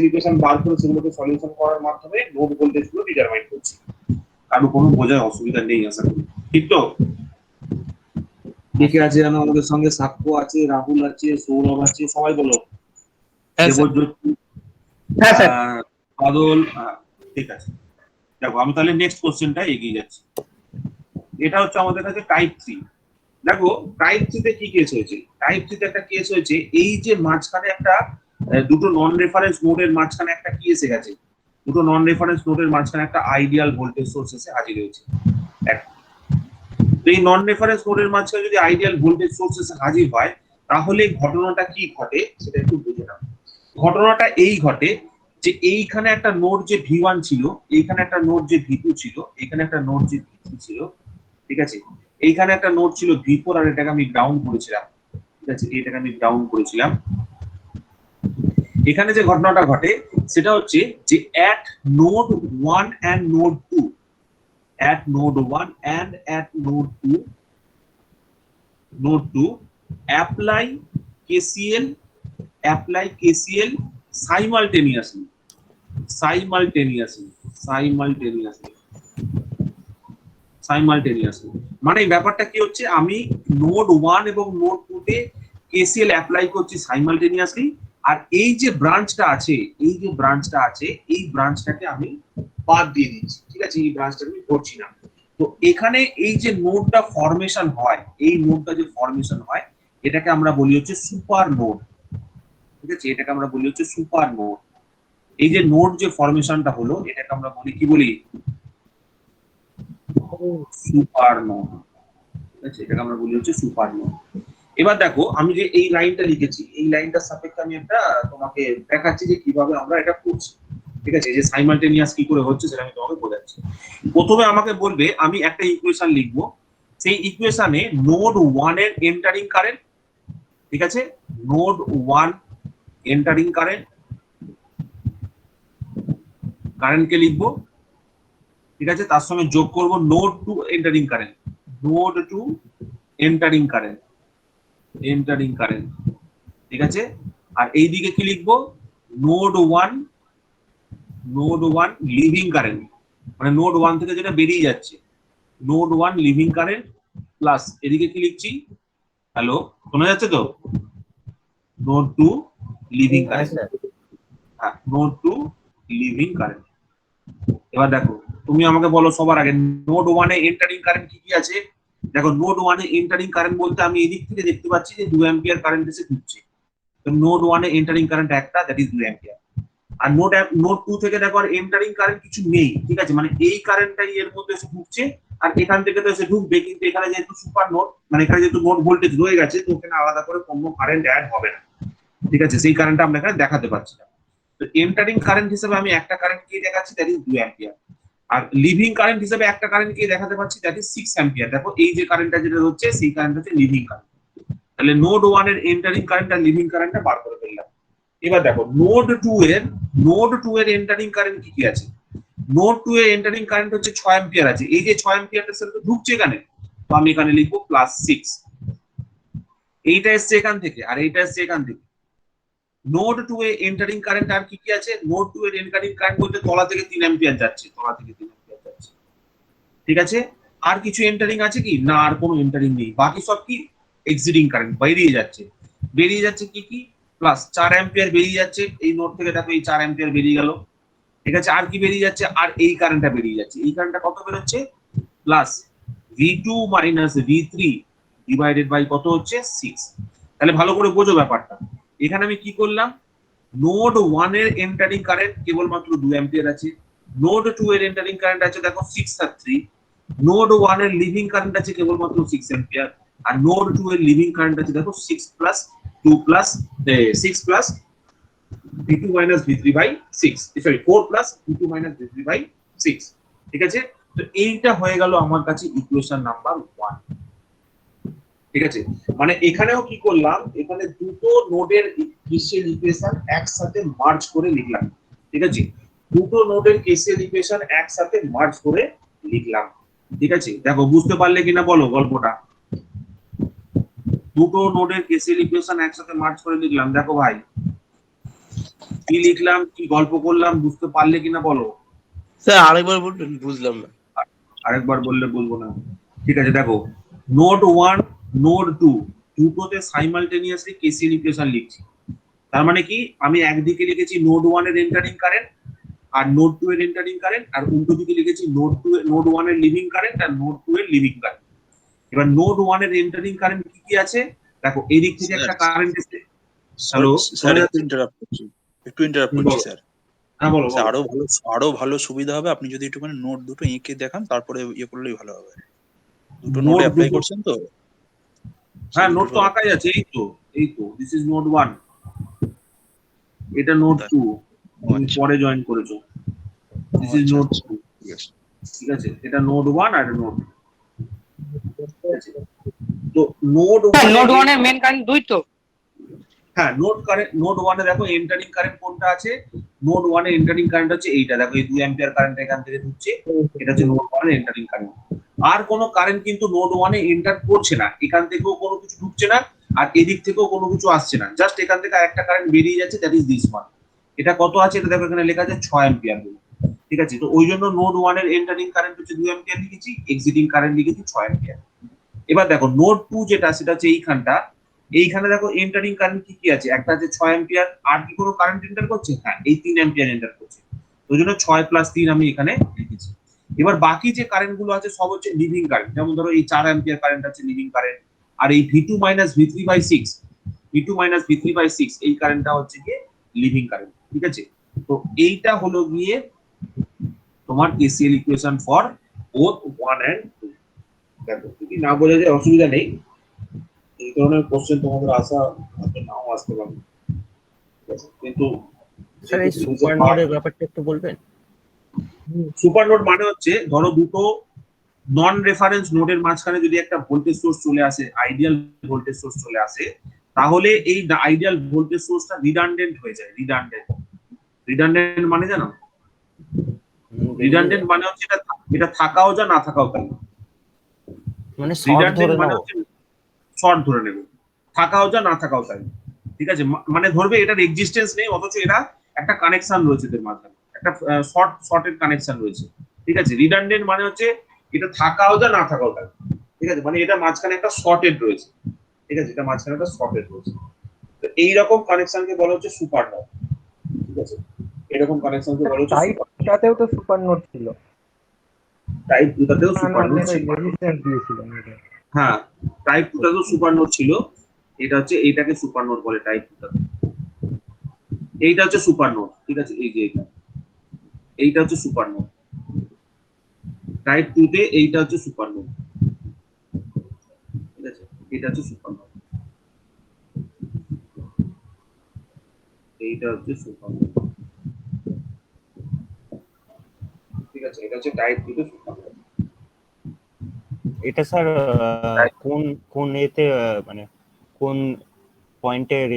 [SPEAKER 2] ইকুয়েশন বার করে সেগুলোকে সলিউশন করার মাধ্যমে নোড ভোল্টেজ গুলো ডিটারমাইন করছি। কারো কোনো বোঝার অসুবিধা নেই আশা করি, ঠিক তো? কে আছে জানো? আমাদের সঙ্গে সাক্ষ্য আছে, রাহুল আছে, সৌরভ আছে, সবাই বলো। দেবজ্যোতি,
[SPEAKER 3] হ্যাঁ স্যার।
[SPEAKER 2] বাদল, ঠিক আছে। দেখো আমি তাহলে নেক্সট কোশ্চেনটা এগিয়ে যাচ্ছি। এটা হচ্ছে আমাদের কাছে টাইপ 3। দেখো টাইপ 3 তে কি কেস হয়েছে? টাইপ 3 তে একটা কেস হয়েছে, এই যে মাঝখানে একটা দুটো নন রেফারেন্স নোডের মাঝখানে একটা কি এসে গেছে? দুটো নন রেফারেন্স নোডের মাঝখানে একটা আইডিয়াল ভোল্টেজ সোর্স এসে হাজির হয়েছে। তো এই নন রেফারেন্স নোডের মাঝখানে যদি আইডিয়াল ভোল্টেজ সোর্স এসে হাজির হয়, তাহলে ঘটনাটা কি ঘটে সেটা একটু বুঝে নাও। ঘটনাটা এই ঘটে যে এইখানে একটা নোড যে V1 ছিল, এইখানে একটা নোড যে V2 ছিল, এখানে একটা নোড যে V3 ছিল, ঠিক আছে। এইখানে একটা নোড ছিল V4 আর এটাকে আমি গ্রাউন্ড করেছিলাম, ঠিক আছে। এটাকে আমি গ্রাউন্ড করেছিলাম। এখানে যে ঘটনাটা ঘটে সেটা হচ্ছে যে at node 1 and node 2, at node 1 and at node 2 apply KCL simultaneously, মানে এই ব্যাপারটা কি হচ্ছে? আমি নোড 1 এবং নোড 2 তে কেসিএল অ্যাপ্লাই করছি সাইমালটেনিয়াসলি, আর এই যে ব্রাঞ্চটা আছে এই ব্রাঞ্চটাকে আমি বাদ দিয়ে দিচ্ছি, ঠিক আছে। এই ব্রাঞ্চটাকে আমি করছি না। তো এখানে এই যে নোডটা ফরমেশন হয়, এই নোডটা যে ফরমেশন হয়, এটাকে আমরা বলি হচ্ছে সুপার নোড, ঠিক আছে। এটাকে আমরা বলি হচ্ছে সুপার নোড। এই যে নোড যে ফরমেশনটা হলো, এটাকে আমরা বলি কি বলি? সুপার নোড, ঠিক আছে। এটাকে আমরা বলি হচ্ছে সুপার নোড। এবার দেখো আমি যে এই লাইনটা লিখেছি, এই লাইনটার সাপেক্ষে আমি একটা তোমাকে দেখাচ্ছি যে কিভাবে আমরা এটা করছি, ঠিক আছে। এই যে সাইমালটেনিয়াস কি করে হচ্ছে সেটা আমি তোমাকে বোঝাচ্ছি। প্রথমে আমাকে বলবে আমি একটা ইকুয়েশন লিখবো, সেই ইকুয়েশনে নোড 1 এর এন্টারিং কারেন্ট, ঠিক আছে, নোড 1 এন্টারিং কারেন্টকে লিখবো, ঠিক আছে। তার সঙ্গে যোগ করব নোড 2 এন্টারিং কারেন্ট, ঠিক আছে। আর এই দিকে কি লিখবো? নোড 1 লিভিং কারেন্ট, মানে নোড 1 থেকে যেটা বেরিয়ে যাচ্ছে, নোড 1 লিভিং কারেন্ট প্লাস এদিকে কি লিখছি? হ্যালো, শোনা যাচ্ছে তো? নোড 2 লিভিং কারেন্ট, হ্যাঁ, নোড 2 লিভিং কারেন্ট। এবার দেখো তুমি আমাকে বলো সবার আগে নোড 1 এ এন্টারিং কারেন্ট কি কি আছে? দেখো নোড 1 এ এন্টারিং কারেন্ট বলতে আমি এদিক থেকে দেখতে পাচ্ছি যে 2 অ্যাম্পিয়ার কারেন্ট এসে ঢুকছে। তো নোড 1 এ এন্টারিং কারেন্ট একটা, দ্যাট ইজ 2 অ্যাম্পিয়ার। আর নোড 2 থেকে দেখো আর এন্টারিং কারেন্ট কিছু নেই, ঠিক আছে। মানে এই কারেন্টটাই এর মধ্যে এসে ঢুকছে, আর এখান থেকে তো এসে ঢুকবে, কিন্তু এখানে যেহেতু সুপার নোড, মানে এখানে যেহেতু নোড ভোল্টেজ রয়ে গেছে, তো ওখানে আলাদা করে কোনো কারেন্ট অ্যাড হবে না, ঠিক আছে। সেই কারেন্টটা আমরা এখানে দেখাতে পাচ্ছি না। তো এন্টারিং কারেন্ট হিসেবে আমি একটা কারেন্ট কে দেখাচ্ছি, দ্যাট ইজ 2 অ্যাম্পিয়ার। আর লিভিং কারেন্ট হিসেবে একটা কারেন্ট কে দেখাতে পারছি, দ্যাট ইজ 6 অ্যাম্পিয়ার। দেখো এই যে কারেন্টটা যেটা হচ্ছে সেই কারেন্ট হচ্ছে লিভিং কারেন্ট। তাহলে নোড 1 এর এন্টারিং কারেন্ট আর লিভিং কারেন্টটা বার করে ফেললাম। এবার দেখো নোড 2 এর এন্টারিং কারেন্ট কি কি আছে? নোড 2 এর এন্টারিং কারেন্ট হচ্ছে 6 অ্যাম্পিয়ার আছে। এই যে 6 অ্যাম্পিয়ারটা সেটা ঢুকছে এখানে, তো আমি এখানে লিখবো +6। এইটা এসছে এখান থেকে আর এইটা এসছে এখান থেকে। নোড 2 এ এন্টারিং কারেন্ট আর কি কি আছে? নোড 2 এর এন্টারিং কারেন্ট বলতে তলা থেকে 3 অ্যাম্পিয়ার যাচ্ছে, তলা থেকে 3 অ্যাম্পিয়ার যাচ্ছে। ঠিক আছে? আর কিছু এন্টারিং আছে কি? না, আর কোনো এন্টারিং নেই। বাকি সব কি এক্সিটিং কারেন্ট, বেরিয়ে যাচ্ছে। বেরিয়ে যাচ্ছে কি কি? প্লাস 4 অ্যাম্পিয়ার বেরিয়ে যাচ্ছে এই নোড থেকে। দেখো এই 4 অ্যাম্পিয়ার বেরিয়ে গেল। ঠিক আছে? আর কি বেরিয়ে যাচ্ছে? আর এই কারেন্টটা বেরিয়ে যাচ্ছে। এই কারেন্টটা কত বেরোচ্ছে? Plus V2 minus V3 divided by কত হচ্ছে? 6। তাহলে ভালো করে বোঝো ব্যাপারটা। এখানে আমি কি করলাম? নোড 1 এর এন্টারিং কারেন্ট কেবলমাত্র 2 অ্যাম্পিয়ার আছে। নোড 2 এর এন্টারিং কারেন্ট আছে দেখো 6 আর 3। নোড 1 এর লিভিং কারেন্ট আছে কেবলমাত্র 6 অ্যাম্পিয়ার। আর নোড 2 এর লিভিং কারেন্ট আছে দেখো 6 plus 2 plus 6 plus V2 minus V3 by 6, sorry 4 plus V2 minus V3 by 6। ঠিক আছে? তো এইটা হয়ে গেল আমার কাছে ইকুয়েশন নাম্বার 1। ঠিক আছে? মানে এখানেও কি করলাম, এখানে দুটো নোডের কেসিএল ইকুয়েশন একসাথে মার্জ করে লিখলাম। ঠিক আছে? দুটো নোডের কেসিএল ইকুয়েশন একসাথে মার্জ করে লিখলাম। ঠিক আছে? দেখো বুঝতে পারলে কিনা বলো গল্পটা। দুটো নোডের কেসিএল ইকুয়েশন একসাথে মার্জ করে লিখলাম। দেখো ভাই কি লিখলাম, কি গল্প করলাম, বুঝতে পারলে কিনা বলো।
[SPEAKER 1] স্যার আরেকবার বলবেন, বুঝলাম না।
[SPEAKER 2] আরেকবার বললে বলবো না। ঠিক আছে, দেখো নোড 1 নোড 2 দুটোতে সাইমালটেনিয়াসলি কেসিএল ইকুয়েশন লিখছি। তার মানে কি, আমি একদিকে লিখেছি নোড 1 এর এন্টারিং কারেন্ট আর নোড 2 এর এন্টারিং কারেন্ট, আর উল্টো দিকে লিখেছি নোড 1 এর লিভিং কারেন্ট আর নোড 2 এর লিভিং কারেন্ট। এবার নোড 1 এর এন্টারিং কারেন্ট কি কি আছে? দেখো এই দিক থেকে একটা কারেন্ট এসে, হ্যালো
[SPEAKER 7] স্যার একটু ইন্টারাপ্ট করছি স্যার।
[SPEAKER 2] হ্যাঁ বলো
[SPEAKER 7] স্যার
[SPEAKER 2] বলো।
[SPEAKER 7] আরো ভালো সুবিধা হবে আপনি যদি একটুখানি নোট দুটো এঁকে দেখান, তারপরে ইয়ে করলেই ভালো হবে। দুটো
[SPEAKER 2] নোট
[SPEAKER 7] নোটে অ্যাপ্লাই
[SPEAKER 2] দুটো,
[SPEAKER 7] করছেন তো?
[SPEAKER 2] হ্যাঁ নোট তো আঁকাই আছে। এই তো দিস ইজ নোট 1, এটা নোট 2, তুমি
[SPEAKER 7] আচ্ছা
[SPEAKER 2] পরে জয়েন করেছো। দিস ইজ
[SPEAKER 7] আচ্ছা
[SPEAKER 2] নোট
[SPEAKER 7] আচ্ছা,
[SPEAKER 2] 2।
[SPEAKER 7] ঠিক আছে।
[SPEAKER 2] ঠিক আছে? এটা নোট 1 আর নোট। ঠিক আছে? তো নোট
[SPEAKER 3] নোড
[SPEAKER 2] 1
[SPEAKER 3] ওয়ান এর মেন কারেন্ট 2 তো।
[SPEAKER 2] হ্যাঁ নোট 1 এ দেখো এন্টারিং কারেন্ট কোনটা আছে? নোট 1 এ এন্টারিং কারেন্ট হচ্ছে এইটা। দেখো এই 2 অ্যাম্পিয়ার কারেন্ট এখান থেকে ঢুকছে, এটা হচ্ছে নোট 1 এর এন্টারিং কারেন্ট। আর কোনো কারেন্ট কিন্তু নোট 1 এ এন্টার করছে না, এখান থেকেও কোনো কিছু ঢুকছে না আর এদিক থেকেও কোনো কিছু আসছে না। জাস্ট এখান থেকে একটা কারেন্ট বেরিয়ে যাচ্ছে, দ্যাট ইজ দিস ওয়ান। এটা কত আছে? এটা দেখো এখানে লেখা আছে 6 অ্যাম্পিয়ার। ঠিক আছে? তো ওই জন্য নোড 1 এর এন্টারিং কারেন্ট হচ্ছে 2 অ্যাম্পিয়ার লিখেছি, এক্সিটিং কারেন্ট লিখেছি 6 অ্যাম্পিয়ার। এবার দেখো নোড 2 যেটা, সেটা হচ্ছে এইখানটা। এইখানে দেখো এন্টারিং কারেন্ট কি কি আছে? একটা আছে 6 অ্যাম্পিয়ার। আর কি কোনো কারেন্ট এন্টার করছে? হ্যাঁ, এই 3 অ্যাম্পিয়ার এন্টার করছে। ওই জন্য 6 প্লাস 3 আমি এখানে লিখেছি। এবার বাকি যে কারেন্ট গুলো আছে সব হচ্ছে লিভিং কারেন্ট। যেমন ধরো এই 4 অ্যাম্পিয়ার কারেন্ট আছে লিভিং কারেন্ট। আর এই V2 minus V3 by 6, V2 minus V3 by 6 এই কারেন্টটা হচ্ছে গিয়ে লিভিং কারেন্ট। ঠিক আছে? তো এইটা হলো গিয়ে তোমার KCL equation for both 1 and 2। দেখো যদি না বোঝা যায় অসুবিধা নেই, এই ধরনের কোশ্চেন তোমাদের আসা হয়তো নাও আসতে পারে। ঠিক আছে? কিন্তু
[SPEAKER 4] স্যার এই সুপার নোডের ব্যাপারটা একটু বলবেন?
[SPEAKER 2] সুপার নোড মানে হচ্ছে ধরো দুটো নন রেফারেন্স নোডের মাঝখানে যদি একটা ভোল্টেজ সোর্স চলে আসে, আইডিয়াল ভোল্টেজ সোর্স চলে আসে, তাহলে এই আইডিয়াল ভোল্টেজ সোর্সটা রিডান্ডেন্ট হয়ে যায়। রিডান্ডেন্ট মানে জানো? রিডান্ডেন্ট মানে হচ্ছে এটা থাকাও যা না থাকাও তাই।
[SPEAKER 4] মানে শর্ট
[SPEAKER 2] রিডান্ডেন্ট
[SPEAKER 4] ধরে
[SPEAKER 2] মানে
[SPEAKER 4] নাও।
[SPEAKER 2] হচ্ছে শর্ট ধরে নেবে, থাকাও যা না থাকাও তাই। ঠিক আছে? মানে ধরবে এটার এক্সিস্টেন্স নেই, অথচ এরা একটা কানেকশন রয়েছে এদের মাঝখানে, একটা শর্টের কানেকশন রয়েছে। ঠিক আছে? রিডান্ডেন্ট মানে হচ্ছে এটা থাকাও যা না থাকাও তাই। ঠিক আছে? মানে এটা মাঝখানে একটা শর্টেড রয়েছে। ঠিক আছে? এটা মাঝখানে একটা শর্টেড রয়েছে। তো এইরকম কানেকশনকে বলা হচ্ছে সুপার নোড। ঠিক আছে? এরকম কানেকশনকে বলা হচ্ছে সুপার।
[SPEAKER 8] টাইপটাতেও তো সুপার নোট ছিল,
[SPEAKER 2] টাইপ 2 টাতেও সুপার নোড ছিল।
[SPEAKER 8] রেজিস্ট্যান্স দিয়েছিলেন এটা।
[SPEAKER 2] হ্যাঁ, টাইপ 2 টাতেও সুপার নোড ছিল। এটা হচ্ছে এইটাকে সুপার নোড বলে টাইপ 2 টাতে। এইটা হচ্ছে সুপার নোড। ঠিক আছে? এই যে এইটা হচ্ছে সুপার নোড। টাইপ 2 তে এইটা হচ্ছে সুপার নোড। ঠিক আছে? এটা হচ্ছে সুপার নোড। এইটা হচ্ছে সুপার নোড। আছে, এটা হচ্ছে টাইপ 2 সুপারনোড।
[SPEAKER 4] এটা স্যার কোন কোন এতে মানে কোন পয়েন্টের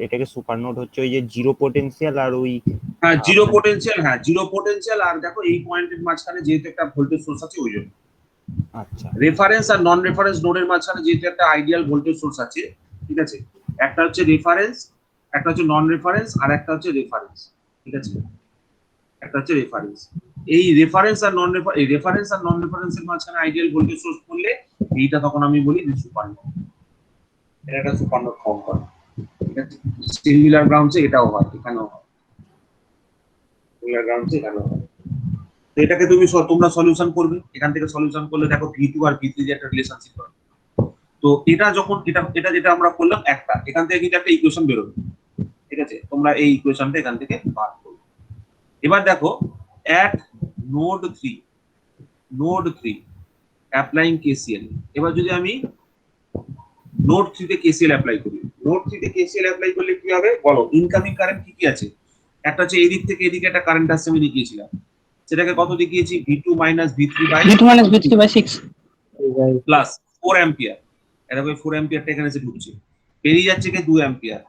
[SPEAKER 4] এটাকে সুপারনোড হচ্ছে? ওই যে জিরো পোটেনশিয়াল আর ওই
[SPEAKER 2] হ্যাঁ জিরো পোটেনশিয়াল, হ্যাঁ জিরো পোটেনশিয়াল, আর দেখো এই পয়েন্টের মাঝখানে যেহেতু একটা ভোল্টেজ সোর্স আছে ওই জন্য।
[SPEAKER 4] আচ্ছা
[SPEAKER 2] রেফারেন্স আর নন রেফারেন্স নোডের মাঝখানে যেহেতু একটা আইডিয়াল ভোল্টেজ সোর্স আছে, ঠিক আছে, একটা হচ্ছে রেফারেন্স, একটা হচ্ছে নন রেফারেন্স, আর একটা হচ্ছে রেফারেন্স, ঠিক আছে, একটা হচ্ছে রেফারেন্স। এই রেফারেন্স আর নন রেফারেন্সের মাঝখানে আইডিয়াল ভোল্টেজ সোর্স করলে এইটা তখন আমি বলি যে সুপারনোড। এটা একটা সুপারনোড ফর্ম করে, ঠিক আছে। সিমিলার গ্রাউন্ডে এটাও হয়, এখানেও হয়, সিমিলার গ্রাউন্ডে এখানেও হয়। তো এটাকে তোমরা সলিউশন করবে, এখান থেকে সলিউশন করলে দেখো V2 আর V3 যে একটা রিলেশনশিপ হবে। তো এটা যখন এটা যেটা আমরা করলাম একটা, এখান থেকে কিন্তু একটা ইকুয়েশন বেরোবে, ঠিক আছে। তোমরা এই ইকুয়েশনটা এখান থেকে বার করবে। এবার দেখো at নোড 3 অ্যাপ্লাইং KCL। এবার যদি আমি নোড 3 তে KCL অ্যাপ্লাই করি, নোড 3 তে KCL অ্যাপ্লাই করলে কি হবে বলো? ইনকামিং কারেন্ট কি কি আছে? একটা হচ্ছে এই দিক থেকে এদিকে একটা কারেন্ট আসছে, আমি দেখিয়েছিলাম, সেটাকে কত দেখিয়েছি? V2 - V3
[SPEAKER 3] by 6
[SPEAKER 2] plus 4 ampere. এটা 4 অ্যাম্পিয়ারটা এখানে এসে ঢুকছে, বেরিয়ে যাচ্ছে কি 2 অ্যাম্পিয়ার,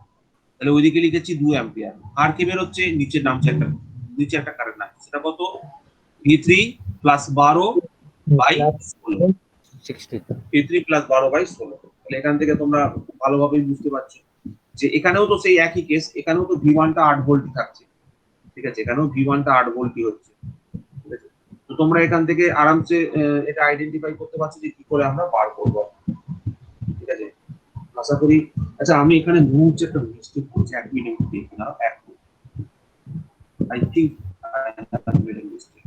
[SPEAKER 2] তাহলে ওইদিকে লিখেছি 2 অ্যাম্পিয়ার। আর কি বের হচ্ছে? নিচে নামছে একটা, নিচে একটা কারেন্ট আছে, সেটা কত? V3 plus 12/16,
[SPEAKER 4] 60।
[SPEAKER 2] V3 plus 12/16। তাহলে এখান থেকে তোমরা ভালোভাবে বুঝতে পারছো যে এখানেও তো সেই একই কেস, এখানেও তো V1 টা 8 ভোল্ট থাকছে, ঠিক আছে, এখানেও V1 টা 8 ভোল্টই হচ্ছে, ঠিক আছে। তো তোমরা এখান থেকে আরামসে এটা আইডেন্টিফাই করতে পারছো যে কি করে আমরা বার করবো, ঠিক আছে। আশা করি। আচ্ছা আমি এখানে মুহূর্তে একটা মিস্টেক করছি, 1 মিনিট দেখি না, 1 minute. I think I have made a mistake.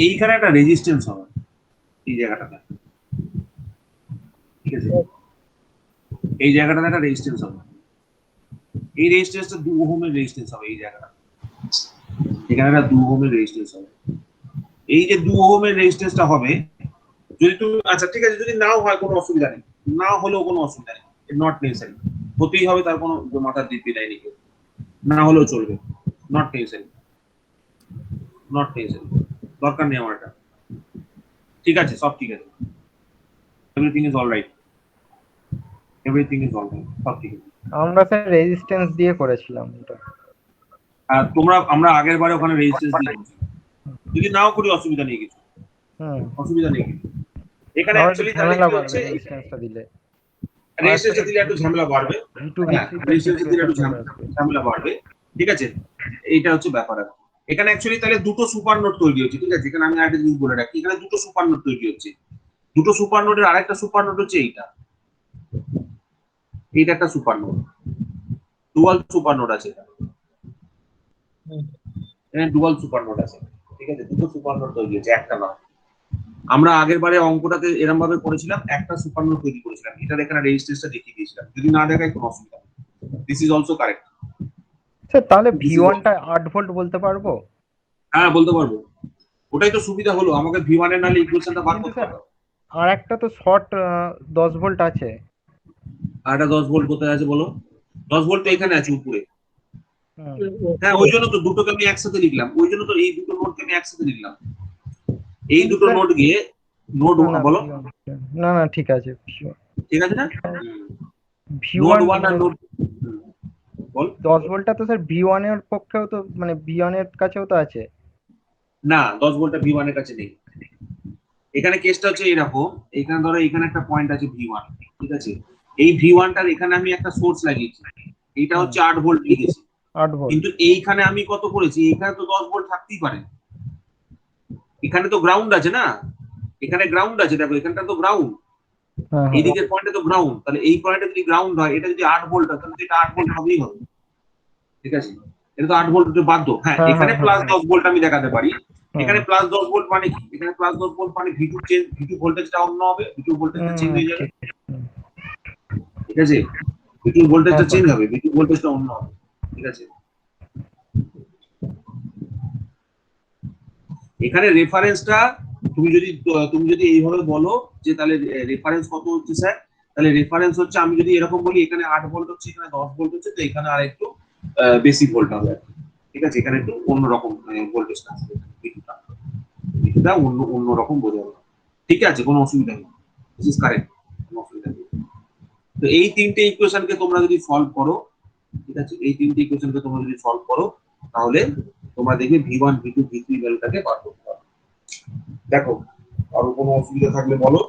[SPEAKER 2] এইখানে একটা রেজিস্ট্যান্স হবে এই জায়গাটাতে, ঠিক আছে, এই জায়গাটাতে একটা রেজিস্ট্যান্স হবে, এই রেজিস্ট্যান্সটা 2 ওহমের রেজিস্ট্যান্স হবে, এই জায়গাটা এখানে একটা 2 ওহমের রেজিস্ট্যান্স হবে। এই যে 2 ওহমের রেজিস্ট্যান্সটা হবে, যদি তুমি, আচ্ছা ঠিক আছে, যদি নাও হয় কোনো অসুবিধা নেই, না হলেও কোনো অসুবিধা নেই, নট নেসেসারি, হতেই হবে তার কোনো মাথার দিব্যি নাই, না হলেও চলবে, নট নেসেসারি, নট নেসেসারি, দরকার নেই আমার এটা, ঠিক আছে, সব ঠিক আছে, everything is alright, everything is alright, সব ঠিক আছে।
[SPEAKER 8] আমরা স্যার রেজিস্ট্যান্স দিয়ে করেছিলাম এটা।
[SPEAKER 2] আর আমরা আগের বারে ওখানে রেজিস্ট্যান্স দিয়ে করেছিলাম, যদি নাও করি অসুবিধা নেই কিছু, অসুবিধা নেই কিছু। এখানে অ্যাকচুয়ালি তাহলে কি হচ্ছে,
[SPEAKER 8] রেজিস্ট্যান্সটা দিলে
[SPEAKER 2] রেজিস্ট্যান্স দিলে একটু ঝামেলা বাড়বে,
[SPEAKER 8] V2
[SPEAKER 2] হ্যাঁ রেজিস্ট্যান্স দিলে একটু ঝামেলা বাড়বে, ঠিক আছে, এইটা হচ্ছে ব্যাপার। এখানে অ্যাকচুয়ালি তাহলে দুটো সুপার নোড তৈরি হচ্ছে, ঠিক আছে। এখানে আমি আরেকটা জিনিস বলে রাখি, এখানে দুটো সুপার নোড তৈরি হচ্ছে, দুটো সুপার নোডের আরেকটা সুপার নোড হচ্ছে এইটা, এইটা একটা super node, dual super node আছে, এখানে ডুয়াল সুপার নোড আছে, ঠিক আছে, দুটো সুপার নোড তৈরি হচ্ছে, একটা না। আমরা আগের বারে অঙ্কটাতে এরকম ভাবে করেছিলাম, একটা সুপার নোড তৈরি করেছিলাম, এটার এখানে রেজিস্ট্যান্সটা দেখিয়ে দিয়েছিলাম, যদি না দেখায় কোনো অসুবিধা নেই, this is also correct.
[SPEAKER 8] Sir তাহলে V1 টা 8 ভোল্ট বলতে পারবো?
[SPEAKER 2] হ্যাঁ বলতে পারবো, ওটাই তো সুবিধা হলো, আমাকে V1 এর নালে ইকুয়েশনটা বার
[SPEAKER 8] কিন্তু
[SPEAKER 2] করতে
[SPEAKER 8] স্যার
[SPEAKER 2] হবে।
[SPEAKER 8] আর একটা তো শর্ট 10 ভোল্ট আছে।
[SPEAKER 2] আর একটা 10 ভোল্ট কোথায় আছে বলো? 10 ভোল্ট তো এখানে আছে উপরে,
[SPEAKER 8] হুম।
[SPEAKER 2] হ্যাঁ ওই জন্য তো দুটোকে আমি একসাথে লিখলাম, ওই জন্য তো এই দুটো নোডকে আমি একসাথে লিখলাম, এই দুটো নোড গিয়ে নোড বলো,
[SPEAKER 8] না না ঠিক আছে,
[SPEAKER 2] ঠিক আছে না,
[SPEAKER 8] V1
[SPEAKER 2] নোড 1 আর নোড বল।
[SPEAKER 8] 10 ভোল্টটা তো স্যার V1 এর পক্ষেও তো, মানে V1 এর কাছেও তো আছে।
[SPEAKER 2] না 10 ভোল্টটা V1 এর কাছে নেই, এখানে কেসটা হচ্ছে এরকম, এখানে ধরো এখানে একটা পয়েন্ট আছে V1, ঠিক আছে, এই V1 টার এখানে আমি একটা সোর্স লাগিয়েছি, এটা হচ্ছে 8 ভোল্ট লিখেছি,
[SPEAKER 8] 8 ভোল্ট।
[SPEAKER 2] কিন্তু এইখানে আমি কত করেছি, এখানে তো 10 ভোল্ট থাকতেই পারে, এখানে তো গ্রাউন্ড আছে না, এখানে গ্রাউন্ড আছে, দেখো এখানটা তো গ্রাউন্ড, এই দিকের পয়েন্টে তো গ্রাউন্ড, তাহলে এই পয়েন্টে যদি গ্রাউন্ড হয়, এটা যদি 8 ভোল্ট হয়, তাহলে এটা 8 ভোল্ট হবেই হবে, ঠিক আছে, এটা তো 8 ভোল্ট হতে বাধ্য। হ্যাঁ এখানে প্লাস 10 ভোল্ট আমি দেখাতে পারি, এখানে প্লাস 10 ভোল্ট মানে কি, এখানে প্লাস 10 ভোল্ট মানে V2 চেঞ্জ, V2 ভোল্টেজটা অন্য হবে, V2 ভোল্টেজটা চেঞ্জ হয়ে যাবে, ঠিক আছে, V2 ভোল্টেজটা চেঞ্জ হবে, V2 ভোল্টেজটা অন্য হবে, ঠিক আছে। এখানে রেফারেন্সটা তুমি যদি এইভাবে বলো যে তাহলে রেফারেন্স কত হচ্ছে স্যার, তাহলে রেফারেন্স হচ্ছে আমি যদি এরকম বলি এখানে 8 ভোল্ট হচ্ছে, এখানে 10 ভোল্ট হচ্ছে, তো এখানে আর একটু বেশি ভোল্ট হবে আর কি। ঠিক আছে, এখানে একটু অন্যরকম ভোল্টেজটা আসবে, এটা অন্যরকম বোঝাবো। ঠিক আছে, কোনো অসুবিধা নেই, দিস ইজ কারেক্ট, কোনো অসুবিধা নেই। তো এই তিনটে ইকুয়েশনকে তোমরা যদি সলভ করো, ঠিক আছে, এই তিনটে ইকুয়েশনকে তোমরা যদি সলভ করো তাহলে তোমরা দেখবে V1 V2 V3 ভ্যালুটাকে বার করতে পারবে। দেখো আরো কোনো অসুবিধা থাকলে বলো।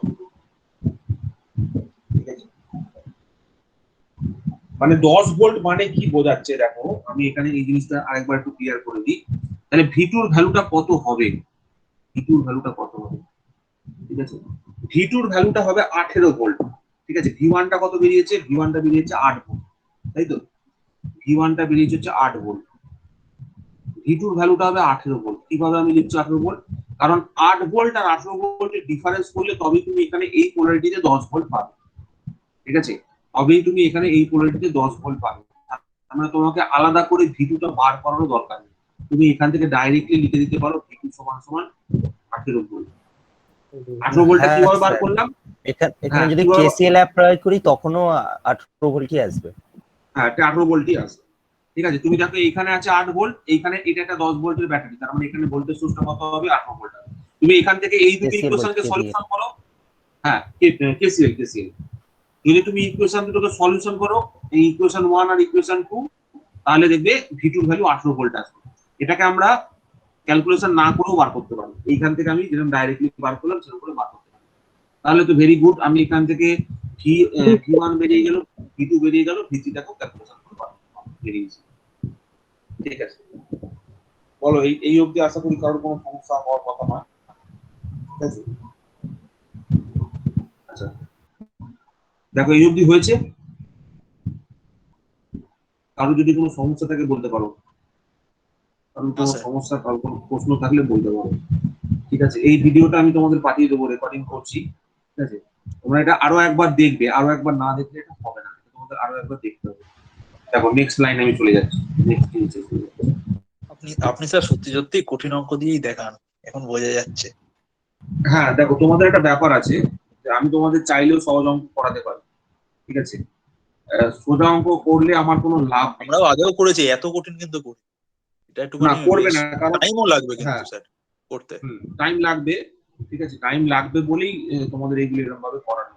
[SPEAKER 2] ঠিক আছে, মানে 10 ভোল্ট মানে কি বোঝাচ্ছে দেখো, আমি এখানে এই জিনিসটা আরেকবার একটু ক্লিয়ার করে দিই। তাহলে V2 এর ভ্যালুটা কত হবে, V2 এর ভ্যালুটা কত হবে? ঠিক আছে, V2 এর ভ্যালুটা হবে 18 ভোল্ট। ঠিক আছে, V1 টা কত বেরিয়েছে? V1 টা বেরিয়েছে 8 ভোল্ট, তাই তো? V1 টা বেরিয়েছে হচ্ছে 8 ভোল্ট, V2 এর ভ্যালুটা হবে 18 ভোল্ট। কিভাবে আমি লিখছি 18 ভোল্ট? কারণ 8 ভোল্ট আর 18 ভোল্টের ডিফারেন্স করলে তবেই তুমি এখানে এই পোলারিটিতে 10 ভোল্ট পাবে। ঠিক আছে, তবেই তুমি এখানে এই পোলারিটিতে 10 ভোল্ট পাবে। আমরা তোমাকে আলাদা করে V2 টা বার করারও দরকার নেই, তুমি এখান থেকে ডাইরেক্টলি লিখে দিতে পারো V2 সমান সমান 18 ভোল্ট। 18 ভোল্টটা
[SPEAKER 4] হ্যাঁ,
[SPEAKER 2] কিভাবে বার
[SPEAKER 4] স্যার।
[SPEAKER 2] করলাম?
[SPEAKER 4] এখানে যদি
[SPEAKER 2] কিভাবে-
[SPEAKER 4] কেসিএল অ্যাপ্লাই করি তখনও 18 ভোল্টই আসবে।
[SPEAKER 2] হ্যাঁ, এটা 18 ভোল্টই আসবে। ঠিক আছে, তুমি দেখো এইখানে আছে 8 ভোল্ট, এইখানে এটা একটা 10 ভোল্টের ব্যাটারি, তার মানে এখানে ভোল্টেজ সোর্সটা কত হবে? 18 ভোল্ট হবে। তুমি এখান থেকে এই দুটো
[SPEAKER 4] KCL
[SPEAKER 2] ইকুয়েশনকে
[SPEAKER 4] বলছি,
[SPEAKER 2] সলিউশন করো। হ্যাঁ, কেসিএল। যদি তুমি ইকুয়েশন দুটোকে সলিউশন করো, এই ইকুয়েশন 1 আর ইকুয়েশন 2, তাহলে দেখবে V2 এর ভ্যালু 18 ভোল্ট আসবে। এটাকে আমরা ক্যালকুলেশন না করেও বার করতে পারবো, এইখান থেকে আমি যেরকম ডাইরেক্টলি বার করলাম সেরকম করে বার করতে পারবো। তাহলে তো ভেরি গুড, আমি এখান থেকে V1 বেরিয়ে গেল, V2 বেরিয়ে গেল, V3 টাকেও ক্যালকুলেশন করতে পারবো, বেরিয়ে গেছে। ঠিক আছে, বলো এই অবধি আশা করি কারোর কোনো সমস্যা হওয়ার কথা নয়। ঠিক আছে, আচ্ছা দেখো এই অবধি হয়েছে, কারো যদি কোনো সমস্যা থাকে বলতে পারো, কারণ কোনো
[SPEAKER 7] স্যার।
[SPEAKER 2] সমস্যা, কারো কোনো প্রশ্ন থাকলে বলতে পারো। ঠিক আছে, এই ভিডিওটা আমি তোমাদের পাঠিয়ে দেবো, রেকর্ডিং করছি। ঠিক আছে, তোমরা এটা আরো একবার দেখবে, আরো একবার না দেখলে এটা হবে না, তোমাদের আরো একবার দেখতে হবে। দেখো নেক্সট লাইনে আমি চলে যাচ্ছি, নেক্সট
[SPEAKER 7] আপনি স্যার সত্যি সত্যি কঠিন অঙ্ক দিয়েই দেখান, এখন বোঝা যাচ্ছে।
[SPEAKER 2] হ্যাঁ দেখো, তোমাদের একটা ব্যাপার আছে যে আমি তোমাদের চাইলেও সহজ অঙ্ক করাতে পারি। ঠিক আছে, সোজা অঙ্ক করলে আমার কোনো লাভ নেই।
[SPEAKER 7] আমরাও আগেও করেছি, এত কঠিন কিন্তু করি এটা
[SPEAKER 2] না,
[SPEAKER 7] একটুখানি
[SPEAKER 2] করবে না, কারণ
[SPEAKER 7] টাইমও লাগবে কিন্তু
[SPEAKER 2] হ্যাঁ
[SPEAKER 7] স্যার করতে।
[SPEAKER 2] টাইম লাগবে। ঠিক আছে, টাইম লাগবে বলেই তোমাদের এইগুলো এরকম ভাবে করানো।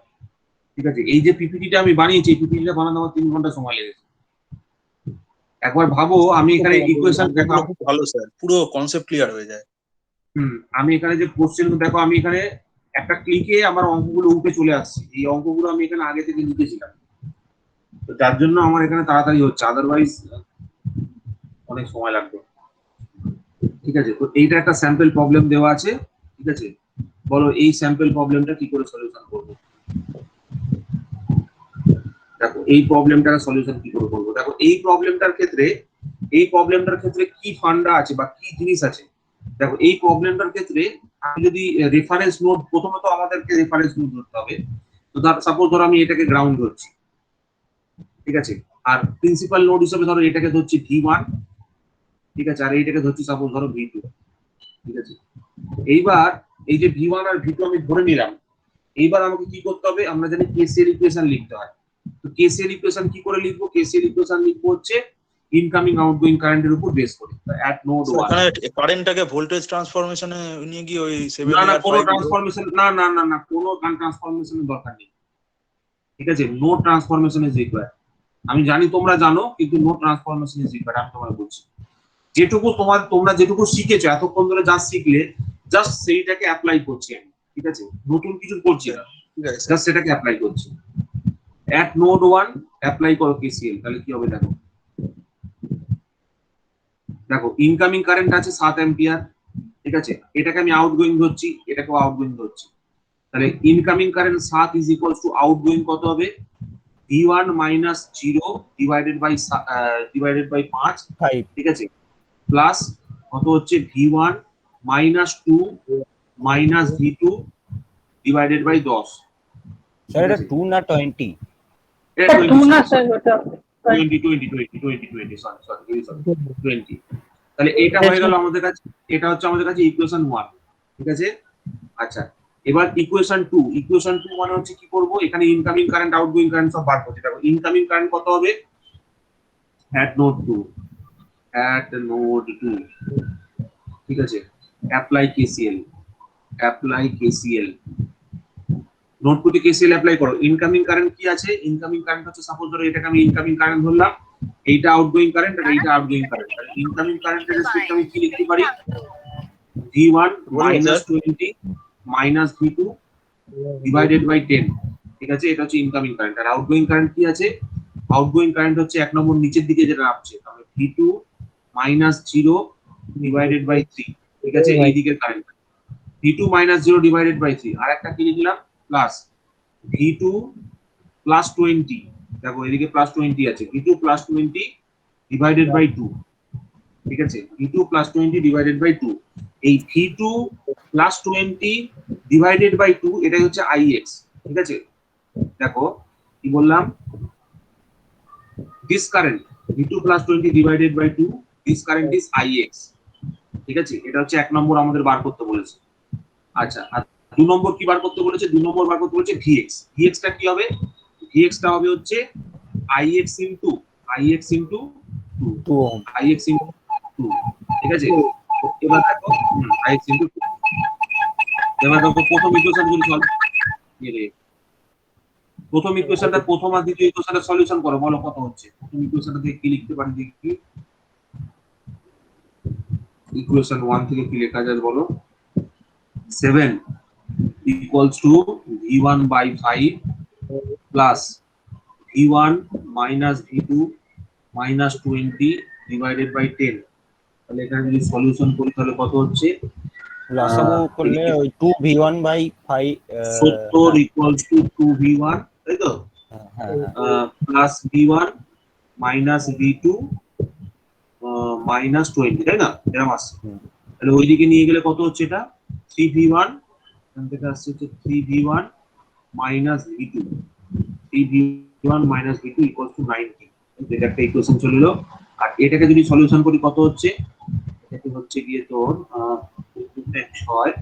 [SPEAKER 2] ঠিক আছে, এই যে পিপিটিটা আমি বানিয়েছি, এই পিপিটিটা বানাতে আমার 3 ঘন্টা সময় লেগেছে। একবার ভাবো, আমি এখানে ইকুয়েশন দেখো,
[SPEAKER 7] অঙ্কগুলো খুব ভালো স্যার, পুরো কনসেপ্ট ক্লিয়ার হয়ে যায়।
[SPEAKER 2] আমি এখানে যে কোশ্চেন দেখো, আমি এখানে একটা ক্লিকে আমার অঙ্কগুলো উঠে চলে আসছে, এই অঙ্কগুলো আমি এখানে আগে থেকে লিখেছিলাম, তো যার জন্য আমার এখানে তাড়াতাড়ি হচ্ছে, আদারওয়াইজ অনেক সময় লাগবে। ঠিক আছে, তো এইটা একটা স্যাম্পল প্রবলেম দেওয়া আছে। ঠিক আছে, বলো এই স্যাম্পল প্রবলেমটা কি করে সলিউশন করবো? দেখো এই প্রবলেমটার সলিউশন কি করে করবো, দেখো এই প্রবলেমটার ক্ষেত্রে কি ফান্ডা আছে বা কি জিনিস আছে। দেখো এই প্রবলেমটার ক্ষেত্রে আমি যদি রেফারেন্স নোড, প্রথমত আমাদেরকে রেফারেন্স নোড ধরতে হবে। তো সাপোজ ধরো আমি এটাকে গ্রাউন্ড ধরছি, ঠিক আছে, আর প্রিন্সিপাল নোড হিসেবে ধরো এটাকে ধরছি V1, ঠিক আছে, আর এইটাকে ধরছি সাপোজ ধরো V2। ঠিক আছে, এইবার এই যে V1 আর V2 আমি ধরে নিলাম, এইবার আমাকে কি করতে হবে? আমরা জানি কেসিএল ইকুয়েশন লিখতে হয়। তো কেসিএল ইকুয়েশন কি করে লিখবো? কেসিএল ইকুয়েশন লিখবো হচ্ছে ইনকামিং আউটগোয়িং কারেন্টের উপর বেস করে, অ্যাট নোড 1।
[SPEAKER 7] এখানে কারেন্টটাকে ভোল্টেজ ট্রান্সফরমেশনে নিয়ে গিয়ে ওই 7
[SPEAKER 2] না না,
[SPEAKER 7] আর
[SPEAKER 2] কোনো
[SPEAKER 7] 5
[SPEAKER 2] ট্রান্সফরমেশন, না কোনো ট্রান্সফরমেশনের দরকার নেই। ঠিক আছে, নো ট্রান্সফরমেশন ইজ রিকোয়ার্ড। আমি জানি তোমরা জানো, কিন্তু নো ট্রান্সফরমেশন ইজ রিকোয়ার্ড। আমি তোমায় বলছি, যেটুকু তোমরা যেটুকু শিখেছো এতক্ষণ ধরে, যা শিখলে জাস্ট সেইটাকে অ্যাপ্লাই করছি আমি। ঠিক আছে, নতুন কিছু করছি না,
[SPEAKER 7] ঠিক আছে
[SPEAKER 2] জাস্ট সেটাকে অ্যাপ্লাই করছি। অ্যাট নোড 1 অ্যাপ্লাই করো কেসিএল, তাহলে কি হবে দেখো। দেখো ইনকামিং কারেন্ট আছে 7 অ্যাম্পিয়ার। ঠিক আছে, এটাকে আমি আউটগোয়িং ধরছি, এটাকেও আউটগোয়িং ধরছি। তাহলে incoming current 7 is equals two outgoing কত হবে? V1 minus 0 divided by 5।
[SPEAKER 4] 5।
[SPEAKER 2] ঠিক আছে, প্লাস কত হচ্ছে V1 minus 2 minus V2 divided by 10।
[SPEAKER 4] Sir এটা 2 না 20?
[SPEAKER 2] এটা
[SPEAKER 3] 2 না স্যার, ওটা
[SPEAKER 2] 20 সরি। তাহলে এটা হয়ে গেল আমাদের কাছে, এটা হচ্ছে আমাদের কাছে ইকুয়েশন 1। ঠিক আছে, আচ্ছা এবার ইকুয়েশন 2 মানে হচ্ছে কি করব, এখানে ইনকামিং কারেন্ট আউটগোয়িং কারেন্ট সব বার করতে হবে। ইনকামিং কারেন্ট কত হবে, অ্যাট নোড 2, ঠিক আছে, অ্যাপ্লাই কেসিএল, নোড 2 তে কেসিএল অ্যাপ্লাই করো। ইনকামিং কারেন্ট কি আছে, ইনকামিং কারেন্ট হচ্ছে, সাপোজ ধরো এটাকে আমি ইনকামিং কারেন্ট ধরলাম, এইটা আউটগোয়িং কারেন্ট আর এইটা আউটগোয়িং কারেন্ট। ইনকামিং কারেন্টের রেসপেক্টে আমি কি লিখতে পারি, V1 minus 20 minus V2 divided by 10, ঠিক আছে, এটা হচ্ছে ইনকামিং কারেন্ট। আর আউটগোয়িং কারেন্ট কি আছে, আউটগোয়িং কারেন্ট হচ্ছে 1 নম্বর নিচের দিকে যেটা নামছে, তাহলে V2 মাইনাস 0 ডিভাইডেড বাই 3, ঠিক আছে, এই দিকের current V2 minus 0 divided by 3। আর একটা কি লিখলাম, প্লাস V2 প্লাস 20, দেখো এদিকে প্লাস 20 আছে, V2 প্লাস 20 ডিভাইডেড বাই 2, ঠিক আছে, V2 প্লাস 20 ডিভাইডেড বাই 2। এই V2 প্লাস 20 ডিভাইডেড বাই 2 এটাই হচ্ছে IX, ঠিক আছে। দেখো কি বললাম, this current V2 plus 20 divided by 2, this current is IX, ঠিক আছে, এটা হচ্ছে 1 নম্বর আমাদের বার করতে বলেছে। আচ্ছা, আর 2 নম্বর কি বার করতে বলেছে, 2 নম্বর বার করতে বলেছে VX। VX টা কি হবে, VX টা হবে হচ্ছে IX into
[SPEAKER 4] 2 ohm.
[SPEAKER 2] IX into 2, ঠিক আছে। এবার দেখো IX ইনটু 2, এবার দেখো প্রথম ইকুয়েশন গুলো সলভ, প্রথম ইকুয়েশনটা, প্রথম আর দ্বিতীয় ইকুয়েশনের সলিউশন করো, বলো কত হচ্ছে। প্রথম ইকুয়েশনটা থেকে কি লিখতে পারি দেখি, ইকুয়েশন 1 থেকে কি লেখা যায় বলো, 7 equals to V1 by 5 plus V1 minus V2 minus 20 divided by 10। তাহলে এখানে যদি সলিউশন করি তাহলে কত হচ্ছে,
[SPEAKER 4] লসাগু করলে ওই 2v1 by 5
[SPEAKER 2] 70 equals to 2V1, তাই তো, plus V1 minus V2 minus 20, তাই না, এরকম আসছে। তাহলে ওইদিকে নিয়ে গেলে কত হচ্ছে, এটা 3V1, এখান থেকে আসছে হচ্ছে 3V1 minus V2, 3V1 minus V2 equal to 90, এটা একটা ইকুয়েশন চলে এলো। আর এটাকে যদি সলিউশন করি কত হচ্ছে, এটাকে হচ্ছে গিয়ে তোর 6,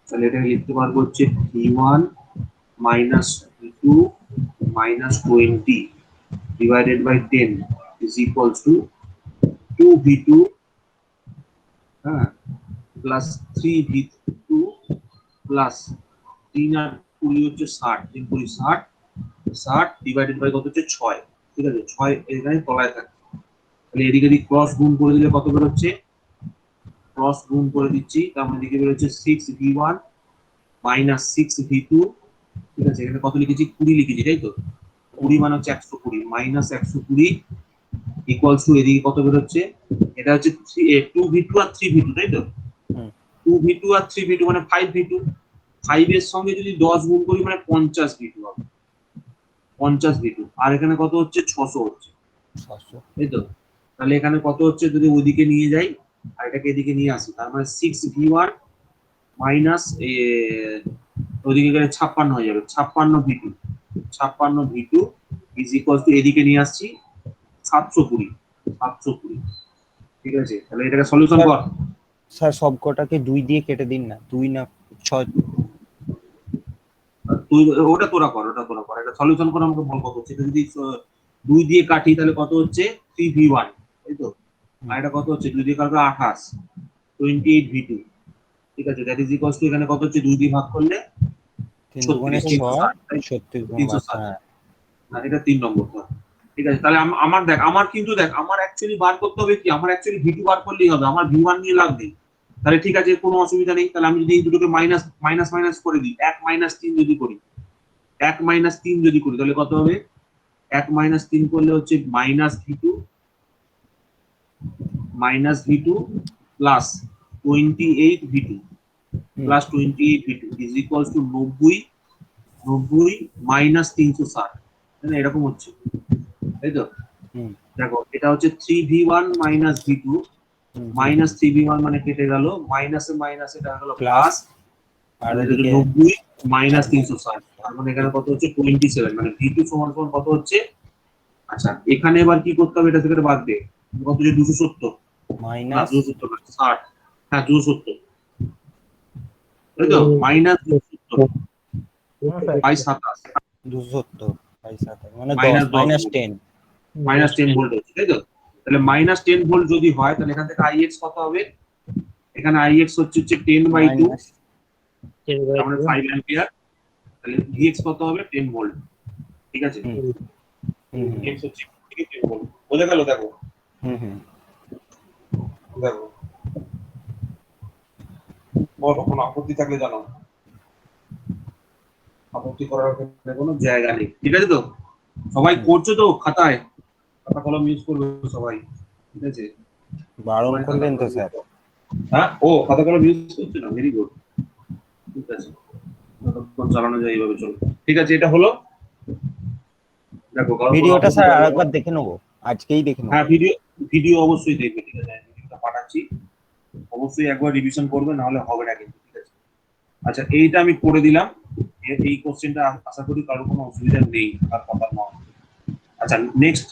[SPEAKER 2] তাহলে এটাকে লিখতে পারবো হচ্ছে V1 minus V2 minus 20 divided by 10 is equals to 2V2 হ্যাঁ প্লাস 3V2 প্লাস 3 আর 20 হচ্ছে 60, 3 20 60 ডিভাইডেড বাই কত হচ্ছে 6, ঠিক আছে, 6 এখানে তলায় থাকে। তাহলে এদিকে যদি ক্রস গুণ করে দিলে কত বের হচ্ছে, ক্রস গুণ করে দিচ্ছি, তার মানে এদিকে বের হচ্ছে 6V1 মাইনাস 6V2, ঠিক আছে, এখানে কত লিখেছি 20 লিখেছি, তাই তো, 20 মানে হচ্ছে 120 মাইনাস 120 ইকুয়ালস টু এদিকে কত বের হচ্ছে, এটা হচ্ছে 2V2 আর 3V2, তাই তো, 2V2 আর 3V2 মানে 5V2, 5 এর সঙ্গে যদি 10 গুণ করি মানে 50V2 হবে, 50V2। আর এখানে কত হচ্ছে 600 হচ্ছে,
[SPEAKER 4] 600,
[SPEAKER 2] তাই তো। তাহলে এখানে কত হচ্ছে, যদি ওইদিকে নিয়ে যাই আর এটাকে এদিকে নিয়ে আসি, তার মানে 6V1 মাইনাস ওইদিকে গেলে 56 হয়ে যাবে, 56V2 ইজ ইকুয়ালস টু এদিকে নিয়ে আসছি 720, ঠিক আছে। তাহলে এটাকে সলিউশন কর,
[SPEAKER 4] স্যার সবকটাকে 2 দিয়ে কেটে দিন না, 2 না 6।
[SPEAKER 2] তুই ওটা তোরা কর, এটা সলিউশন করে আমাকে বল কত হচ্ছে। এটা যদি 2 দিয়ে কাটি তাহলে কত হচ্ছে 3V1, তাই তো, আর এটা কত হচ্ছে 2 দিয়ে কাটলে 28, 28V2, ঠিক আছে, দ্যাট ইজ ইকুয়ালস টু এখানে কত হচ্ছে 2 দিয়ে ভাগ করলে
[SPEAKER 4] 3 গুণে 6 36 গুণ
[SPEAKER 2] 360,
[SPEAKER 4] হ্যাঁ।
[SPEAKER 2] না এটা 3 নম্বর, ঠিক আছে। তাহলে আমার দেখ, আমার অ্যাকচুয়ালি বার করতে হবে কি, আমার অ্যাকচুয়ালি V2 বার করলেই হবে, আমার V1 নিয়ে লাভ নেই। তাহলে ঠিক আছে, কোনো অসুবিধা নেই। তাহলে আমি যদি এই দুটোকে মাইনাস করে দিই, 1 মাইনাস 3 যদি করি, 1 মাইনাস 3 যদি করি তাহলে কত হবে, 1 মাইনাস 3 করলে হচ্ছে minus V2 plus 28V2 plus 28V2 is equals two 90 minus 360, মানে এরকম হচ্ছে, তাই তো। দেখো এটা হচ্ছে 3V1 minus V2, minus 3V1 মানে কেটে গেল, মাইনাসে মাইনাসে এটা হলো প্লাস, আর এদিকে 90 মাইনাস 360, তার মানে এখানে কত হচ্ছে 27, মানে V2 সমান সমান কত হচ্ছে। আচ্ছা এখানে এবার কি করতে হবে, এটা থেকে বাদ দে, কত হচ্ছে 270
[SPEAKER 4] মাইনাস
[SPEAKER 2] 270 60, হ্যাঁ 270, তাই তো, মাইনাস 270 270 বাই 27
[SPEAKER 4] 270 বাই 27 মানে 10
[SPEAKER 2] minus 10
[SPEAKER 4] minus
[SPEAKER 2] volt
[SPEAKER 4] 10।
[SPEAKER 2] Minus 10 volt হচ্ছে, তাই তো? তাহলে মাইনাস 10 ভোল্ট যদি হয় তাহলে এখান থেকে আইএক্স কত হবে? এখানে আইএক্স হচ্ছে 10/2,
[SPEAKER 4] মাইনাস
[SPEAKER 2] তার মানে 5 অ্যাম্পিয়ার। তাহলে ভিএক্স কত হবে? 10 ভোল্ট, ঠিক আছে? ভিএক্স হচ্ছে 10 ভোল্ট। বোঝা গেল? দেখো দেখো, বলো কোনো আপত্তি থাকলে জানো। আপত্তি করার এখানে কোনো জায়গা নেই, ঠিক আছে তো? সবাই করছো তো খাতায়? খাতা কলম ইউজ করবে সবাই, ঠিক আছে?
[SPEAKER 4] বারণ
[SPEAKER 2] সবাই
[SPEAKER 4] করলেন তো
[SPEAKER 2] খাতা কলম
[SPEAKER 4] স্যার।
[SPEAKER 2] হ্যাঁ, ও খাতা কলম ইউজ করছে না, ভেরি গুড, ঠিক আছে। যতক্ষণ চালানো যায় এইভাবে চলো, ঠিক আছে। এটা হলো, দেখো কারো কোনো
[SPEAKER 4] ভিডিওটা
[SPEAKER 2] আপত্তি
[SPEAKER 4] স্যার
[SPEAKER 2] থাকলে
[SPEAKER 4] আরেকবার দেখে নেবো, আজকেই দেখে নেবো।
[SPEAKER 2] হ্যাঁ, ভিডিও ভিডিও অবশ্যই দেখবে, ঠিক আছে? আমি ভিডিওটা পাঠাচ্ছি, অবশ্যই একবার রিভিশন করবে, না হলে হবে না কিন্তু, ঠিক আছে? আচ্ছা, এইটা আমি করে দিলাম। এই কোশ্চেনটা আশা করি কারো কোনো অসুবিধা নেই, আর কথা নয়। আচ্ছা, নেক্সট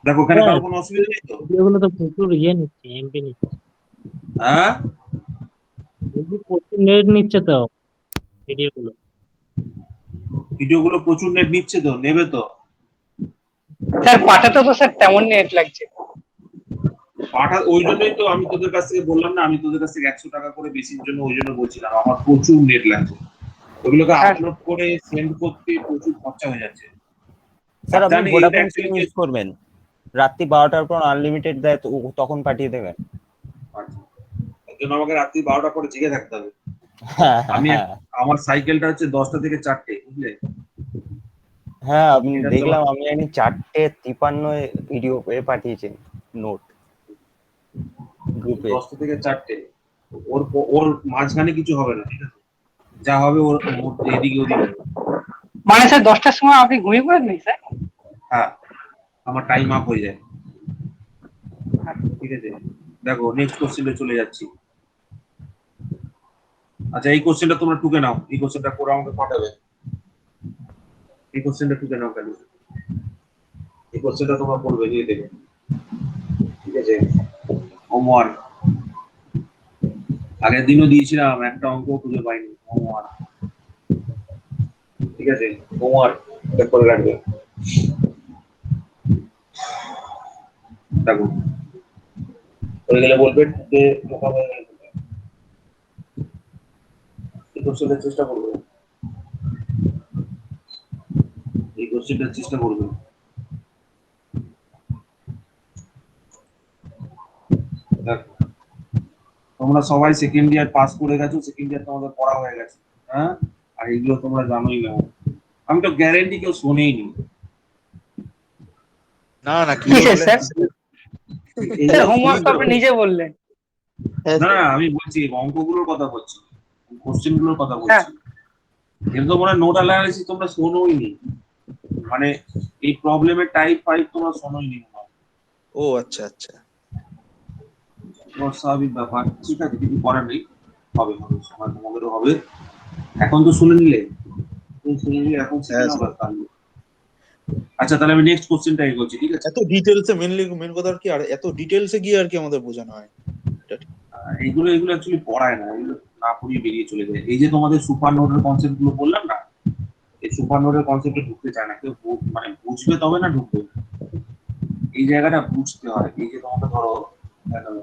[SPEAKER 2] দেখো, এখানে কারো কোনো অসুবিধা নেই তো?
[SPEAKER 6] ভিডিওগুলো তো প্রচুর নিচ্ছে, এমপি নিচ্ছে,
[SPEAKER 2] হ্যাঁ,
[SPEAKER 6] প্রচুর নেট নিচ্ছে তো ভিডিওগুলো।
[SPEAKER 2] ভিডিওগুলো প্রচুর নেট নিচ্ছে তো, নেবে তো।
[SPEAKER 3] স্যার পাঠাতে তো স্যার তেমন নেট লাগছে।
[SPEAKER 2] ওই জন্যই তো আমি তোদের কাছ থেকে বললাম না, আমি তোদের কাছ থেকে 100 টাকা করে বেশির জন্য ওই জন্য বলছিলাম, আমার প্রচুর নেট লাগছে। ওগুলোকে
[SPEAKER 3] হ্যাঁ।
[SPEAKER 2] আপলোড করে সেন্ড করতে প্রচুর খরচা হয়ে যাচ্ছে।
[SPEAKER 4] স্যার আপনি
[SPEAKER 2] জানি এইটা
[SPEAKER 4] ভোডাফোন সিম
[SPEAKER 2] অ্যাকচুয়ালি
[SPEAKER 4] ইউজ করবেন, রাত্রি 12টার পর আনলিমিটেড দেয় তো তখন পাঠিয়ে দেবেন।
[SPEAKER 2] এর জন্য আমাকে রাত্রি 12টা করে জেগে থাকতে হবে।
[SPEAKER 4] হ্যাঁ
[SPEAKER 2] আমি
[SPEAKER 4] হ্যাঁ
[SPEAKER 2] আমার সাইকেলটা হচ্ছে 10টা থেকে 4টে, বুঝলে?
[SPEAKER 4] হ্যাঁ, আপনি
[SPEAKER 2] এটা
[SPEAKER 4] দেখলাম আপনি 4:53 ভিডিও পাঠিয়েছেন নোট গ্রুপে।
[SPEAKER 2] 10টা থেকে 4টে, ওর ওর মাঝখানে কিছু হবে না, ঠিক আছে? যা হবে ওর এদিকে ওদিকে হবে।
[SPEAKER 3] মানে স্যার 10টার সময় আপনি ঘুমিয়ে পড়েন নি স্যার?
[SPEAKER 2] হ্যাঁ, আমার টাইম আপ হয়ে যায়, ঠিক আছে? দেখো, নেক্সট কোশ্চেনে চলে যাচ্ছি। আচ্ছা, এই কোশ্চেনটা তোমরা টুকে নাও, এই কোশ্চেনটা করে আমাকে পাঠাবে। এই কোশ্চেনটা টুকে নাও কেন, এই কোশ্চেনটা তোমরা করবে, দিয়ে দেবে, ঠিক আছে? হোমওয়ার্ক আগের দিনও দিয়েছিলাম, একটা অঙ্ক খুঁজে পাইনি। হোমওয়ার্ক, ঠিক আছে? হোমওয়ার্ক করে রাখবে। দেখো, হয়ে গেলে বলবে যে লেখা হয়ে গেলে এই কোশ্চেনটার চেষ্টা করবে, এই কোশ্চেনটার চেষ্টা করবে। দেখো, তোমরা সবাই সেকেন্ড ইয়ার পাস করে গেছো, সেকেন্ড ইয়ার তোমাদের পড়া হয়ে গেছে, হ্যাঁ? আর এগুলো তোমরা জানোই না, আমি তো গ্যারেন্টি কেউ শোনেই নি।
[SPEAKER 7] না না, কি
[SPEAKER 3] কিসের
[SPEAKER 7] বললেন?
[SPEAKER 3] স্যার?
[SPEAKER 2] এইগুলো
[SPEAKER 3] স্যার হোমওয়ার্ক তো
[SPEAKER 2] শুনে
[SPEAKER 3] আপনি
[SPEAKER 2] তো-
[SPEAKER 3] নিজে বললেন।
[SPEAKER 2] না, আমি বলছি অঙ্কগুলোর কথা বলছি, কোশ্চেন গুলোর কথা
[SPEAKER 3] হ্যাঁ।
[SPEAKER 2] বলছি। এর তো মনে হয় নোট অ্যানালাইসিস তোমরা শোনোই নি, মানে এই প্রবলেমের টাইপ 5 তোমরা শোনোই নি।
[SPEAKER 7] ও আচ্ছা আচ্ছা।
[SPEAKER 2] স্বাভাবিক ব্যাপার, ঠিক আছে, কিছু করার নেই, হবে হবে, সময় তোমাদেরও হবে। এখন তো শুনে নিলে, তুমি শুনে নিলে, এখন শিখে নাও ব্যাস, তাহলে। আচ্ছা, তাহলে আমি নেক্সট কোশ্চেনটা এগোচ্ছি, ঠিক আছে?
[SPEAKER 7] এত ডিটেলসে মেন কথা কি, আর এত ডিটেলসে গিয়ে আর কি আমাদের বোঝানো হয়?
[SPEAKER 2] এইগুলো অ্যাকচুয়ালি পড়ায় না, এগুলো না পড়িয়ে বেরিয়ে চলে যায়। এই যে তোমাদের সুপার নোডের কনসেপ্ট গুলো বললাম না, এই সুপার নোডের কনসেপ্টে ঢুকতে চায় না কেউ, মানে বুঝবে তবে না ঢুকবে। এই জায়গাটা বুঝতে হয়। এই যে তোমাকে ধরো, দেখো,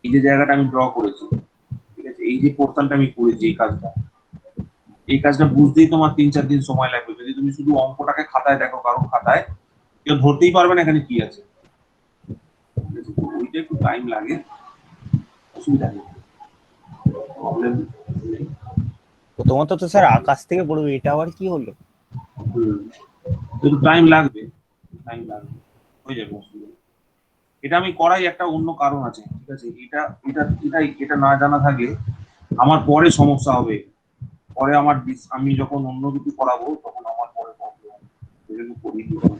[SPEAKER 2] এই যে জায়গাটা আমি ড্র করেছি, ঠিক আছে? এই যে পোর্শনটা আমি করেছি, এই কাজটা বুঝতেই তোমার 3-4 দিন সময় লাগবে। যদি তুমি শুধু অঙ্কটাকে খাতায় দেখো, কারোর খাতায়, কেউ ধরতেই পারবে না এখানে কি আছে, ঠিক আছে? তো ওইটা একটু টাইম লাগে, অসুবিধা নেই, প্রবলেম নেই।
[SPEAKER 4] প্রথমত তো স্যার আকাশ থেকে পড়বে, এটা আবার কি হলো?
[SPEAKER 2] একটু টাইম লাগবে, টাইম লাগবে, হয়ে যাবে, অসুবিধা নেই। এটা আমি করাই একটা অন্য কারণ আছে, ঠিক আছে? এটা না জানা থাকলে আমার পরে সমস্যা হবে, পরে আমি যখন অন্য কিছু করাবো তখন আমার পরে প্রবলেম হবে, ওই জন্য করিয়ে দিতে হবে।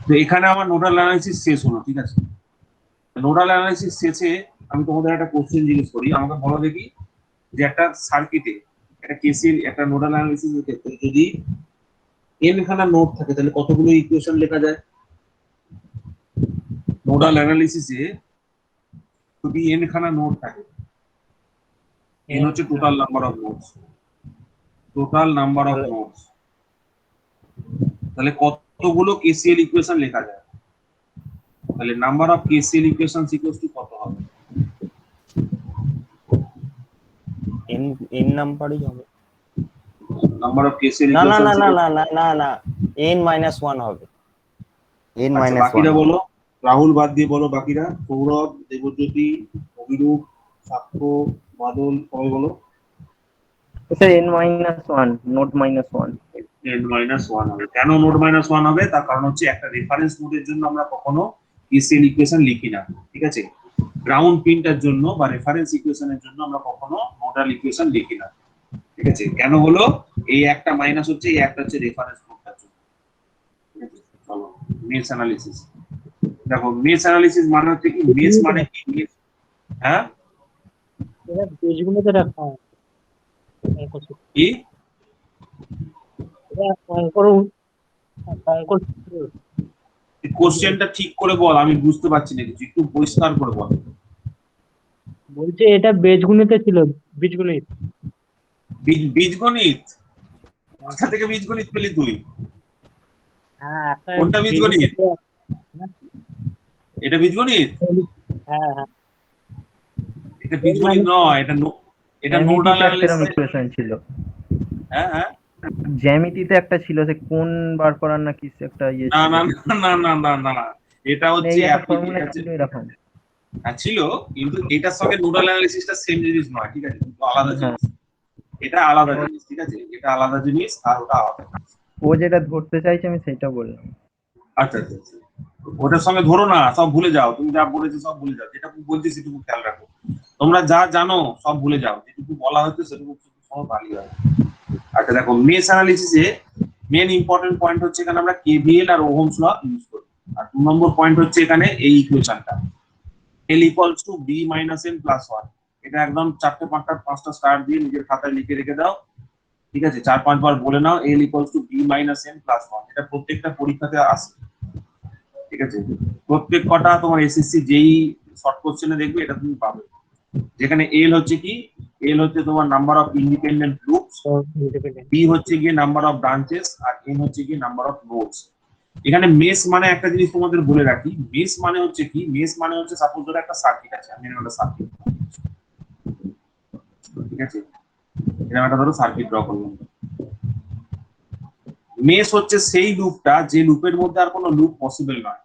[SPEAKER 2] তো এখানে আমার নোডাল অ্যানালাইসিস শেষ হলো, ঠিক আছে? নোডাল অ্যানালাইসিস শেষে আমি তোমাদের একটা কোশ্চেন জিজ্ঞেস করি, আমাকে বলো দেখি, যে একটা সার্কিটে, একটা কেসিএল, একটা নোডাল অ্যানালাইসিস এর ক্ষেত্রে যদি n খানা নোড থাকে তাহলে কতগুলো ইকুয়েশন লেখা যায়? নোডাল অ্যানালিসিসে যদি n খানা নোড থাকে n হচ্ছে total number of nodes, total number of nodes. তাহলে কতগুলো কেসিএল ইকুয়েশন লেখা যায়? তাহলে number of KCL equations equals to কত হবে?
[SPEAKER 4] n নাম্বারই হবে।
[SPEAKER 2] নাম্বার অফ কেসিএল
[SPEAKER 4] না না
[SPEAKER 2] ইকুয়েশনস
[SPEAKER 4] না না না না না না n-1 হবে। n-1
[SPEAKER 2] বাকিরা বলো, রাহুল বাদ দিয়ে বলো বাকিরা, সৌরভ, দেবজ্যোতি, অভিরূপ, সাক্ষ্য, বাদল, সবাই বলো।
[SPEAKER 8] Sir n-1 note -1।
[SPEAKER 2] n-1 হবে। কেন নোড -1 হবে? তার কারণ হচ্ছে একটা রেফারেন্স নোডের জন্য আমরা কখনো কেসিএল ইকুয়েশন লিখি না, ঠিক আছে? গ্রাউন্ড পিনটার জন্য বা রেফারেন্স ইকুয়েশনের জন্য আমরা কখনো নোডাল ইকুয়েশন লিখি না, ঠিক আছে? কেন হলো? এই একটা মাইনাস হচ্ছে, এই একটা হচ্ছে রেফারেন্স নোডটার জন্য, ঠিক আছে? চলো মেস অ্যানালিসিস দেখো। মেস অ্যানালিসিস মানে হচ্ছে কি, মেস মানে কি? হ্যাঁ
[SPEAKER 6] এরা পেজগুলোতে রাখা হয় অঙ্ক সূত্র।
[SPEAKER 2] কি
[SPEAKER 6] এরা অঙ্ক সূত্র।
[SPEAKER 2] কোশ্চেনটা ঠিক করে বল, আমি বুঝতে পারছি না কিছু, একটু পরিষ্কার করে বল।
[SPEAKER 6] বলছে এটা বীজগণিতে ছিল, বীজগণিত।
[SPEAKER 2] বীজগণিত? কোথা থেকে বীজগণিত পেলি তুই?
[SPEAKER 6] হ্যাঁ একটা
[SPEAKER 2] কোনটা বীজগণিত? এটা বীজগণিত?
[SPEAKER 6] হ্যাঁ হ্যাঁ
[SPEAKER 2] এটা বীজগণিত নয়, এটা নোডাল অ্যানালিসিস।
[SPEAKER 8] ইকুয়েশন ছিল,
[SPEAKER 2] হ্যাঁ হ্যাঁ,
[SPEAKER 8] জ্যামিতিতে একটা ছিল, সে কোন বার করার না কি একটা ইয়ে
[SPEAKER 2] না
[SPEAKER 8] ছিল।
[SPEAKER 2] না না না না না না, এটা হচ্ছে
[SPEAKER 8] এই একটা ফর্মুলা ছিল এরকম।
[SPEAKER 2] ছিল, কিন্তু এটার সঙ্গে নোডাল অ্যানালিসিসটা সেম জিনিস নয়, ঠিক আছে? কিন্তু আলাদা জিনিস, এটা আলাদা জিনিস, ঠিক আছে? এটা আলাদা জিনিস আর ওটা আলাদা জিনিস।
[SPEAKER 8] ও যেটা ধরতে চাইছে আমি সেটা বললাম।
[SPEAKER 2] আচ্ছা আচ্ছা আচ্ছা। ওটার সঙ্গে ধরো না, সব ভুলে যাও, তুমি যা বলেছো সব ভুলে যাও, যেটুকু বলছি সেটুকু খেয়াল রাখো। তোমরা যা জানো সব ভুলে যাও, যেটুকু বলা হচ্ছে সেটুকু সব ভালো হয়। আচ্ছা দেখো, মেস অ্যানালিসিসে মেন ইম্পর্টেন্ট পয়েন্ট হচ্ছে এখানে আমরা কেভিএল আর ওহমস ল ইউজ করি। আর 2 নম্বর পয়েন্ট হচ্ছে এখানে এই ইকুয়েশনটা L equals to b minus n plus 1। এটা একদম 4-5টা স্টার দিয়ে নিজের খাতায় লিখে রেখে দাও, ঠিক আছে? 4-5 বার বলে নাও L equals to b minus n plus 1। এটা প্রত্যেকটা পরীক্ষাতে আসে, ঠিক আছে? প্রত্যেক কটা তোমার এসএসসি যেই শর্ট কোশ্চেনে দেখবে এটা তুমি পাবে। যেখানে L হচ্ছে কি, L হচ্ছে তোমার number of independent loops, B হচ্ছে গিয়ে নাম্বার অফ ব্রাঞ্চেস, আর N হচ্ছে গিয়ে নাম্বার অফ নোডস। এখানে মেস মানে একটা জিনিস তোমাদের বলে রাখি, মেস মানে হচ্ছে কি, মেস মানে হচ্ছে সাপোজ ধরো একটা সার্কিট আছে, আমি একটা সার্কিট, ঠিক আছে? এরকম একটা ধরো সার্কিট ড্র করলাম। মেস হচ্ছে সেই লুপটা যে লুপের মধ্যে আর কোনো লুপ পসিবল নয়।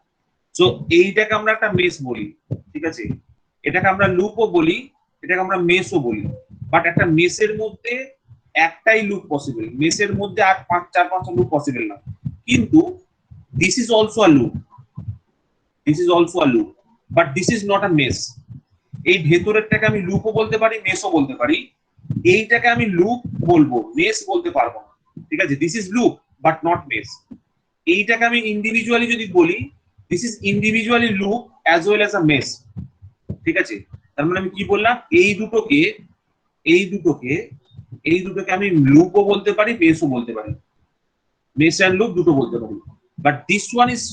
[SPEAKER 2] সো এইটাকে আমরা একটা মেস বলি, ঠিক আছে? এটাকে আমরা লুপও বলি, এটাকে আমরা মেসও বলি। বাট একটা মেসের মধ্যে একটাই লুপ পসিবল, মেসের মধ্যে আর 4-5টা লুপ পসিবল না। কিন্তু this is also a loop, this is also a loop, but this is not a mesh। এই ভেতরেরটাকে আমি লুপও বলতে পারি, মেসও বলতে পারি। এইটাকে আমি লুপ বলবো, মেস বলতে পারবো না, ঠিক আছে? This is loop but not mesh. এইটাকে আমি ইন্ডিভিজুয়ালি যদি বলি, this is individually loop as well as a mesh, ঠিক আছে? তার মানে আমি কি বললাম, এই দুটোকে আমি লুপও বলতে পারি, মেসও বলতে পারি, মেস এন্ড লুপ দুটো বলতে পারি। But this one is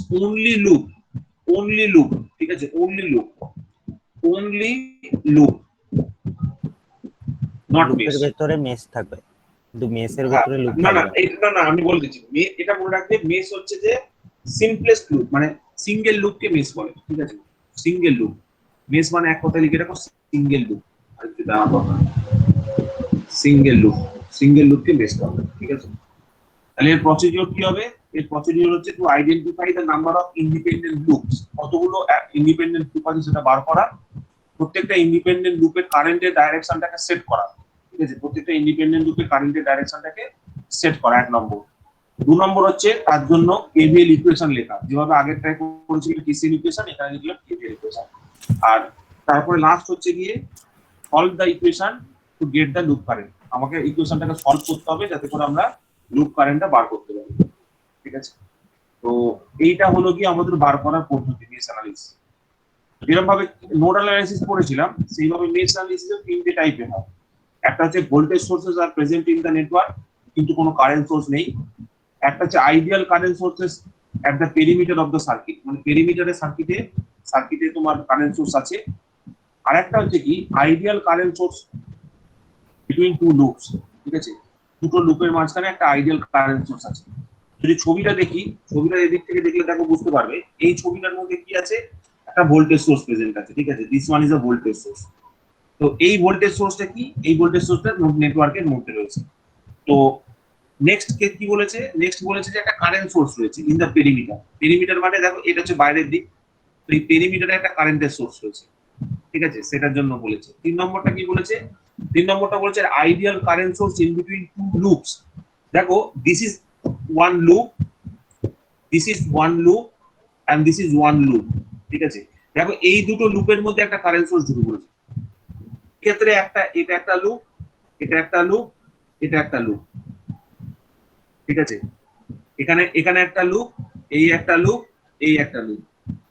[SPEAKER 2] only loop, ঠিক আছে? only loop not
[SPEAKER 4] লুপের
[SPEAKER 2] mesh।
[SPEAKER 4] ভেতরে মেস থাকবে, কিন্তু মেসের ভেতরে লুপ
[SPEAKER 2] না না
[SPEAKER 4] থাকবে না।
[SPEAKER 2] না আমি বলে দিচ্ছি, এটা মনে রাখবে, মেস হচ্ছে যে সিম্পলেস্ট লুপ, মানে সিঙ্গেল লুপকে মেস বলে, ঠিক আছে? সিঙ্গেল লুপ, মেস মানে এক কথায় লিখে রাখো, সিঙ্গেল লুপ। আর যেটা সিঙ্গেল লুপকে মেস বলে, ঠিক আছে? তাহলে এর প্রসিডিওর কি হবে? এর প্রসিডিওর হচ্ছে to identify the number of independent loops. কতগুলো ইন্ডিপেন্ডেন্ট লুপ আছে সেটা বার করা, প্রত্যেকটা ইন্ডিপেন্ডেন্ট লুপের কারেন্টের ডাইরেকশনটাকে সেট করা, ঠিক আছে? প্রত্যেকটা ইন্ডিপেন্ডেন্ট লুপের কারেন্টের ডাইরেকশনটাকে সেট করা, 1 নম্বর। 2 নম্বর হচ্ছে তার জন্য কেভিএল ইকুয়েশন লেখা, যেভাবে আগের ট্রাই করেছিল কেসিএল ইকুয়েশন, এখানে লিখলাম কেভিএল ইকুয়েশন। আর তারপরে লাস্ট হচ্ছে গিয়ে solve the equation to get the loop current. আমাকে ইকুয়েশনটাকে সলভ করতে হবে যাতে করে আমরা লুপ কারেন্টটা বার করতে পারি, ঠিক আছে? তো এইটা হলো কি আমাদের বার করার পদ্ধতি, মেশ অ্যানালিসিস। যেরকম ভাবে নোডাল অ্যানালিসিস পড়েছিলাম, সেইভাবে মেশ অ্যানালিসিসও 3টে টাইপের হয়। একটা হচ্ছে voltage sources are present in the network, কিন্তু কোনো কারেন্ট সোর্স নেই। একটা হচ্ছে ideal current sources at the perimeter of the circuit, মানে পেরিমিটারের সার্কিটে তোমার কারেন্ট সোর্স আছে। আর একটা হচ্ছে কি ideal current source between two loops, ঠিক আছে? দুটো লুপের মাঝখানে একটা আইডিয়াল কারেন্ট সোর্স আছে। যদি ছবিটা দেখি, ছবিটা এদিক থেকে দেখলে দেখো বুঝতে পারবে এই ছবিটার মধ্যে কি আছে, একটা ভোল্টেজ সোর্স প্রেজেন্ট আছে, ঠিক আছে? This one is a voltage source. তো এই ভোল্টেজ সোর্সটা কি, এই ভোল্টেজ সোর্সটা নেটওয়ার্কের মধ্যে রয়েছে। তো নেক্সট কি বলেছে, নেক্সট বলেছে যে একটা কারেন্ট সোর্স রয়েছে ইন দ্য পেরিমিটার। পেরিমিটার মানে দেখো এটা হচ্ছে বাইরের দিক, তো এই পেরিমিটারে একটা কারেন্টের সোর্স রয়েছে, ঠিক আছে? সেটার জন্য বলেছে। 3 নম্বরটা কি বলেছে, 3 নম্বরটা বলেছে ideal current source in between two loops. দেখো this is one loop, this is one loop and this is one loop, ঠিক আছে? দেখো এই দুটো লুপের মধ্যে একটা কারেন্ট সোর্স ঢুকে পড়েছে। ক্ষেত্রে একটা, এটা একটা লুপ, এটা একটা লুপ, এটা একটা লুপ, ঠিক আছে? এখানে এখানে একটা লুপ, এই একটা লুপ, এই একটা লুপ,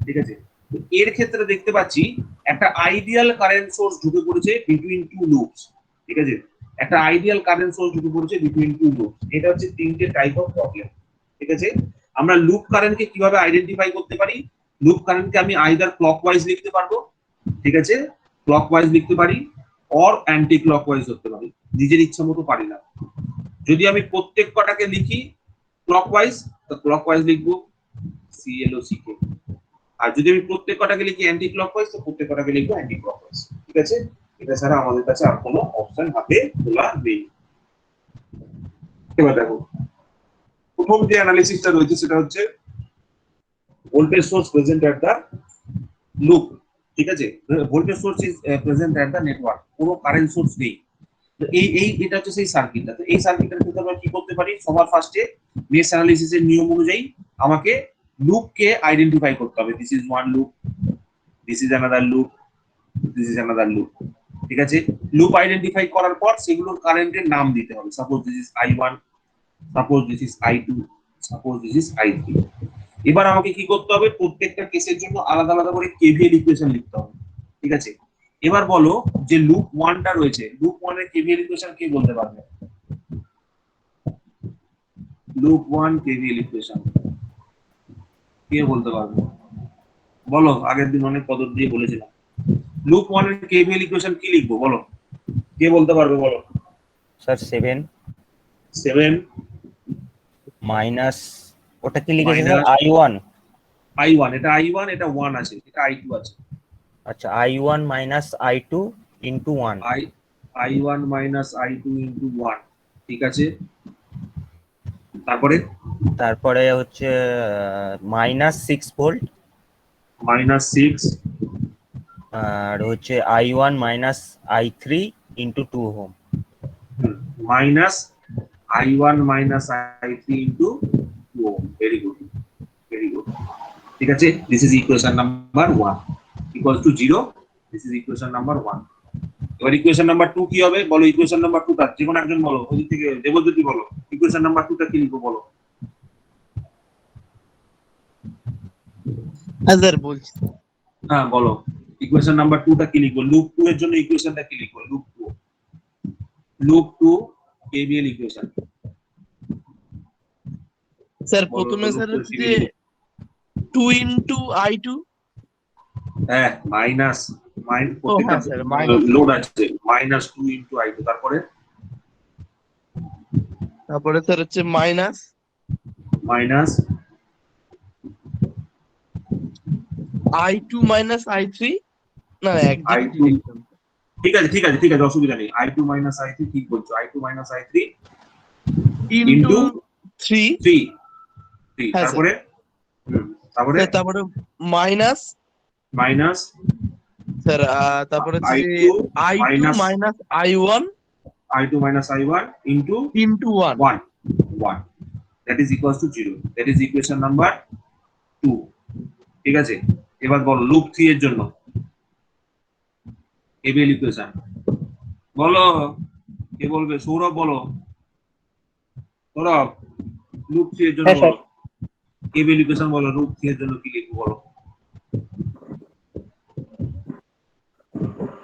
[SPEAKER 2] ঠিক আছে? তো এর ক্ষেত্রে দেখতে পাচ্ছি একটা আইডিয়াল কারেন্ট সোর্স ঢুকে পড়েছে বিটুইন টু লুপস, ঠিক আছে? একটা আইডিয়াল কারেন্ট সোর্স ঢুকে পড়েছে বিটুইন টু লুপস। এটা হচ্ছে তিনটে টাইপ অফ প্রবলেম, ঠিক আছে? আমরা লুপ কারেন্টকে কিভাবে আইডেন্টিফাই করতে পারি? লুপ কারেন্টকে আমি আইদার ক্লকওয়াইজ লিখতে পারবো, ঠিক আছে? ক্লকওয়াইজ লিখতে পারি অর অ্যান্টি ক্লকওয়াইজ করতে পারি, নিজের ইচ্ছা মতো পারি না। যদি আমি প্রত্যেক কটাকে লিখি ক্লকওয়াইজ, তো ক্লকওয়াইজ লিখবো CLOCK। আর যদি আমি প্রত্যেক কটাকে লিখি অ্যান্টি ক্লকওয়াইজ, তো প্রত্যেক কটাকে লিখবো অ্যান্টি ক্লকওয়াইজ, ঠিক আছে? এটা ছাড়া আমাদের কাছে আর কোনো অপশন হাতে খোলা নেই। এবার দেখো প্রথম যে অ্যানালিসিসটা রয়েছে সেটা হচ্ছে voltage source present at the loop, ঠিক আছে? Voltage source is present at the network, কোনো কারেন্ট সোর্স নেই। তো এই এটা হচ্ছে সেই সার্কিটটা। তো এই সার্কিটের ক্ষেত্রে আমরা কি করতে পারি? সবার ফার্স্টে মেশ অ্যানালিসিসের নিয়ম অনুযায়ী আমাকে লুপকে আইডেন্টিফাই করতে হবে। This is one loop, this is another loop, this is another loop, ঠিক আছে? লুপ আইডেন্টিফাই করার পর সেগুলোর কারেন্টের নাম দিতে হবে। Suppose this is I1, suppose this is I2, suppose this is I3। এবার আমাকে কি করতে হবে? প্রত্যেকটা কেসের জন্য আলাদা আলাদা করে KVL ইকুয়েশন লিখতে হবে, ঠিক আছে? এবার বলো যে লুপ 1টা রয়েছে, লুপ 1 এর KVL ইকুয়েশন কে বলতে পারবে? লুপ 1 KVL ইকুয়েশন কে বলতে পারবে? বলো, আগের দিন অনেক পদ্ধতি দিয়ে বলেছিলাম। লুপ 1 এর KVL ইকুয়েশন কি লিখবো বলো, কে বলতে পারবে? বলো
[SPEAKER 4] স্যার 7
[SPEAKER 2] 7
[SPEAKER 4] মাইনাস ওটা কি লিখেছে
[SPEAKER 2] Minus-
[SPEAKER 4] স্যার? I1।
[SPEAKER 2] I1, এটা I1, এটা 1 আছে, এটা I2 আছে।
[SPEAKER 4] আচ্ছা, I1 minus I2 into 1।
[SPEAKER 2] I1 minus I2 into 1, ঠিক আছে? তারপরে
[SPEAKER 4] হচ্ছে মাইনাস 6 ভোল্ট,
[SPEAKER 2] মাইনাস 6
[SPEAKER 4] আর হচ্ছে I1 minus I3 into 2 ohm.
[SPEAKER 2] Minus I1 minus I3 into 2 ohm. Very good, very good, ঠিক আছে? This is equation number 1 equals to 0। This is equation number 1। এবার equation number 2 কি হবে বলো? ইকুয়েশন নাম্বার 2টা যে কোনো একজন বলো, ওই থেকে দেবজ্যোতি বলো, ইকুয়েশন নাম্বার 2টা কি লিখবো বলো?
[SPEAKER 1] স্যার বলছি।
[SPEAKER 2] হ্যাঁ বলো, ইকুয়েশন নাম্বার 2টা কি লিখবো? লুপ 2 এর জন্য ইকুয়েশনটা কি লিখবো? Loop 2, loop 2 KVL equation.
[SPEAKER 1] Sir প্রথমে স্যার হচ্ছে যে 2 ইনটু I2।
[SPEAKER 2] হ্যাঁ, মাইনাস প্রত্যেকটা
[SPEAKER 1] হ্যাঁ স্যার, minus।
[SPEAKER 2] লোড আছে, মাইনাস 2 ইনটু I2। তারপরে
[SPEAKER 1] স্যার হচ্ছে মাইনাস I2 মাইনাস I3। না
[SPEAKER 2] I2, ঠিক আছে ঠিক আছে ঠিক আছে, অসুবিধা নেই। I2 মাইনাস I3 ঠিক বলছো, I2 মাইনাস I3
[SPEAKER 1] ইনটু 3।
[SPEAKER 2] 3।
[SPEAKER 1] হ্যাঁ,
[SPEAKER 2] তারপরে
[SPEAKER 1] তারপরে মাইনাস স্যার, তারপরে হচ্ছে I2 minus I1
[SPEAKER 2] into
[SPEAKER 1] into 1।
[SPEAKER 2] 1 that is equals to 0। that is equation number 2, ঠিক আছে? এবার বলো লুপ 3 এর জন্য KVL ইকুয়েশন বলো, কে বলবে? সৌরভ বলো, সৌরভ লুপ 3 এর জন্য
[SPEAKER 3] হ্যাঁ, স্যার।
[SPEAKER 2] বলো KVL ইকুয়েশন বলো, লুপ 3 এর জন্য কি লিখবো বলো?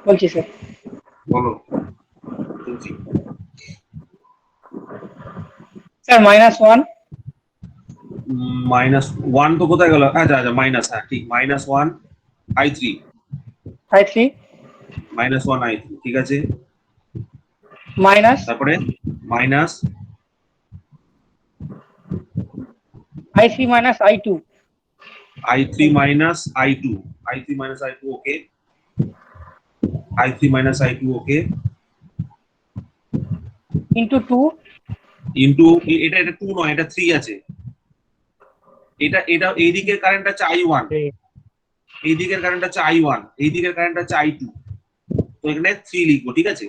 [SPEAKER 3] বলছি স্যার।
[SPEAKER 2] বলো শুনছি।
[SPEAKER 3] স্যার -1।
[SPEAKER 2] -1 তো কোথায় গেল? আচ্ছা আচ্ছা, মাইনাস, হ্যাঁ ঠিক, -1 I3,
[SPEAKER 3] I3
[SPEAKER 2] -1 I3, ঠিক আছে?
[SPEAKER 3] মাইনাস
[SPEAKER 2] তারপরে minus
[SPEAKER 3] I3 minus I2
[SPEAKER 2] I3 minus I2, I3 minus I2, okay. I3 minus I2, okay.
[SPEAKER 3] into 2
[SPEAKER 2] Into এটা 2 নয়, এটা 3 আছে। এটা এই দিকের কারেন্ট আছে I1, এই দিকের কারেন্ট আছে I1, এই দিকের কারেন্ট আছে I2। তো এখানে 3 লিখবো, ঠিক আছে।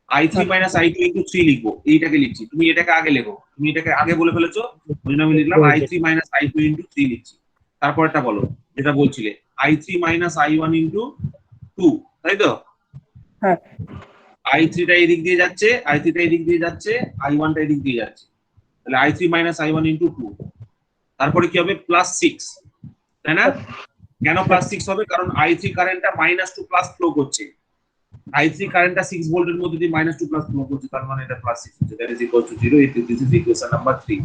[SPEAKER 2] I3 minus I2 into 3 লিখবো, এইটাকে লিখছি। তুমি এটাকে আগে লেখো, তুমি এটাকে আগে বলে ফেলেছো, ওই জন্য আমি লিখলাম I3 minus I2 into 3 লিখছি। তারপরটা বলো, যেটা বলছিলে I3 minus I1 into 2, তাই তো?
[SPEAKER 3] হ্যাঁ
[SPEAKER 2] I3 টা এই দিক দিয়ে যাচ্ছে, I3 টা এই দিক দিয়ে যাচ্ছে, I1 টা এই দিক দিয়ে যাচ্ছে। তাহলে I3 minus I1 into 2। তারপরে কি হবে? প্লাস 6, তাই না? কেন প্লাস 6 হবে? কারণ I3 কারেন্টটা মাইনাস টু প্লাস ফ্লো করছে। I3 কারেন্টটা 6 ভোল্টের মধ্যে দিয়ে মাইনাস টু প্লাস ফ্লো করছে, তার মানে এটা প্লাস 6 হচ্ছে। That is equal to 0। This is equation number 3।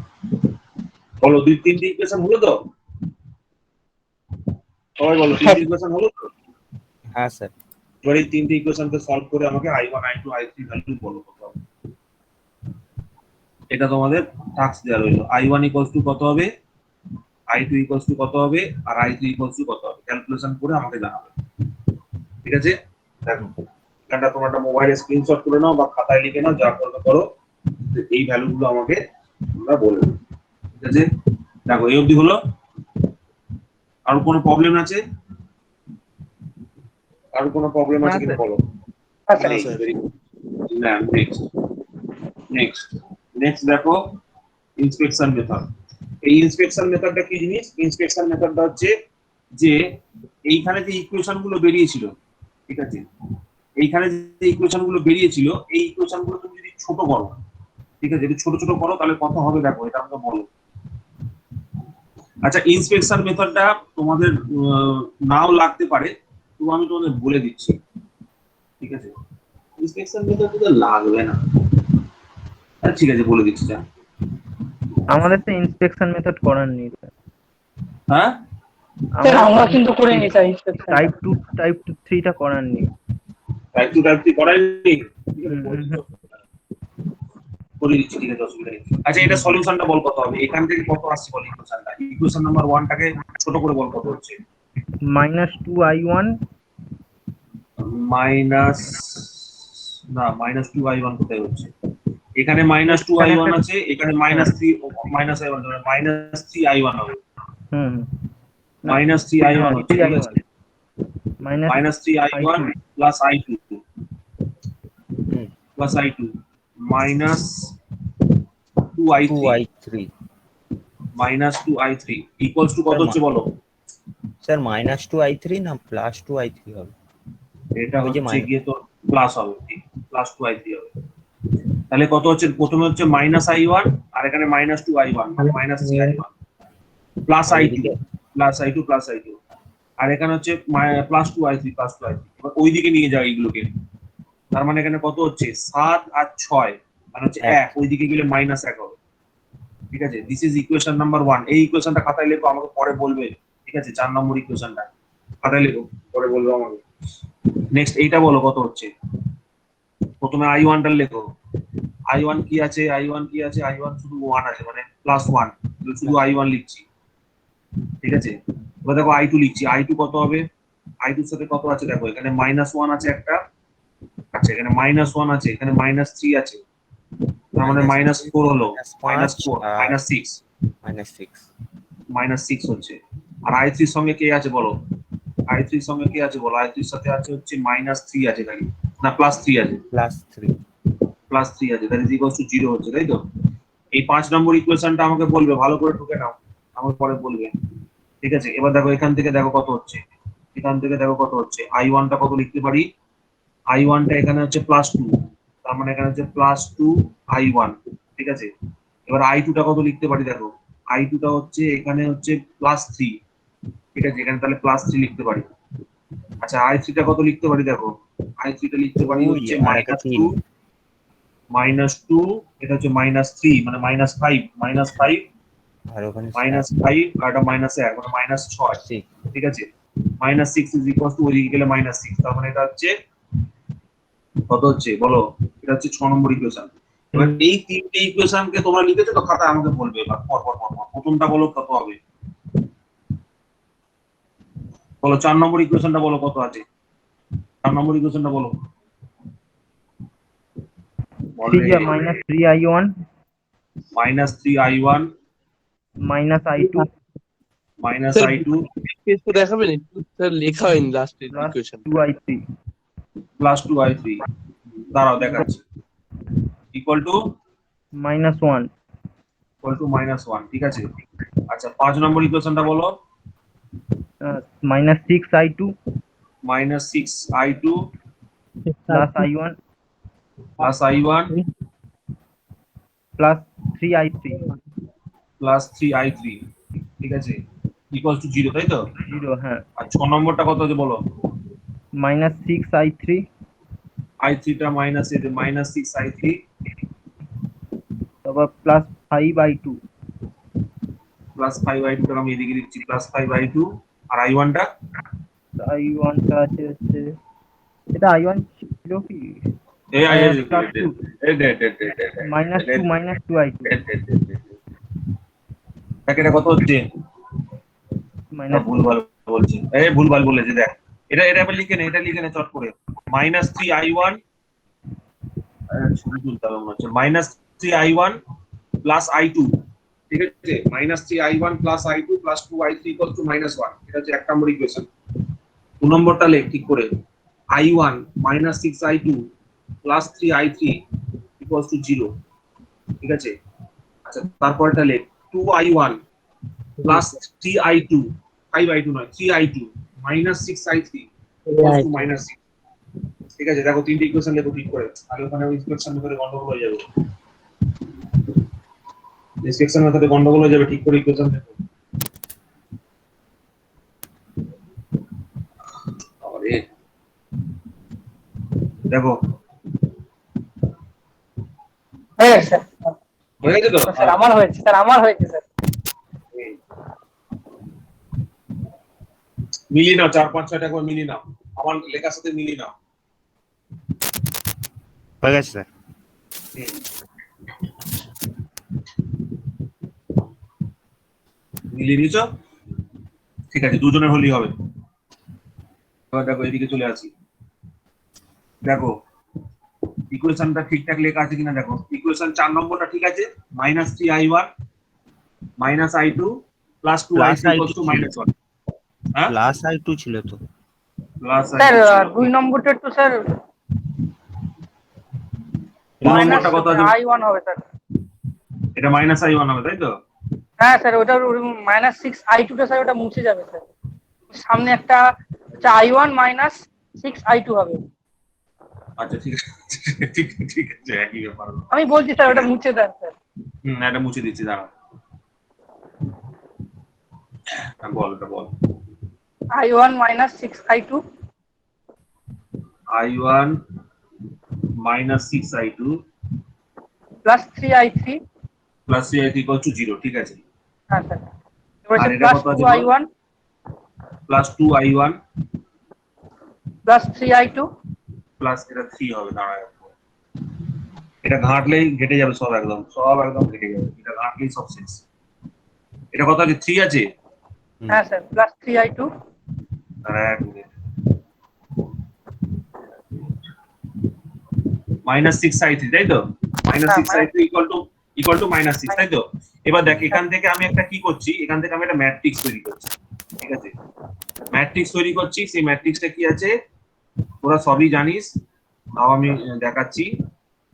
[SPEAKER 2] বলো, দুই তিনটে ইকুয়েশন হলো তো? সবাই বলো, তিনটে ইকুয়েশন হলো তো?
[SPEAKER 4] হ্যাঁ স্যার।
[SPEAKER 2] এবার এই তিনটে ইকুয়েশনকে সলভ করে আমাকে I1, I2, I3 ভ্যালু বলো কত হবে। এটা তোমাদের টাস্ক দেওয়া রইলো। I1 ইকুয়ালস টু কত হবে, I2 ইকুয়ালস টু কত হবে, আর I3 ইকুয়ালস টু কত হবে, ক্যালকুলেশন করে আমাকে জানাবে। ঠিক আছে? দেখো, এখানটা তোমরা একটা মোবাইলে স্ক্রিনশট করে নাও বা খাতায় লিখে নাও, যা করবে করো। এই ভ্যালুগুলো আমাকে তোমরা বলবে। ঠিক আছে? দেখো, এই অবধি হলো। আর কোনো প্রবলেম আছে? আর কোনো প্রবলেম আছে কিনা বলো।
[SPEAKER 3] আচ্ছা
[SPEAKER 7] না স্যার।
[SPEAKER 2] না, নেক্সট দেখো, ইন্সপেকশন মেথড। এই ইন্সপেকশন মেথডটা কি জিনিস? ইন্সপেকশন মেথডটা হচ্ছে যে এইখানে যে ইকুয়েশন গুলো বেরিয়েছিল, ঠিক আছে, এইখানে যে ইকুয়েশন গুলো বেরিয়েছিল, এই ইকুয়েশন গুলো তুমি যদি ছোট করো, ঠিক আছে, যদি ছোট ছোট করো তাহলে কত হবে দেখো, এটা আমাকে বলো। আচ্ছা, ইন্সপেকশন মেথডটা তোমাদের নাও লাগতে পারে, তো আমি তোমাদের বলে দিচ্ছি। ঠিক আছে, ইন্সপেকশন মেথড তো লাগবে না। আচ্ছা ঠিক আছে, বলে দিচ্ছি। যা,
[SPEAKER 8] আমাদের তো ইন্সপেকশন মেথড করার নেই।
[SPEAKER 2] হ্যাঁ,
[SPEAKER 3] স্যার আমরা কিন্তু করে নি স্যার ইন্সপেকশন
[SPEAKER 8] টাইপ 2 3 টা করার নেই।
[SPEAKER 2] টাইপ 2 টাইপ 3 করাইনি, করে দিচ্ছি, ঠিক আছে, অসুবিধা নেই। আচ্ছা, এটা সলিউশনটা বল কত হবে, এখান থেকে কত আসছে বল ইকুয়েশনটা। ইকুয়েশন নাম্বার 1 টাকে ছোট করে বল কত হচ্ছে।
[SPEAKER 8] -2I1
[SPEAKER 2] মাইনাস, না -2I1 কোথায় হচ্ছে? এখানে -2I1 আছে, এখানে -3I1 হবে।
[SPEAKER 8] হুম
[SPEAKER 2] -3I1 হচ্ছে, ঠিক আছে, -3I1 plus I2 plus I2 -2I3 equals to কত হচ্ছে বলো।
[SPEAKER 4] স্যার -2I3 না +2I3 হবে?
[SPEAKER 2] এটা হচ্ছে গিয়ে তো প্লাস হবে, ঠিক, +2I3 হবে। তাহলে কত হচ্ছে? প্রথমে হচ্ছে -I1 আর এখানে -2I1 মানে -3I1 প্লাস I2 আর এখানে হচ্ছে +2I3 এবার ওইদিকে নিয়ে যাও এইগুলোকে। তার মানে এখানে কত হচ্ছে? 7 আর 6 মানে হচ্ছে 1, ওইদিকে গেলে -1 হবে। ঠিক আছে, দিস ইজ ইকুয়েশন নাম্বার 1। এই ইকুয়েশনটা খাতায় লেখো, আমাকে পরে বলবে। ঠিক আছে, 4 নম্বর ইকুয়েশনটা খাতায় লেখো, পরে বলবে আমাকে। নেক্সট এইটা বলো কত হচ্ছে। প্রথমে I1 টা লেখো। I1 কি আছে? I1 শুধু 1 আছে, মানে +1, শুধু I1 লিখছি। ঠিক আছে, এবার দেখো I2 লিখছি। I2 কত হবে? I2 এর সাথে কত আছে দেখো, এখানে -1 আছে একটা, আচ্ছা এখানে -1 আছে, এখানে -3 আছে, তার মানে -4 হলো, -4 -6 হচ্ছে। আর I3 এর সঙ্গে কে আছে বলো? I3 এর সঙ্গে কে আছে বলো? I3 এর সাথে আছে হচ্ছে -3 আছে, খালি না +3 আছে, +3 আছে, দ্যাট ইজ ইকুয়ালস টু 0 হচ্ছে, তাই তো? এই 5 নম্বর ইকুয়েশনটা আমাকে বলবে, ভালো করে ঢুকে নাও, আমাকে পরে বলবে। ঠিক আছে, এবার দেখো এখান থেকে দেখো কত হচ্ছে, এখান থেকে দেখো কত হচ্ছে। I1 টা কত লিখতে পারি? I1 টা এখানে হচ্ছে +2, তার মানে এখানে হচ্ছে +2I1। ঠিক আছে, এবার I2 টা কত লিখতে পারি দেখো, I2 টা হচ্ছে এখানে হচ্ছে +3। ঠিক আছে, এখানে তাহলে +3 লিখতে পারি। আচ্ছা, I3 টা কত লিখতে পারি দেখো, I3 টা লিখতে পারি হচ্ছে -2, এটা হচ্ছে -3 মানে -5
[SPEAKER 4] আর ওখানে
[SPEAKER 2] -5 আর এটা -1 মানে -6। ঠিক আছে, -6 ইজ ইকুয়াল টু, ওইদিকে গেলে -6, তার মানে এটা হচ্ছে কত হচ্ছে বলো? এটা হচ্ছে 6 নম্বর ইকুয়েশন। এবার এই তিনটে ইকুয়েশনকে তোমরা লিখেছো তো খাতায় আমাকে বলবে এবার পর পর পর পর। প্রথমটা বলো কত হবে, বলো 4 নম্বর ইকুয়েশনটা বলো কত আছে, 4 নম্বর ইকুয়েশনটা বলো।
[SPEAKER 8] Minus 3i1
[SPEAKER 2] minus 3i1
[SPEAKER 8] minus i2
[SPEAKER 2] minus
[SPEAKER 1] sir
[SPEAKER 2] i2
[SPEAKER 1] একটু দেখাবেন একটু স্যার, লেখা হয়নি লাস্টের
[SPEAKER 8] plus
[SPEAKER 1] equation.
[SPEAKER 8] 2i3
[SPEAKER 2] plus 2i3, দাঁড়াও দেখাচ্ছি, ইকুয়াল টু
[SPEAKER 8] মাইনাস 1
[SPEAKER 2] মাইনাস 1, ঠিক আছে। আচ্ছা 5 নম্বর ইকুয়েশনটা বলো।
[SPEAKER 8] Minus 6i2
[SPEAKER 2] minus 6i2
[SPEAKER 8] plus i1
[SPEAKER 2] plus i1
[SPEAKER 8] plus 3i3
[SPEAKER 2] plus 3i3, ঠিক আছে, ইকুয়াল টু 0, তাই তো?
[SPEAKER 8] 0, হ্যাঁ।
[SPEAKER 2] আর 6 নম্বরটা কত আছে বলো।
[SPEAKER 8] Minus 6i3
[SPEAKER 2] i3টা minus minus 6i3
[SPEAKER 8] তারপর প্লাস 5i2
[SPEAKER 2] প্লাস 5i2টা আমি এদিকে লিখছি, প্লাস 5i2, আর i1টা
[SPEAKER 8] i1টা আছে হচ্ছে, এটা i1 ছিল কি
[SPEAKER 2] এই
[SPEAKER 8] plus 2 মাইনাস 2i2
[SPEAKER 2] এটা কত হচ্ছে,
[SPEAKER 8] মাইনাস
[SPEAKER 2] ভুলভাল বলছি, ভুলভাল বলেছে দেখ, এটা এবার লিখে নে, এটা লিখে নে চট করে, মাইনাস 3i1 শুরু তুলতে হবে মনে হচ্ছে, মাইনাস 3i1 প্লাস i2, ঠিক আছে, minus 3i1 plus i2 plus 2i3 equal to minus 1, এটা হচ্ছে 1 নম্বর ইকুয়েশন। 2 নম্বরটা লেখ ঠিক করে, i1 minus 6i2 plus 3i3 equal to 0, ঠিক আছে। আচ্ছা তারপরটা লেখ 2i1 প্লাস 3i2, 5i2 নয় 3i2 minus 6i3 equal to minus 6, ঠিক আছে। দেখো তিনটে ইকুয়েশন লেখো ঠিক করে, আর ওখানে ওই ইকুয়েশন করে গন্ডগোল হয়ে যাবে, এই সেকশন মেথডে গন্ডগোল হয়ে যাবে, ঠিক করে ইকুয়েশন লেখো। আরে দেখো
[SPEAKER 3] হয়ে গেছে স্যার।
[SPEAKER 2] হয়ে গেছে তো?
[SPEAKER 3] স্যার আমার হয়েছে, স্যার আমার হয়েছে স্যার।
[SPEAKER 2] মিলিয়ে নাও, 4 5 6টা করে মিলিয়ে নাও, আমার লেখার সাথে মিলিয়ে নাও।
[SPEAKER 4] হয়ে গেছে স্যার।
[SPEAKER 2] মিলিয়ে নিয়েছো, ঠিক আছে, দুজনের হলেই হবে। এবার দেখো এদিকে চলে আসি, দেখো ইকুয়েশনটা ঠিকঠাক লেখা আছে কিনা দেখো। ইকুয়েশন 4 নম্বরটা ঠিক আছে, minus 3i1 minus i2 plus 2i3 equals to minus 1, হ্যাঁ
[SPEAKER 4] প্লাস i2 ছিল তো।
[SPEAKER 2] প্লাস
[SPEAKER 3] স্যার 2 নম্বরটা একটু স্যার
[SPEAKER 2] 2
[SPEAKER 3] মাইনাস
[SPEAKER 2] নম্বরটা কত আছে,
[SPEAKER 3] i1 হবে স্যার।
[SPEAKER 2] এটা মাইনাস i1 হবে তাই তো?
[SPEAKER 3] হ্যাঁ স্যার, ওটা মাইনাস 6i2 টা স্যার ওটা মুছে যাবে স্যার। সামনে একটা i1 মাইনাস 6i2 হবে।
[SPEAKER 2] আচ্ছা ঠিক আছে, ঠিক আছে, একই ব্যাপার হলো।
[SPEAKER 3] আমি বলছি স্যার ওটা মুছে দেন স্যার।
[SPEAKER 2] এটা মুছে দিচ্ছি, দাঁড়াও, বল এটা বল।
[SPEAKER 3] i1 minus 6i2
[SPEAKER 2] i1 minus 6i2
[SPEAKER 3] plus 3i3,
[SPEAKER 2] plus 3i3 equal to 0, ঠিক আছে।
[SPEAKER 3] হ্যাঁ স্যার। এবার
[SPEAKER 2] আর
[SPEAKER 3] স্যার
[SPEAKER 2] এটা
[SPEAKER 3] প্লাস
[SPEAKER 2] কত আছে
[SPEAKER 3] 2i1
[SPEAKER 2] plus 2i1
[SPEAKER 3] plus 3i2
[SPEAKER 2] plus এটা 3 হবে, দাঁড়ায় এটা ঘাঁটলেই ঘেটে যাবে সব, একদম ঘেটে যাবে, এটা ঘাঁটলেই সব শেষ। এটা কত আছে, 3 আছে,
[SPEAKER 3] হ্যাঁ sir, plus 3i2
[SPEAKER 2] minus 6i3 তাই তো, minus 6i3 equal to minus 6 তাই তো। এবার দেখ এখান থেকে আমি একটা কি করছি, এখান থেকে আমি একটা ম্যাট্রিক্স তৈরি করছি, ঠিক আছে, ম্যাট্রিক্স তৈরি করছি। সেই ম্যাট্রিক্সটা কি আছে তোরা সবই জানিস, তাও আমি দেখাচ্ছি।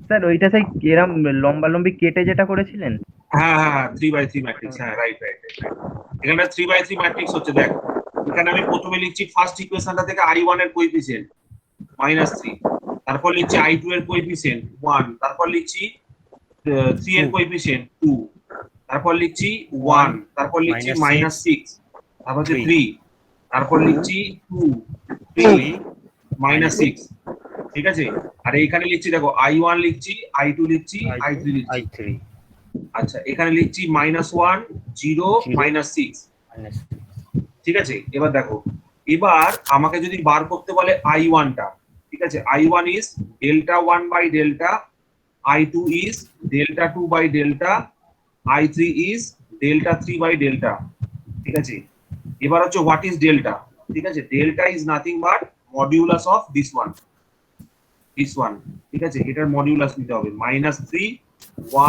[SPEAKER 8] স্যার ওইটা সেই এরম লম্বালম্বি কেটে যেটা করেছিলেন,
[SPEAKER 2] হ্যাঁ হ্যাঁ 3x3 ম্যাট্রিক্স, হ্যাঁ রাইট। এখানে 3x3 ম্যাট্রিক্স হচ্ছে, দেখ এখানে আমি প্রথমে লিখছি ফার্স্ট ইকুয়েশনটা থেকে i1 এর কোএফিসিয়েন্ট -3, তারপর লিখছি i2 এর কোএফিসিয়েন্ট 1, তারপর লিখছি 3 এর কোএফিসিয়েন্ট 2, তারপর লিখছি 1, তারপর লিখছি -6, তারপর হচ্ছে 3, তারপর লিখছি 2 3 -6, ঠিক আছে। আর এইখানে লিখছি দেখো i1 লিখছি, i2 লিখছি, i3 লিখছি। আচ্ছা এখানে লিখছি -1 0 -6, ঠিক আছে। এবার দেখো, এবার আমাকে যদি বার করতে বলে i1 টা, ঠিক আছে, I1 is delta 1 by delta, I2 is delta 2 by delta, I3 is delta 3 by delta। ঠিক আছে, এবার হচ্ছে হোয়াট ইজ ডেল্টা। ঠিক আছে, delta is nothing but modulus of this one, ঠিক আছে, এটার মডিউলাস নিতে হবে -3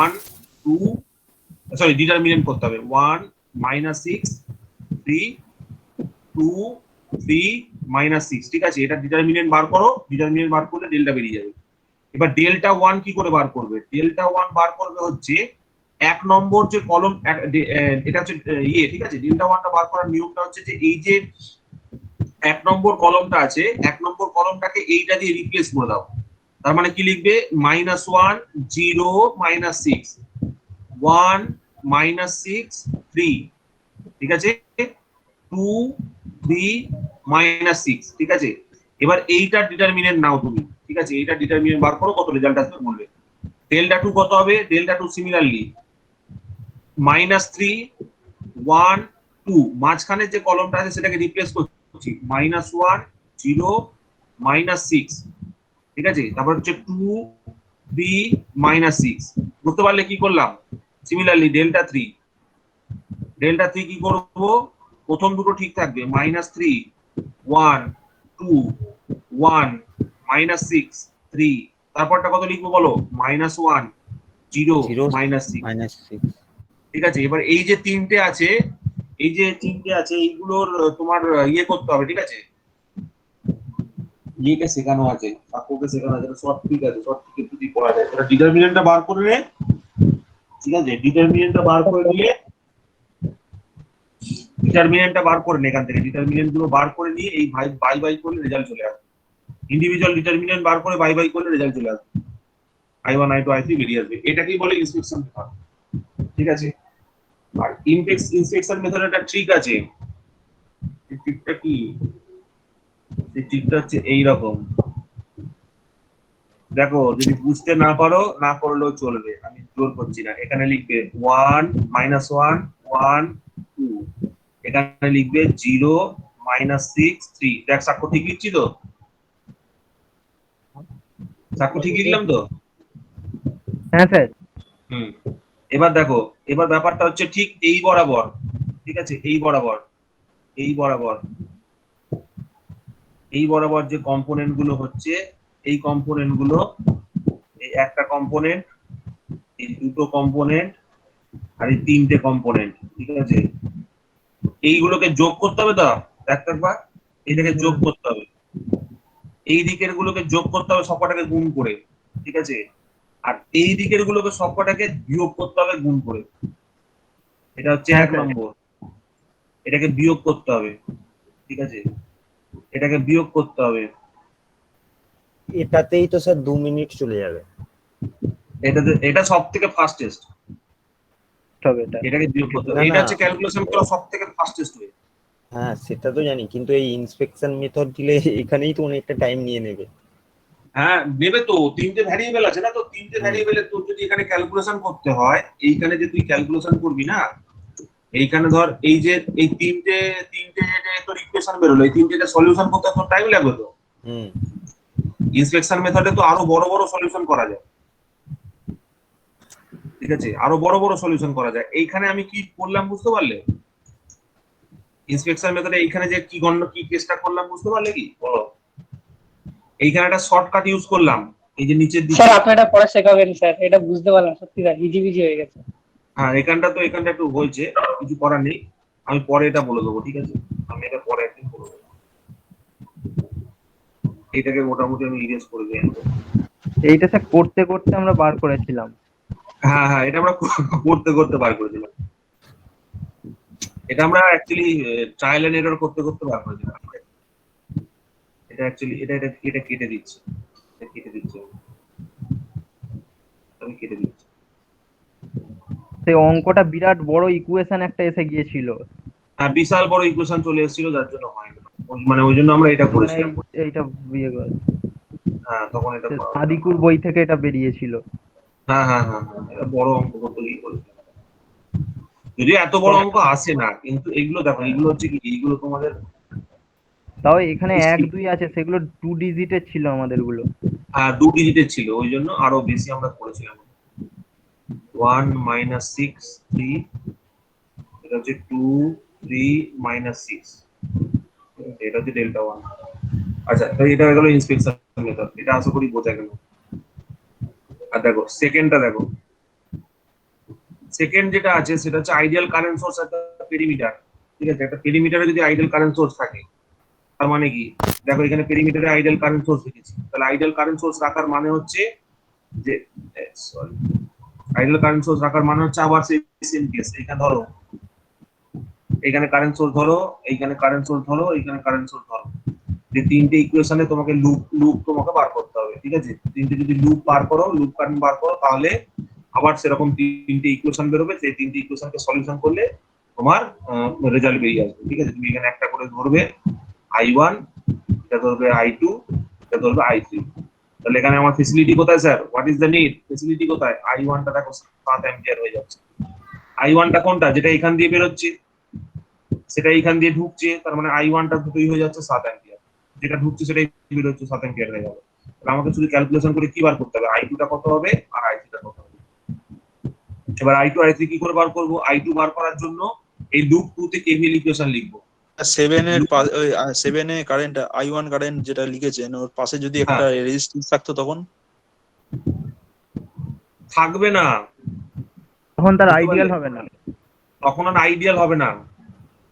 [SPEAKER 2] 1 2, সরি ডিটারমিনেন্ট করতে হবে 1 -6 3 2 3 -6। ঠিক আছে, এটা ডিটারমিনেন্ট বার করো, ডিটারমিনেন্ট বার করলে ডেল্টা বেরিয়ে যাবে। এবার ডেল্টা 1 কি করে বার করবে? ডেল্টা 1 বার করবে হচ্ছে এক নম্বর যে কলম, এটা হচ্ছে ঠিক আছে, ডেল্টা 1টা বার করার নিয়মটা হচ্ছে যে এই যে এক নম্বর কলমটা আছে, এক নম্বর কলমটাকে এইটা দিয়ে রিপ্লেস করে দাও। তার মানে কি লিখবে? -1 0 -6 1 -6 3, ঠিক আছে, 2 3 -6। ঠিক আছে, এবার এইটার ডিটারমিনেন্ট নাও তুমি। ঠিক আছে, এইটার ডিটারমিনেন্ট বার করো, কত রেজাল্ট আসবে বলবে। ডেল্টা 2 কত হবে? ডেল্টা 2 সিমিলারলি -3 1 2, মাঝখানে যে কলমটা আছে সেটাকে রিপ্লেস করছি -1 0 -6। ঠিক আছে, তারপর হচ্ছে 2 3 -6। বুঝতে পারলে কি করলাম? সিমিলারলি ডেল্টা 3 কি করব? প্রথম দুটো ঠিক থাকবে -3 1 2 1 -6 3, তারপরটা কত লিখবো বলো? -1 0
[SPEAKER 4] 0
[SPEAKER 2] -6।
[SPEAKER 4] -6।
[SPEAKER 2] ঠিক আছে, এবার এই যে তিনটে আছে, এইগুলোর তোমার ইয়ে করতে হবে। ঠিক আছে, ইয়েকে শেখানো আছে, সাক্ষ্যকে শেখানো আছে, শর্ট ট্রিক আছে, শর্ট ট্রিক যদি করা যায় তাহলে ডিটারমিনেন্টটা বার করে নে। ঠিক আছে, ডিটারমিনেন্টটা বার করে নিয়ে এখান থেকে ডিটারমিনেন্ট গুলো বার করে নিয়ে এই বাই করলে রেজাল্ট চলে আসবে। ইন্ডিভিজুয়াল ডিটারমিনেন্ট বার করে বাই করলে রেজাল্ট চলে আসবে, I1 I2 I3 বেরিয়ে আসবে। এটাকেই বলে ইন্সপেকশন মেথড। ঠিক আছে, আর ইন্সপেকশন মেথড একটা ট্রিক আছে। এই ট্রিকটা কি? এই ট্রিকটা হচ্ছে এইরকম, দেখো, যদি বুঝতে না পারো না করলেও চলবে, আমি জোর করছি না। এখানে লিখবে 1 -1 1 2, এখানে লিখবে 0 -6 3। দেখ সাক্ষ্য ঠিক লিখছি তো? সাক্ষ্য ঠিক লিখলাম তো?
[SPEAKER 8] হ্যাঁ স্যার।
[SPEAKER 2] হুম, এবার দেখো, এবার ব্যাপারটা হচ্ছে ঠিক এই বরাবর। ঠিক আছে, এই বরাবর যে কম্পোনেন্ট গুলো হচ্ছে, এই কম্পোনেন্ট গুলো, এই একটা কম্পোনেন্ট, এই দুটো কম্পোনেন্ট, আর এই তিনটে কম্পোনেন্ট। ঠিক আছে, এইগুলোকে যোগ করতে হবে। তো একবার এটাকে যোগ করতে হবে, এই দিকের গুলোকে যোগ করতে হবে সবকটাকে গুণ করে। ঠিক আছে, আর এই দিকের গুলোকে সবকটাকে বিয়োগ করতে হবে গুণ করে। এটা হচ্ছে 1 নম্বর, এটাকে বিয়োগ করতে হবে। ঠিক আছে, এটাকে বিয়োগ করতে হবে।
[SPEAKER 4] এটাতেই তো স্যার 2 মিনিট চলে যাবে।
[SPEAKER 2] এটা সব থেকে ফাস্টেস্ট,
[SPEAKER 8] তবে এটা
[SPEAKER 2] এটাকে বিয়োগ করতে হবে।
[SPEAKER 4] না,
[SPEAKER 2] এটা
[SPEAKER 4] না।
[SPEAKER 2] হচ্ছে ক্যালকুলেশন করা সব থেকে ফাস্টেস্ট ওয়ে।
[SPEAKER 4] হ্যাঁ, সেটা তো জানি, কিন্তু এই ইন্সপেকশন মেথড দিলে এখানেই তো অনেকটা টাইম নিয়ে নেবে।
[SPEAKER 2] হ্যাঁ, নেবে তো, তিনটে ভ্যারিয়েবল আছে না, তো তিনটে ভ্যারিয়েবলে তোর যদি এখানে ক্যালকুলেশন করতে হয়, এইখানে যে তুই ক্যালকুলেশন করবি না, এইখানে ধর এই যে এই তিনটে যে তোর ইকুয়েশন বেরোলো, এই তিনটে সলিউশন করতে তোর টাইম লাগবে তো।
[SPEAKER 4] হুম।
[SPEAKER 2] ইন্সপেকশন মেথডে তো আরো বড় বড় সলিউশন করা যায়। ঠিক আছে, আরো বড় বড় সলিউশন করা যায়। এইখানে আমি কি করলাম বুঝতে পারলে? ইন্সপেকশন মেথডে এইখানে যে কি কেসটা করলাম বুঝতে পারলে কি বলো? এইখানে একটা শর্টকাট ইউজ করলাম, এই যে নিচের দিকে।
[SPEAKER 3] স্যার আপনি এটা পরে শেখাবেন স্যার, এটা বুঝতে পারলাম সত্যি স্যার, ইজি হয়ে গেছে।
[SPEAKER 2] হ্যাঁ, এখানটা একটু হয়েছে, কিছু করার নেই, আমি পরে এটা বলে দেবো। ঠিক আছে, আমি এটা পরে একদিন বলে দেবো। এটাকে মোটামুটি আমি ইরেজ করে দিই।
[SPEAKER 8] এইটা স্যার করতে করতে আমরা বার করেছিলাম।
[SPEAKER 2] হ্যাঁ, এটা আমরা করতে করতে বার করেছিলাম। এটা আমরা অ্যাকচুয়ালি ট্রায়াল এন্ড এরর করতে করতে বার করেছিলাম। এটা অ্যাকচুয়ালি এটা কেটে দিচ্ছি, আমি কেটে দিচ্ছি।
[SPEAKER 8] সেই অঙ্কটা বিরাট বড় ইকুয়েশন একটা এসে গিয়েছিল।
[SPEAKER 2] হ্যাঁ, বিশাল বড় ইকুয়েশন চলে এসেছিল, যার জন্য হয়নি, মানে ওই জন্য আমরা এটা করেছিলাম।
[SPEAKER 8] এইটা বিয়ে করে
[SPEAKER 2] হ্যাঁ, তখন এটা
[SPEAKER 8] সাদিকুর বই থেকে এটা বেরিয়েছিল।
[SPEAKER 2] হ্যাঁ, এটা বড় অঙ্ক করতে গিয়ে করেছিলাম। যদি এত বড় অঙ্ক আসে না, কিন্তু এগুলো দেখো, এগুলো হচ্ছে কি, এইগুলো তোমাদের
[SPEAKER 8] তাও এখানে 1 2 আছে, সেগুলো 2 ডিজিটের ছিল আমাদের গুলো।
[SPEAKER 2] 2 ডিজিটের ছিল, ওই জন্য আরো বেশি আমরা করেছিলাম। 1 - 6 3, এটা হচ্ছে 2 3 - 6, এটা হচ্ছে ডেল্টা 1। আচ্ছা, তো এটা হয়ে গেল ইন্সপেকশন মেথড, এটা আশা করি বোঝা গেল। আর দেখো সেকেন্ডটা দেখো, সেকেন্ড যেটা আছে সেটা হচ্ছে আইডিয়াল কারেন্ট সোর্স একটা পেরিমিটার। ঠিক আছে, একটা পেরিমিটারে যদি আইডিয়াল কারেন্ট সোর্স থাকে, তার মানে কি, দেখো এখানে পেরিমিটারে আইডিয়াল কারেন্ট সোর্স রেখেছি, তাহলে আইডিয়াল কারেন্ট সোর্স রাখার মানে হচ্ছে যে, সরি, আইডিয়াল কারেন্ট সোর্স রাখার মানে হচ্ছে আবার সেম কেস। এখানে ধরো, এখানে কারেন্ট সোর্স ধরো, এইখানে কারেন্ট সোর্স ধরো, এইখানে কারেন্ট সোর্স ধরো, যে তিনটে ইকুয়েশনে তোমাকে লুপ তোমাকে বার করতে হবে। ঠিক আছে, তিনটে যদি লুপ বার করো, লুপ কারেন্ট বার করো, তাহলে আবার সেরকম তিনটে ইকুয়েশন বেরোবে, সেই তিনটে ইকুয়েশনকে সলিউশন করলে তোমার রেজাল্ট বেরিয়ে আসবে। ঠিক আছে, তুমি এখানে একটা করে ধরবে I1, এটা ধরবে I2, এটা ধরবে I3। তাহলে এখানে আমার ফেসিলিটি কোথায় sir? What is the need? Facility কোথায়? I1 টা দেখো 7 অ্যাম্পিয়ার হয়ে যাচ্ছে। I1 টা কোনটা? যেটা এখান দিয়ে বেরোচ্ছে, সেটা এখান দিয়ে ঢুকছে, তার মানে I1 টা দুটোই হয়ে যাচ্ছে 7 অ্যাম্পিয়ার। যেটা ঢুকছে সেটাই বেরোচ্ছে, 7 অ্যাম্পিয়ার হয়ে গেল। তাহলে আমাকে শুধু ক্যালকুলেশন করে কি বার করতে হবে? I2 টা কত হবে আর I3 টা কত হবে। এবার I2 I3 কি করে বার করব? I2 বার করার জন্য এই লুপ 2 তে KVL ইকুয়েশন লিখবো।
[SPEAKER 7] 7 এ কারেন্ট I1 কারেন্ট যেটা লিখেছেন, ওর পাশে যদি একটা রেজিস্ট্যান্স থাকতো তখন
[SPEAKER 2] থাকবে না,
[SPEAKER 8] তখন তার আইডিয়াল হবে না।
[SPEAKER 2] তখন আর আইডিয়াল হবে না।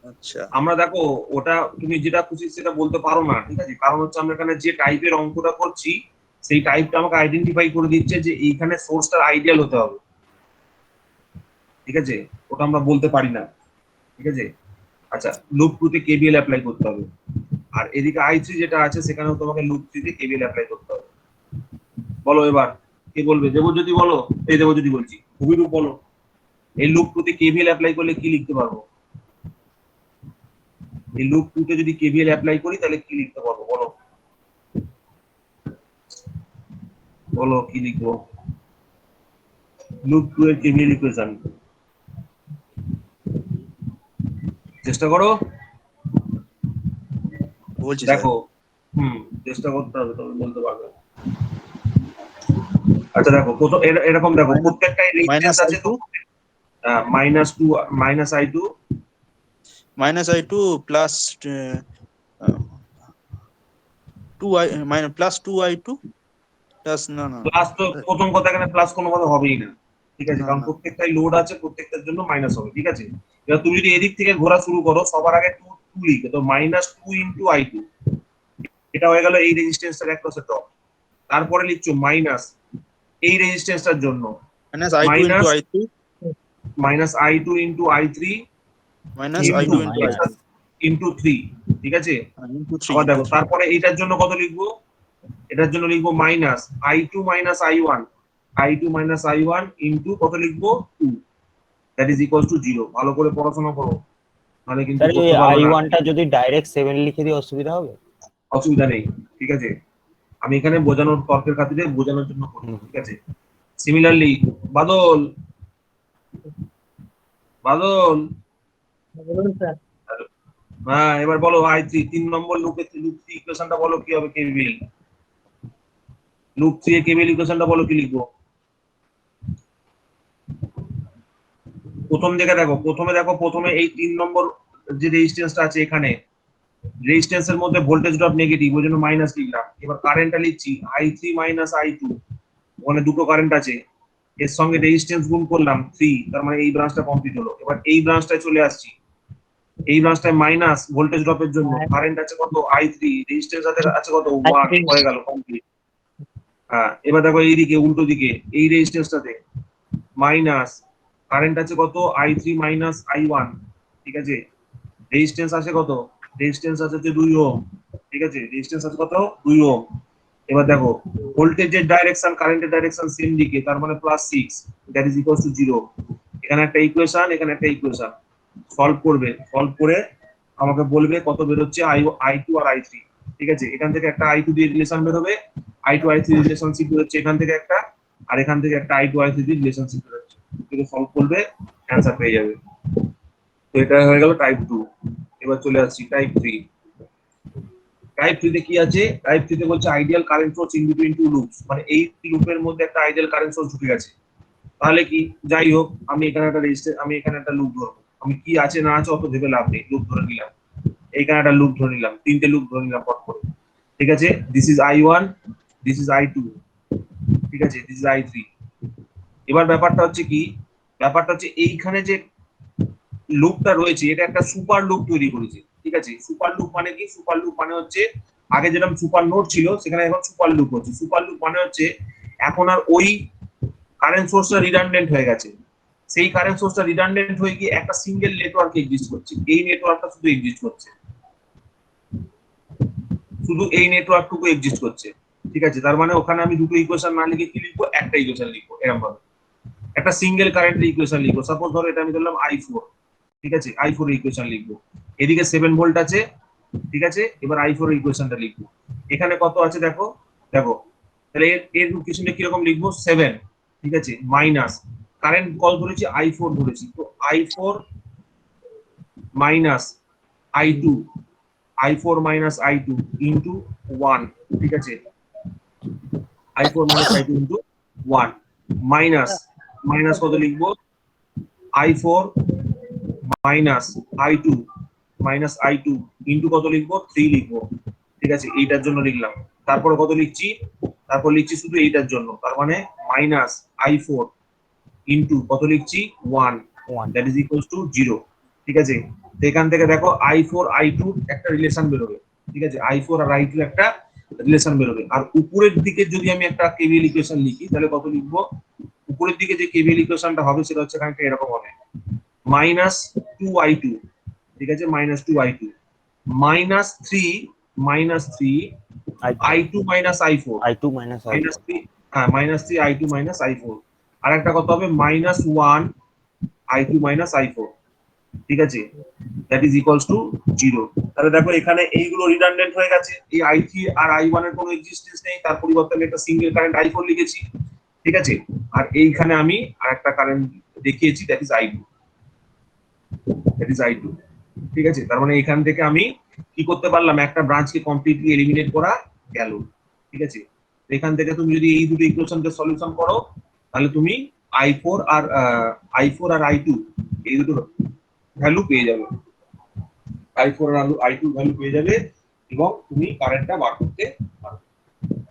[SPEAKER 7] আচ্ছা,
[SPEAKER 2] আমরা দেখো, ওটা তুমি যেটা খুশি সেটা বলতে পারো না। ঠিক আছে, কারণ হচ্ছে আমরা এখানে যে টাইপের অঙ্কটা করছি, সেই টাইপটা আমাকে আইডেন্টিফাই করে দিচ্ছে যে এইখানে সোর্সটার আইডিয়াল হতে হবে। ঠিক আছে, ওটা আমরা বলতে পারি না। ঠিক আছে, আচ্ছা, লুপ 2 তে কেভিএল অ্যাপ্লাই করতে হবে, আর এদিকে I3 যেটা আছে সেখানেও তোমাকে লুপ 3 তে কেভিএল অ্যাপ্লাই করতে হবে। বলো এবার কে বলবে? দেবজ্যোতি বলো। এই দেবজ্যোতি বলছি, অভিরূপ বলো, এই লুপ 2 তে কেভিএল অ্যাপ্লাই করলে কি লিখতে পারবো? এই লুপ 2 তে যদি কেভিএল অ্যাপ্লাই করি তাহলে কি লিখতে পারবো? বলো বলো কি লিখবো? লুপ 2 এর কেভিএল ইকুয়েশন চেষ্টা করো,
[SPEAKER 7] বলছি
[SPEAKER 2] দেখো। চেষ্টা করতে হবে, তবে বলতে পারবে। আচ্ছা দেখো, প্রথম এরকম দেখো, প্রত্যেকটা রেজিস্ট্যান্স আছে তো, -2 -I2
[SPEAKER 7] -I2 plus 2I plus 2I2 plus না
[SPEAKER 2] প্লাস, তো প্রথম কথা এখানে প্লাস কোনো কথা হবেই না। ঠিক আছে,
[SPEAKER 7] না,
[SPEAKER 2] কারণ
[SPEAKER 7] না।
[SPEAKER 2] প্রত্যেকটাই লোড আছে, প্রত্যেকটার জন্য মাইনাস হবে। ঠিক আছে, এবার তুমি যদি এদিক থেকে ঘোরা শুরু করো, সবার আগে 2 লিখে তো -2 × I2, এটা হয়ে গেল এই রেজিস্ট্যান্সটার অ্যাক্রসে ড্রপ। তারপরে লিখছো মাইনাস এই রেজিস্ট্যান্সটার জন্য
[SPEAKER 7] -I2 × I3
[SPEAKER 2] -I2 × I3
[SPEAKER 7] -I2 × I2
[SPEAKER 2] into 3। ঠিক আছে,
[SPEAKER 7] into 3
[SPEAKER 2] আবার
[SPEAKER 7] into
[SPEAKER 2] দেখো
[SPEAKER 7] 3
[SPEAKER 2] তারপরে এইটার জন্য কত লিখবো? এটার জন্য লিখবো -I2 - I1 ইনটু কত লিখবো? 2, দ্যাট ইজ ইকুয়ালস টু 0। ভালো করে পড়াশোনা করো, মানে কিন্তু
[SPEAKER 4] স্যার এই
[SPEAKER 2] করতে পারবে না।
[SPEAKER 4] I1 টা যদি ডাইরেক্ট 7 লিখে দিই অসুবিধা হবে?
[SPEAKER 2] অসুবিধা নেই। ঠিক আছে, আমি এখানে বোঝানোর তর্কের খাতিরে বোঝানোর জন্য করি। ঠিক আছে, সিমিলারলি বাদল বাদল
[SPEAKER 6] বলুন স্যার।
[SPEAKER 2] হ্যাঁ, এবার বলো I3 3 নম্বর লুপ 3 ইকুয়েশনটা বলো কি হবে? কেভিএল লুপ 3 এ কেভিএল ইকুয়েশনটা বলো কি লিখবো? প্রথম দিকে দেখো, প্রথমে এই 3 নম্বর যে রেজিস্ট্যান্সটা আছে, এখানে রেজিস্ট্যান্সের মধ্যে ভোল্টেজ ড্রপ নেগেটিভ, ওই জন্য মাইনাস লিখলাম। এবার কারেন্টটা লিখছি I3 - I2, ওখানে দুটো কারেন্ট আছে, এর সঙ্গে রেজিস্ট্যান্স গুণ করলাম 3, তার মানে এই ব্রাঞ্চটা কমপ্লিট হলো। এবার এই ব্রাঞ্চটায় চলে আসছি, এই ব্রাঞ্চটায় মাইনাস ভোল্টেজ ড্রপের জন্য কারেন্ট আছে কত? I3, রেজিস্ট্যান্স আছে কত? 1, হয়ে গেল কমপ্লিট। হ্যাঁ, এবার দেখো এইদিকে উল্টো দিকে এই রেজিস্ট্যান্সটাতে মাইনাস কারেন্ট আছে কত? I3 - I1। ঠিক আছে, রেজিস্ট্যান্স আছে কত? রেজিস্ট্যান্স আছে 2 ওহম। ঠিক আছে, রেজিস্ট্যান্স আছে কত? 2 ওহম। এবার দেখো ভোল্টেজের ডাইরেকশন, কারেন্টের ডাইরেকশন সেম দিকে, তার মানে +6, দ্যাট ইজ ইকুয়ালস টু 0। এখানে একটা ইকুয়েশন, এখানে একটা ইকুয়েশন, সলভ করবে, সলভ করে আমাকে বলবে কত বেরোচ্ছে I2 আর I3। ঠিক আছে, এখান থেকে একটা I2 দিয়ে রিলেশন বেরোবে, I2 I3 রিলেশনশিপ বেরোচ্ছে এখান থেকে একটা, আর এখান থেকে একটা I2 I3 দিয়ে রিলেশনশিপ বেরোচ্ছে। থেকে সলভ করবে, অ্যানসার পেয়ে যাবে। তো এটা হয়ে গেল টাইপ 2। এবার চলে আসছি টাইপ 3। টাইপ 3 তে কি আছে? টাইপ 3 তে বলছে ideal current source in between two loops, মানে এই লুপের মধ্যে একটা আইডিয়াল কারেন্ট সোর্স ঢুকে গেছে। তাহলে কি, যাই হোক আমি এখানে একটা লুপ ধরবো, আমি কি আছে না আছে অত ভেবে লাভ নেই, লুপ ধরে নিলাম। এইখানে একটা লুপ ধরে নিলাম, 3টে লুপ ধরে নিলাম পট করে। ঠিক আছে, this is I1, this is I2, ঠিক আছে, দিস ইজ I3। এবার ব্যাপারটা হচ্ছে কি, ব্যাপারটা হচ্ছে এইখানে যে লুপটা রয়েছে এটা একটা সুপার লুপ তৈরি করেছে। ঠিক আছে, সুপার লুপ মানে কি? সুপার লুপ মানে হচ্ছে আগে যেরকম সুপার নোড ছিল সেখানে এখন সুপার লুপ হচ্ছে। সুপার লুপ মানে হচ্ছে এখন আর ওই কারেন্ট সোর্সটা রিডান্ডেন্ট হয়ে গেছে, সেই কারেন্ট সোর্সটা রিডান্ডেন্ট হয়ে গিয়ে একটা সিঙ্গেল নেটওয়ার্ক এক্সিস্ট করছে। এই নেটওয়ার্কটা শুধু এক্সিস্ট করছে, শুধু এই নেটওয়ার্কটুকু এক্সিস্ট করছে। ঠিক আছে, তার মানে ওখানে আমি দুটো ইকুয়েশন না লিখে কি লিখবো? একটা ইকুয়েশন লিখবো, এরকম ভাবে একটা সিঙ্গেল কারেন্টের ইকুয়েশন লিখবো। সাপোজ ধরো এটা আমি ধরলাম I4, ঠিক আছে, I4 এর ইকুয়েশন লিখবো। এদিকে 7 ভোল্ট আছে, ঠিক আছে, এবার I4 এর ইকুয়েশনটা লিখবো। এখানে কত আছে দেখো, দেখো তাহলে এর ইকুয়েশনটা কিরকম লিখবো? 7, ঠিক আছে, মাইনাস কারেন্ট কল ধরেছি I4 ধরেছি, তো I4 minus I2, I4 minus I2 into 1, ঠিক আছে, I4 minus I2 into 1 minus minus কত লিখবো? I4 minus I2 minus I2 into কত লিখবো? 3 লিখবো। ঠিক আছে, এইটার জন্য লিখলাম। তারপর কত লিখছি? তারপর লিখছি শুধু এইটার জন্য, তার মানে মাইনাস I4 ইনটু কত লিখছি? 1, দ্যাট ইজ ইকুয়ালস টু 0। ঠিক আছে, তো এখান থেকে দেখো I4 I2 একটা রিলেশন বেরোবে। ঠিক আছে, I4 আর I2 একটা রিলেশন বেরোবে। আর উপরের দিকে যদি আমি একটা কেভিএল ইকুয়েশন লিখি তাহলে কত লিখবো? উপরের দিকে যে কেভিএল ইকুয়েশনটা হবে সেটা হচ্ছে এখানে এরকম হবে, মাইনাস 2I2, ঠিক আছে, minus 2I2 minus 3 I2 minus I4,
[SPEAKER 4] I2 minus
[SPEAKER 2] minus
[SPEAKER 4] I4
[SPEAKER 2] 3, হ্যাঁ মাইনাস 3 I2 মাইনাস I4, আর একটা কত হবে? মাইনাস 1 I2 মাইনাস I4, ঠিক আছে, দ্যাট ইজ ইকুয়ালস টু 0। তাহলে দেখো এখানে এইগুলো রিডান্ডেন্ট হয়ে গেছে, এই I3 আর I1 এর কোনো এক্সিস্টেন্স নেই, তার পরিবর্তে আমি একটা সিঙ্গেল কারেন্ট I4 লিখেছি। ঠিক আছে, আর এইখানে আমি আরেকটা কারেন্ট দেখিয়েছি, that is I2, that is I2। ঠিক আছে, তার মানে এখান থেকে আমি কি করতে পারলাম? একটা ব্রাঞ্চকে কমপ্লিটলি এলিমিনেট করা গেল। ঠিক আছে, এখান থেকে তুমি যদি এই দুটো ইকুয়েশনকে সলিউশন করো তাহলে তুমি I4 আর I2 এই দুটো ভ্যালু পেয়ে যাবে, I4 আর I2 ভ্যালু পেয়ে যাবে এবং তুমি কারেন্টটা বার করতে পারবে।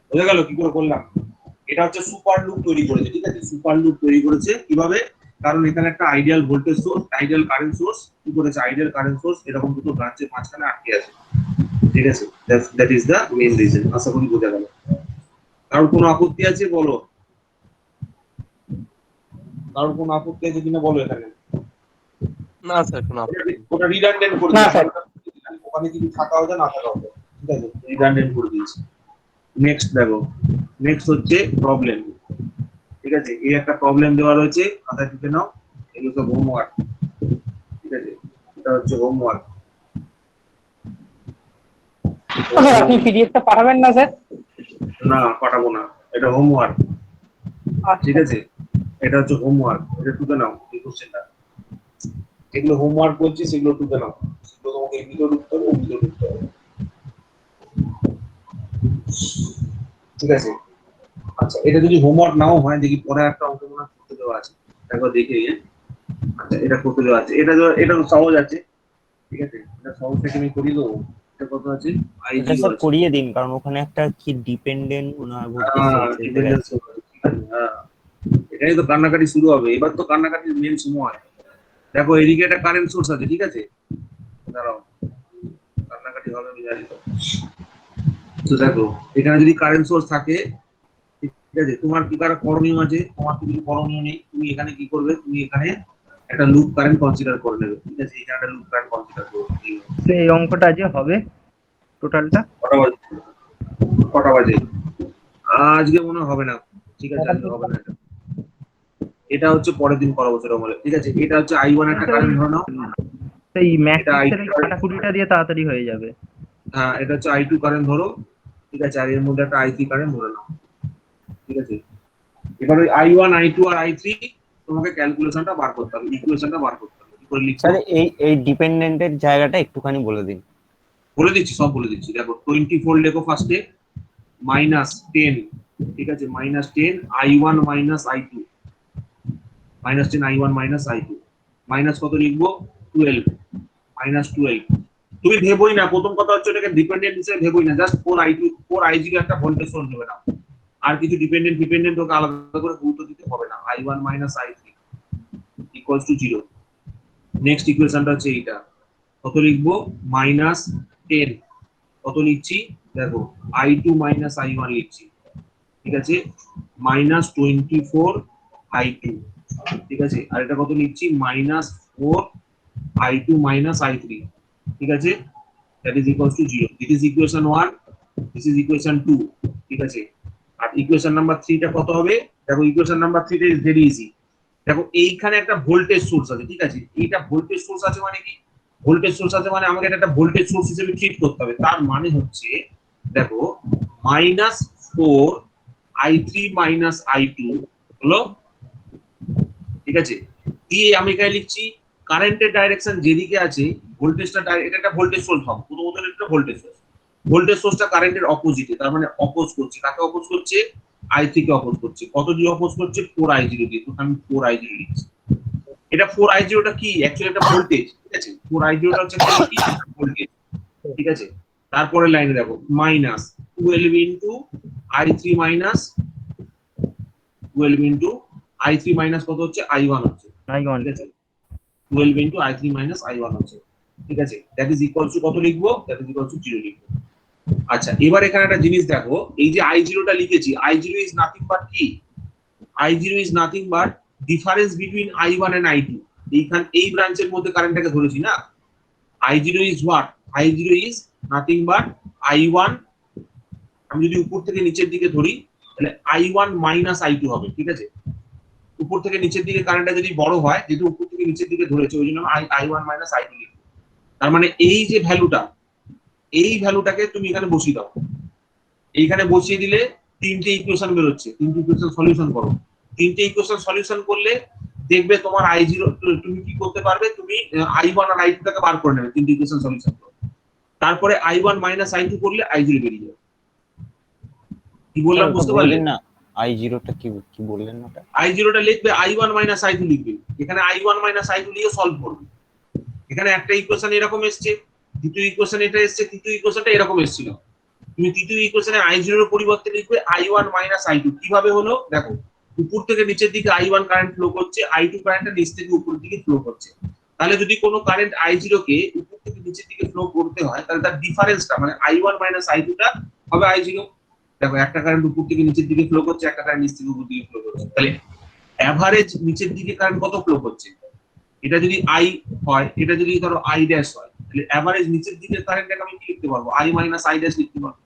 [SPEAKER 2] বুঝে গেল কি করে করলাম? এটা হচ্ছে সুপার লুপ তৈরি করেছে। ঠিক আছে, সুপার লুপ তৈরি করেছে কিভাবে? কারণ এখানে একটা ideal voltage source, ideal current source কি করেছে? আইডিয়াল কারেন্ট সোর্স এরকম দুটো ব্রাঞ্চের মাঝখানে আটকে আছে। ঠিক আছে, that is the main reason. আশা করি বোঝা গেল। কারোর কোনো আপত্তি আছে বলো, কারোর কোনো আপত্তি আছে কিনা বলো। এখানে
[SPEAKER 1] না স্যার, কোনো
[SPEAKER 2] ওটা রিডান্ডেন্ট করে
[SPEAKER 3] না, স্যার।
[SPEAKER 2] ওখানে কিছু থাকা হবে না থাকা হবে। ঠিক আছে, রিডান্ডেন্ট করে দিয়েছি। নেক্সট দেখো, নেক্সট হচ্ছে প্রবলেম। ঠিক আছে, এই একটা প্রবলেম দেওয়া রয়েছে, খাতায় টুকে নাও, এগুলো সব হোমওয়ার্ক। ঠিক আছে, এটা হচ্ছে হোমওয়ার্ক।
[SPEAKER 3] স্যার আপনি পিডিএফটা পাঠাবেন না স্যার?
[SPEAKER 2] না পাঠাবো না, এটা হোমওয়ার্ক। ঠিক আছে, এটা হচ্ছে হোমওয়ার্ক, এটা টুকে নাও এই কোশ্চেনটা। এগুলো হোমওয়ার্ক বলছি, সেগুলো টুকে নাও, সেগুলো তোমাকে এই ভিডিও ঢুকতে হবে, ভিডিও ঢুকতে হবে। ঠিক আছে, আচ্ছা এটা যদি হোমওয়ার্ক নাও হয়, দেখি পরে একটা অঙ্ক মনে করতে দেওয়া আছে, একবার দেখে নিয়ে। আচ্ছা এটা করতে দেওয়া আছে, এটা তো সহজ আছে। ঠিক আছে, এটা সহজ থেকে আমি করিয়ে দেবো। এটা কত আছে?
[SPEAKER 4] এটা
[SPEAKER 2] I0
[SPEAKER 4] স্যার
[SPEAKER 2] আছে।
[SPEAKER 4] করিয়ে দিন, কারণ ওখানে একটা কি ডিপেন্ডেন্ট ওনার ভোল্টেজ সোর্স
[SPEAKER 2] ডিপেন্ডেন্স, হ্যাঁ এটাই তো কান্নাকাটি শুরু হবে। এবার তো কান্নাকাটির মেন সময়। দেখো এদিকে একটা কারেন্ট সোর্স আছে, ঠিক আছে, দাঁড়াও, কান্নাকাটি হবে আমি জানি তো। তো দেখো এখানে যদি কারেন্ট সোর্স থাকে, ঠিক আছে, তোমার কি কারো করণীয় আছে? তোমার কিছু করণীয় নেই। তুমি এখানে কি করবে? তুমি এখানে একটা লুপ কারেন্ট কনসিডার করে নেবে। ঠিক আছে, এখানে একটা লুপ কারেন্ট কনসিডার করবে।
[SPEAKER 8] এই অঙ্কটা যে হবে টোটালটা
[SPEAKER 2] কটা বাজে? কটা বাজে? আজকে মনে হবে না। ঠিক আছে, আজকে হবে না। এটা হচ্ছে পরের দিন করাবো সেটা বলে। ঠিক আছে, এটা হচ্ছে I1 একটা কারেন্ট ধরে নাও।
[SPEAKER 8] এই
[SPEAKER 2] এটা
[SPEAKER 8] ম্যাট্রিক্সের
[SPEAKER 2] I2
[SPEAKER 8] এই কাটাকুটিটা দিয়ে তাড়াতাড়ি হয়ে যাবে।
[SPEAKER 2] হ্যাঁ, এটা হচ্ছে I2 কারেন্ট ধরো। ঠিক আছে, আর এর মধ্যে একটা I3 কারেন্ট ধরে নাও। ঠিক আছে, এবার ওই I1 I2 আর I3 তোমাকে ক্যালকুলেশনটা বার করতে হবে, ইকুয়েশনটা বার করতে হবে। কি করে লিখছো?
[SPEAKER 4] স্যার এই ডিপেন্ডেন্টের জায়গাটা একটুখানি বলে দিন।
[SPEAKER 2] বলে দিচ্ছি, সব বলে দিচ্ছি। দেখো 24 লেখো ফার্স্টে, -10, ঠিক আছে, -10 I1 -I2, -10 I1 -I2, minus কত লিখবো, 12, -12। তুমি ভেবোই না, প্রথম কথা হচ্ছে এটাকে ডিপেন্ডেন্ট হিসেবে ভেবোই না, জাস্ট 4I0 একটা ভোল্টেজ সোর্স দেবে না, আর কিছু ডিপেন্ডেন্ট ওকে আলাদা করে গুরুত্ব দিতে হবে না। I1 -I3 equals to 0। Next ইকুয়েশনটা হচ্ছে এইটা, কত লিখবো, -10, কত লিখছি, দেখো I2 -I1 লিখছি, ঠিক আছে, -24 I2, ঠিক আছে, আর এটা কত লিখছি, -4 I2 -I3, ঠিক আছে, that is equals to 0. This is equation 1, this is equation 2, ঠিক আছে। আর ইকুয়েশন নাম্বার 3 টা কত হবে, দেখো ইকুয়েশন নাম্বার 3 টা ইজ ভেরি ইজি। দেখো এইখানে একটা ভোল্টেজ সোর্স আছে, ঠিক আছে, এইটা ভোল্টেজ সোর্স আছে মানে কি, ভোল্টেজ সোর্স আছে মানে আমাকে এটা একটা ভোল্টেজ সোর্স হিসেবে ট্রিট করতে হবে। তার মানে হচ্ছে দেখো -4 I3 -I2 হলো, ঠিক আছে, দিয়ে আমি এখানে লিখছি কারেন্টের ডাইরেকশন যেদিকে আছে, ভোল্টেজটা এটা একটা ভোল্টেজ সোর্স হবে, প্রথমত এটা ভোল্টেজ সোর্স, ভোল্টেজ সোর্সটা কারেন্টের অপোজিটে, তার মানে অপোজ করছে, কাকে অপোজ করছে, I3 কে অপোজ করছে। কত দিয়ে অপোজ করছে, 4I0 দিয়ে, তো আমি 4I0 লিখছি। এটা 4I0 টা কি, অ্যাকচুয়ালি একটা ভোল্টেজ, ঠিক আছে, 4I0 টা হচ্ছে কি, ভোল্টেজ, ঠিক আছে। তারপরে লাইনে দেখো -12 into I3 -12 into I3 minus কত হচ্ছে, I1 হচ্ছে,
[SPEAKER 8] I1
[SPEAKER 2] ঠিক আছে, 12 ইনটু I3 -I1 হচ্ছে, ঠিক আছে, দ্যাট ইজ ইকুয়ালস টু কত লিখবো, দ্যাট ইজ ইকুয়ালস টু 0 লিখবো। আচ্ছা, এবার এখানে একটা জিনিস দেখো, এই যে I0 টা লিখেছি, I0 ইজ নাথিং বাট কি, I0 is nothing but difference between I1 and I2। এইখানে এই ব্রাঞ্চের মধ্যে কারেন্টটাকে ধরেছি না, I0 is what, I0 is nothing but I1, আমি যদি উপর থেকে নিচের দিকে ধরি তাহলে I1 -I2 হবে, ঠিক আছে, উপর থেকে নিচের দিকে কারেন্টটা যদি বড় হয়, যেহেতু উপর থেকে নিচের দিকে ধরেছে ওই জন্য I1 -I2 লিখবো। তার মানে এই যে ভ্যালুটা, এই ভ্যালুটাকে তুমি এখানে বসিয়ে দাও, এইখানে বসিয়ে দিলে তিনটে ইকুয়েশন বেরোচ্ছে, তিনটে ইকুয়েশন সলিউশন করো, তিনটে ইকুয়েশন সলিউশন করলে দেখবে তোমার I0, তুমি কি করতে পারবে, তুমি I1 আর I2 টাকে বার করে নেবে, তিনটে ইকুয়েশন সলিউশন করো, তারপরে I1 -I2 করলে I0 বেরিয়ে যাবে। কি বললাম বুঝতে পারলেন
[SPEAKER 4] না, I0 টা কি কি বললেন না, ওটা
[SPEAKER 2] I0 টা লিখবে, I1 -I2 লিখবে, এখানে I1 -I2 লিখে সলভ করবে। এখানে একটা ইকুয়েশন এরকম এসেছে, দ্বিতীয় ইকুয়েশন এটা এসেছে, তৃতীয় ইকুয়েশনটা এরকম এসেছিল, তুমি তৃতীয় ইকুয়েশনে I0 এর পরিবর্তে লিখবে I1 -I2। কিভাবে হলো দেখো, উপর থেকে নিচের দিকে I1 কারেন্ট ফ্লো করছে, I2 কারেন্টটা নিচ থেকে উপরের দিকে ফ্লো করছে। তাহলে যদি কোনো কারেন্ট I0 কে উপর থেকে নিচের দিকে ফ্লো করতে হয়, তাহলে তার ডিফারেন্সটা মানে I1 -I2 টা হবে I0। দেখো একটা কারেন্ট উপর থেকে নিচের দিকে ফ্লো করছে, একটা কারেন্ট নিচ থেকে উপর দিকে ফ্লো করছে, তাহলে এভারেজ নিচের দিকে কারেন্ট কত ফ্লো করছে, এটা যদি I হয়, এটা যদি ধরো I ড্যাশ হয়, তাহলে এভারেজ নিচের দিকে কারেন্টটাকে আমি কি লিখতে পারবো, I - I ড্যাশ লিখতে পারবো,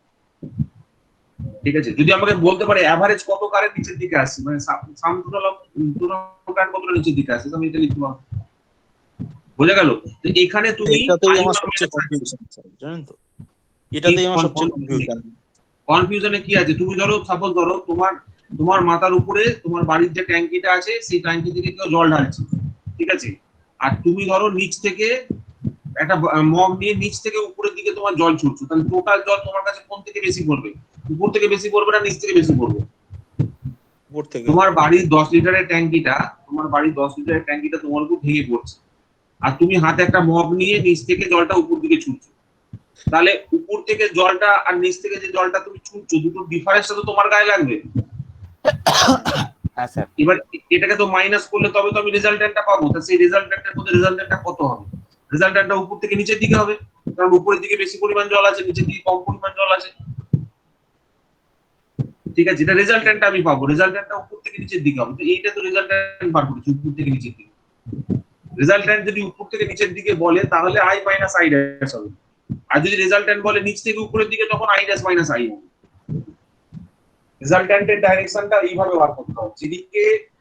[SPEAKER 2] ঠিক আছে। যদি আমাকে বলতে পারে এভারেজ কত কারেন্ট নিচের দিকে আসছে, মানে সাম টোটাল কারেন্ট কতটা নিচের দিকে আসছে, আমি এটা লিখতে পারবো, বোঝা গেল। তো এখানে তুমি
[SPEAKER 7] এটাতেই আমার সবচেয়ে কনফিউশন স্যার, জানেন তো, এটাতেই আমার সবচেয়ে কনফিউশন।
[SPEAKER 2] কনফিউশনে কি আছে, তুমি ধরো সাপোজ ধরো তোমার মাথার উপরে তোমার বাড়ির যে ট্যাঙ্কিটা আছে, সেই ট্যাঙ্কি থেকে কেউ জল ঢালছে, ঠিক আছে, আর তুমি ধরো নিচ থেকে একটা মগ নিয়ে নিচ থেকে উপরের দিকে তোমার জল ছুটছো, তাহলে টোটাল জল তোমার কাছে কোন থেকে বেশি পড়বে, উপর থেকে বেশি পড়বে না নিচ থেকে বেশি পড়বে?
[SPEAKER 7] উপর থেকে।
[SPEAKER 2] তোমার বাড়ির 10 লিটারের ট্যাঙ্কিটা, তোমার উপর ভেঙে পড়ছে, আর তুমি হাতে একটা মগ নিয়ে নিচ থেকে জলটা উপর দিকে ছুটছো, তাহলে উপর থেকে জলটা আর নিচ থেকে যে জলটা তুমি ছুটছো, দুটোর ডিফারেন্সটা তো তোমার গায়ে লাগবে।
[SPEAKER 4] হ্যাঁ স্যার।
[SPEAKER 2] এবার এটাকে তো মাইনাস করলে তবে তো আমি রেজাল্টেন্টটা পাবো, তা সেই রেজাল্টেন্টের মধ্যে রেজাল্টেন্টটা কত হবে, রেজাল্টেন্টটা উপর থেকে নিচের দিকে হবে, কারণ উপরের দিকে বেশি পরিমাণ জল আছে, নিচের দিকে কম পরিমাণ জল আছে, ঠিক আছে, এটা রেজাল্টেন্টটা আমি পাবো, রেজাল্টেন্টটা উপর থেকে নিচের দিকে হবে। তো এইটা তো রেজাল্টেন্ট বার করেছি উপর থেকে নিচের দিকে, রেজাল্টেন্ট যদি উপর থেকে নিচের দিকে বলে তাহলে I - I ড্যাশ হবে, আর যদি রেজাল্টেন্ট বলে নিচ থেকে উপরের দিকে তখন I ড্যাশ - I হবে। রেজাল্টেন্টের ডাইরেকশনটা এইভাবে বার করতে হবে,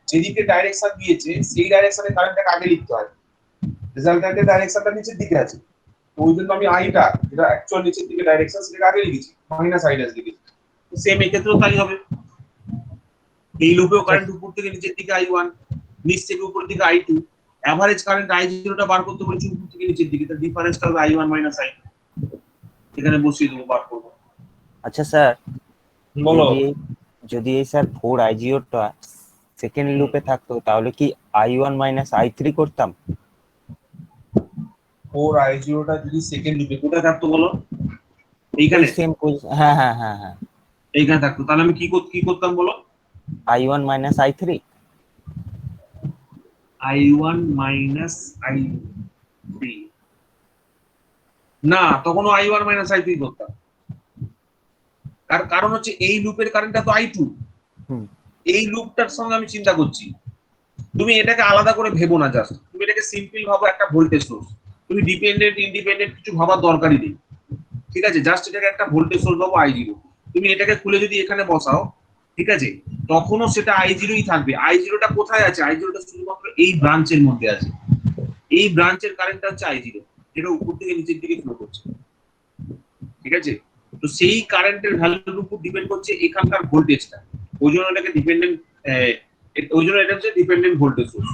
[SPEAKER 2] যেদিকে ডাইরেকশন দিয়েছে সেই ডাইরেকশনে কারেন্টটাকে আগে লিখতে হয়, রেজাল্টেন্টের ডাইরেকশনটা নিচের দিকে আছে, ওই জন্য আমি আইটা যেটা অ্যাকচুয়াল নিচের দিকে ডাইরেকশন সেটাকে আগে লিখেছি, -I ড্যাশ লিখেছি। সেম এক্ষেত্রেও তাই হবে, এই লুপেও কারেন্ট উপর থেকে নিচের দিকে I1, নিচ থেকে উপরের দিকে I2, এভারেজ কারেন্ট I0 টা বার করতে বলেছি উপর থেকে নিচের দিকে, তার ডিফারেন্সটা হবে I1 - I2। এখানে বসিয়ে দেবো, বার করবো।
[SPEAKER 4] আচ্ছা স্যার,
[SPEAKER 2] বলো।
[SPEAKER 4] যদি এই স্যার 4i0টা সেকেন্ড লুপে থাকতো তাহলে কি i1 মাইনাস i3 করতাম?
[SPEAKER 2] 4i0টা যদি সেকেন্ড লুপে কোথায় থাকতো বলো?
[SPEAKER 4] ওই
[SPEAKER 2] এইখানে,
[SPEAKER 4] সেম হ্যাঁ হ্যাঁ হ্যাঁ হ্যাঁ,
[SPEAKER 2] এইখানে থাকতো, তাহলে আমি কি করতাম বলো?
[SPEAKER 4] i1 minus i3।
[SPEAKER 2] i1 minus i3, না তখনও i1 মাইনাস i3 করতাম। কারণ হচ্ছে এই লুপের কারেন্টটা তো i2,
[SPEAKER 4] হুম।
[SPEAKER 2] এই লুপটার সঙ্গে আমি চিন্তা করছি। তুমি এটাকে আলাদা করে ভেবো না, জাস্ট তুমি এটাকে সিম্পল ভাবো একটা ভোল্টেজ সোর্স। তুমি ডিপেন্ডেন্ট ইন্ডিপেন্ডেন্ট কিছু ভাবার দরকারই নেই, ঠিক আছে? জাস্ট এটাকে একটা ভোল্টেজ সোর্স ভাবো i0। তুমি এটাকে খুলে যদি এখানে বসাও, ঠিক আছে, তখনও সেটা i0ই থাকবে। i0টা কোথায় আছে? i0টা শুধুমাত্র এই ব্রাঞ্চের মধ্যে আছে। এই ব্রাঞ্চের কারেন্টটা হচ্ছে i0, যেটা উপর থেকে নিচের দিকে ফ্লো করছে, ঠিক আছে? তো সেই কারেন্টের ভ্যালুর উপর ডিপেন্ড করছে এখানকার ভোল্টেজটা। ওই জন্য এটাকে ডিপেন্ডেন্ট, ওই জন্য এটা হচ্ছে ডিপেন্ডেন্ট ভোল্টেজ সোর্স।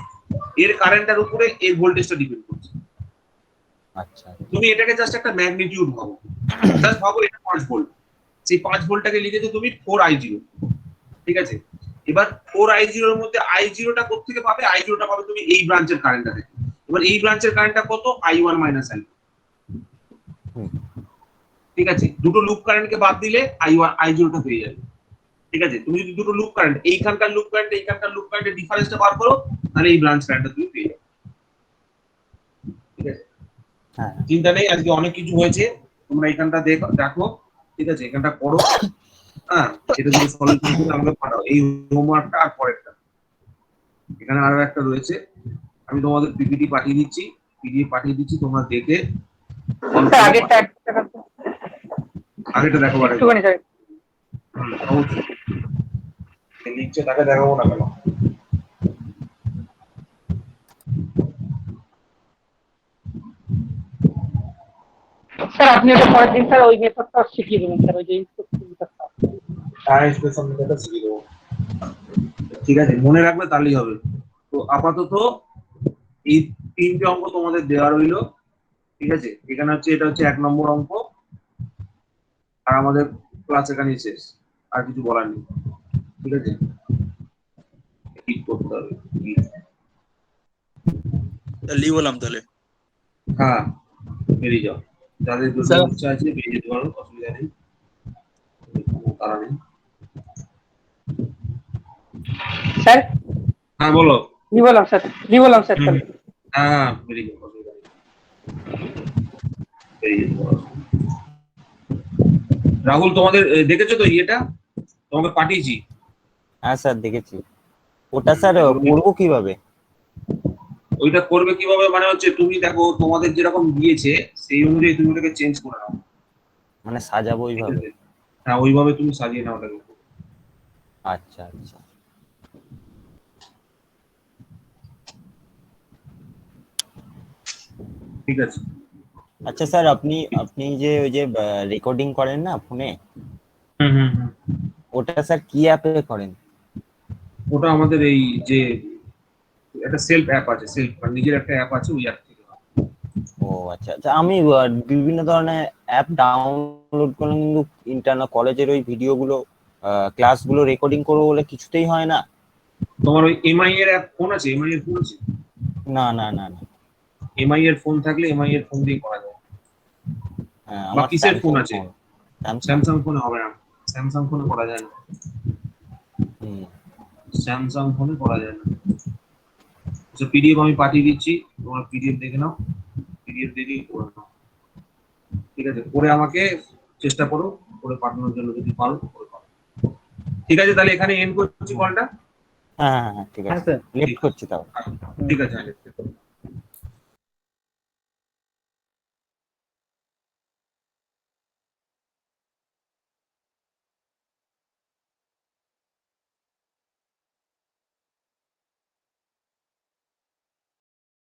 [SPEAKER 2] এর কারেন্টের উপরে এর ভোল্টেজটা ডিপেন্ড করছে।
[SPEAKER 4] আচ্ছা,
[SPEAKER 2] তুমি এটাকে জাস্ট একটা ম্যাগনিটিউড ভাবো, জাস্ট ভাবো এটা 5 ভোল্ট। সেই 5 ভোল্টটাকে লিখেছো তুমি 4i0, ঠিক আছে? এবার 4i0 এর মধ্যে i0টা কোথা থেকে পাবে? i0টা পাবে তুমি এই ব্রাঞ্চের কারেন্টটা থেকে। এবার এই ব্রাঞ্চের কারেন্টটা কত? i1 মাইনাস i2, ঠিক আছে? দুটো লুপ কারেন্টকে বাদ দিলে i0টা পেয়ে যাবে, ঠিক আছে? তুমি যদি দুটো লুপ কারেন্ট, এইখানকার লুপ কারেন্ট এইখানকার লুপ কারেন্টের ডিফারেন্সটা বার করো, তাহলে এই ব্রাঞ্চ কারেন্টটা তুমি পেয়ে যাবে, ঠিক আছে?
[SPEAKER 4] হ্যাঁ
[SPEAKER 2] চিন্তা নেই, আজকে অনেক কিছু হয়েছে, তোমরা এখানটা দেখো, ঠিক আছে? এখানটা করো, হ্যাঁ, এটা যদি সলিউশন করে আমাকে পাঠাও, এই হোমওয়ার্কটা আর পরেরটা। এখানে আরো একটা রয়েছে, আমি তোমাদের পিপিটি পাঠিয়ে দিচ্ছি, পিডিএফ পাঠিয়ে দিচ্ছি, তোমরা দেখে
[SPEAKER 3] স্যার আগেরটা একটা দেখান তো।
[SPEAKER 2] আগেটা দেখো।
[SPEAKER 3] একটুখানি স্যার।
[SPEAKER 2] অবশ্যই লিখছে, তাকে দেখাবো না কেন?
[SPEAKER 3] স্যার আপনি ওটা পরের দিন স্যার ওই মেথডটা শিখিয়ে দেবেন স্যার, ওই যে মেথডটা।
[SPEAKER 2] হ্যাঁ, স্পেশাল মেথডটা শিখিয়ে দেবো, ঠিক আছে? মনে রাখবে, তাহলেই হবে। তো আপাতত এই 3টে অঙ্ক তোমাদের দেওয়া রইলো, ঠিক আছে? এখানে হচ্ছে, এটা হচ্ছে 1 নম্বর অঙ্ক, আর আমাদের ক্লাস এখানেই শেষ, আর কিছু বলার নেই, ঠিক আছে? ঠিক করতে হবে।
[SPEAKER 7] লিভ হলাম তাহলে।
[SPEAKER 2] হ্যাঁ, বেরিয়ে যাও, যাদের
[SPEAKER 1] স্যার
[SPEAKER 2] ইচ্ছা আছে বেরিয়ে যেতে পারো, অসুবিধা নেই, কোনো তাড়া নেই।
[SPEAKER 3] স্যার
[SPEAKER 2] হ্যাঁ বলো।
[SPEAKER 3] কি বললাম স্যার, তাহলে।
[SPEAKER 2] হ্যাঁ, বেরিয়ে যাও, অসুবিধা নেই, বেরিয়ে যেতে পারো। রাহুল, তোমাদের দেখেছো তো ইয়েটা তোমাকে পাঠিয়েছি?
[SPEAKER 4] হ্যাঁ স্যার দেখেছি। ওটা স্যার করবো কিভাবে?
[SPEAKER 2] ওইটা করবে কিভাবে মানে হচ্ছে, তুমি দেখো তোমাদের যেরকম দিয়েছে সেই অনুযায়ী তুমি ওটাকে চেঞ্জ করে নাও,
[SPEAKER 4] মানে সাজাবো
[SPEAKER 2] ঠিক
[SPEAKER 4] ওইভাবে?
[SPEAKER 2] আছে? হ্যাঁ, ওইভাবে তুমি সাজিয়ে নাও ওটাকে।
[SPEAKER 4] আচ্ছা আচ্ছা।
[SPEAKER 2] ঠিক আছে।
[SPEAKER 4] আচ্ছা স্যার, আপনি আপনি যে ওই যে রেকর্ডিং করেন না ফোনে, ওটা স্যার কি অ্যাপে করেন?
[SPEAKER 2] ওটা আমাদের এই যে একটা সেলফ অ্যাপ আছে, সেলফ নিজের একটা অ্যাপ আছে, ওই অ্যাপ থেকে।
[SPEAKER 4] ও আচ্ছা আচ্ছা, আমি বিভিন্ন ধরনের অ্যাপ ডাউনলোড করলাম কিন্তু ইন্টারনাল কলেজের ওই ভিডিওগুলো ক্লাসগুলো রেকর্ডিং করবো বলে কিছুতেই হয় না।
[SPEAKER 2] তোমার ওই এমআই এর অ্যাপ ফোন আছে? এমআই এর ফোন আছে?
[SPEAKER 4] না না না না।
[SPEAKER 2] এমআই এর ফোন থাকলে এমআই এর ফোন দিয়ে করা যায়।
[SPEAKER 4] হ্যাঁ,
[SPEAKER 2] বা
[SPEAKER 4] আমার
[SPEAKER 2] কিসের ফোন আছে?
[SPEAKER 4] স্যামসাং।
[SPEAKER 2] স্যামসাং ফোনে হবে না, স্যামসাং ফোনে করা যায় না, স্যামসাং ফোনে করা যায় না। আচ্ছা, পিডিএফ আমি পাঠিয়ে দিচ্ছি, তোমরা পিডিএফ দেখে নাও, পিডিএফ দেখে করে নাও, ঠিক আছে? করে আমাকে চেষ্টা করো, করে পাঠানোর জন্য যদি পারো করে পারো। ঠিক আছে, তাহলে এখানে এন্ড করছি কলটা।
[SPEAKER 4] হ্যাঁ হ্যাঁ হ্যাঁ, ঠিক
[SPEAKER 8] হ্যাঁ
[SPEAKER 4] আছে,
[SPEAKER 8] স্যার।
[SPEAKER 4] লেট করছি তাও।
[SPEAKER 2] ঠিক আছে।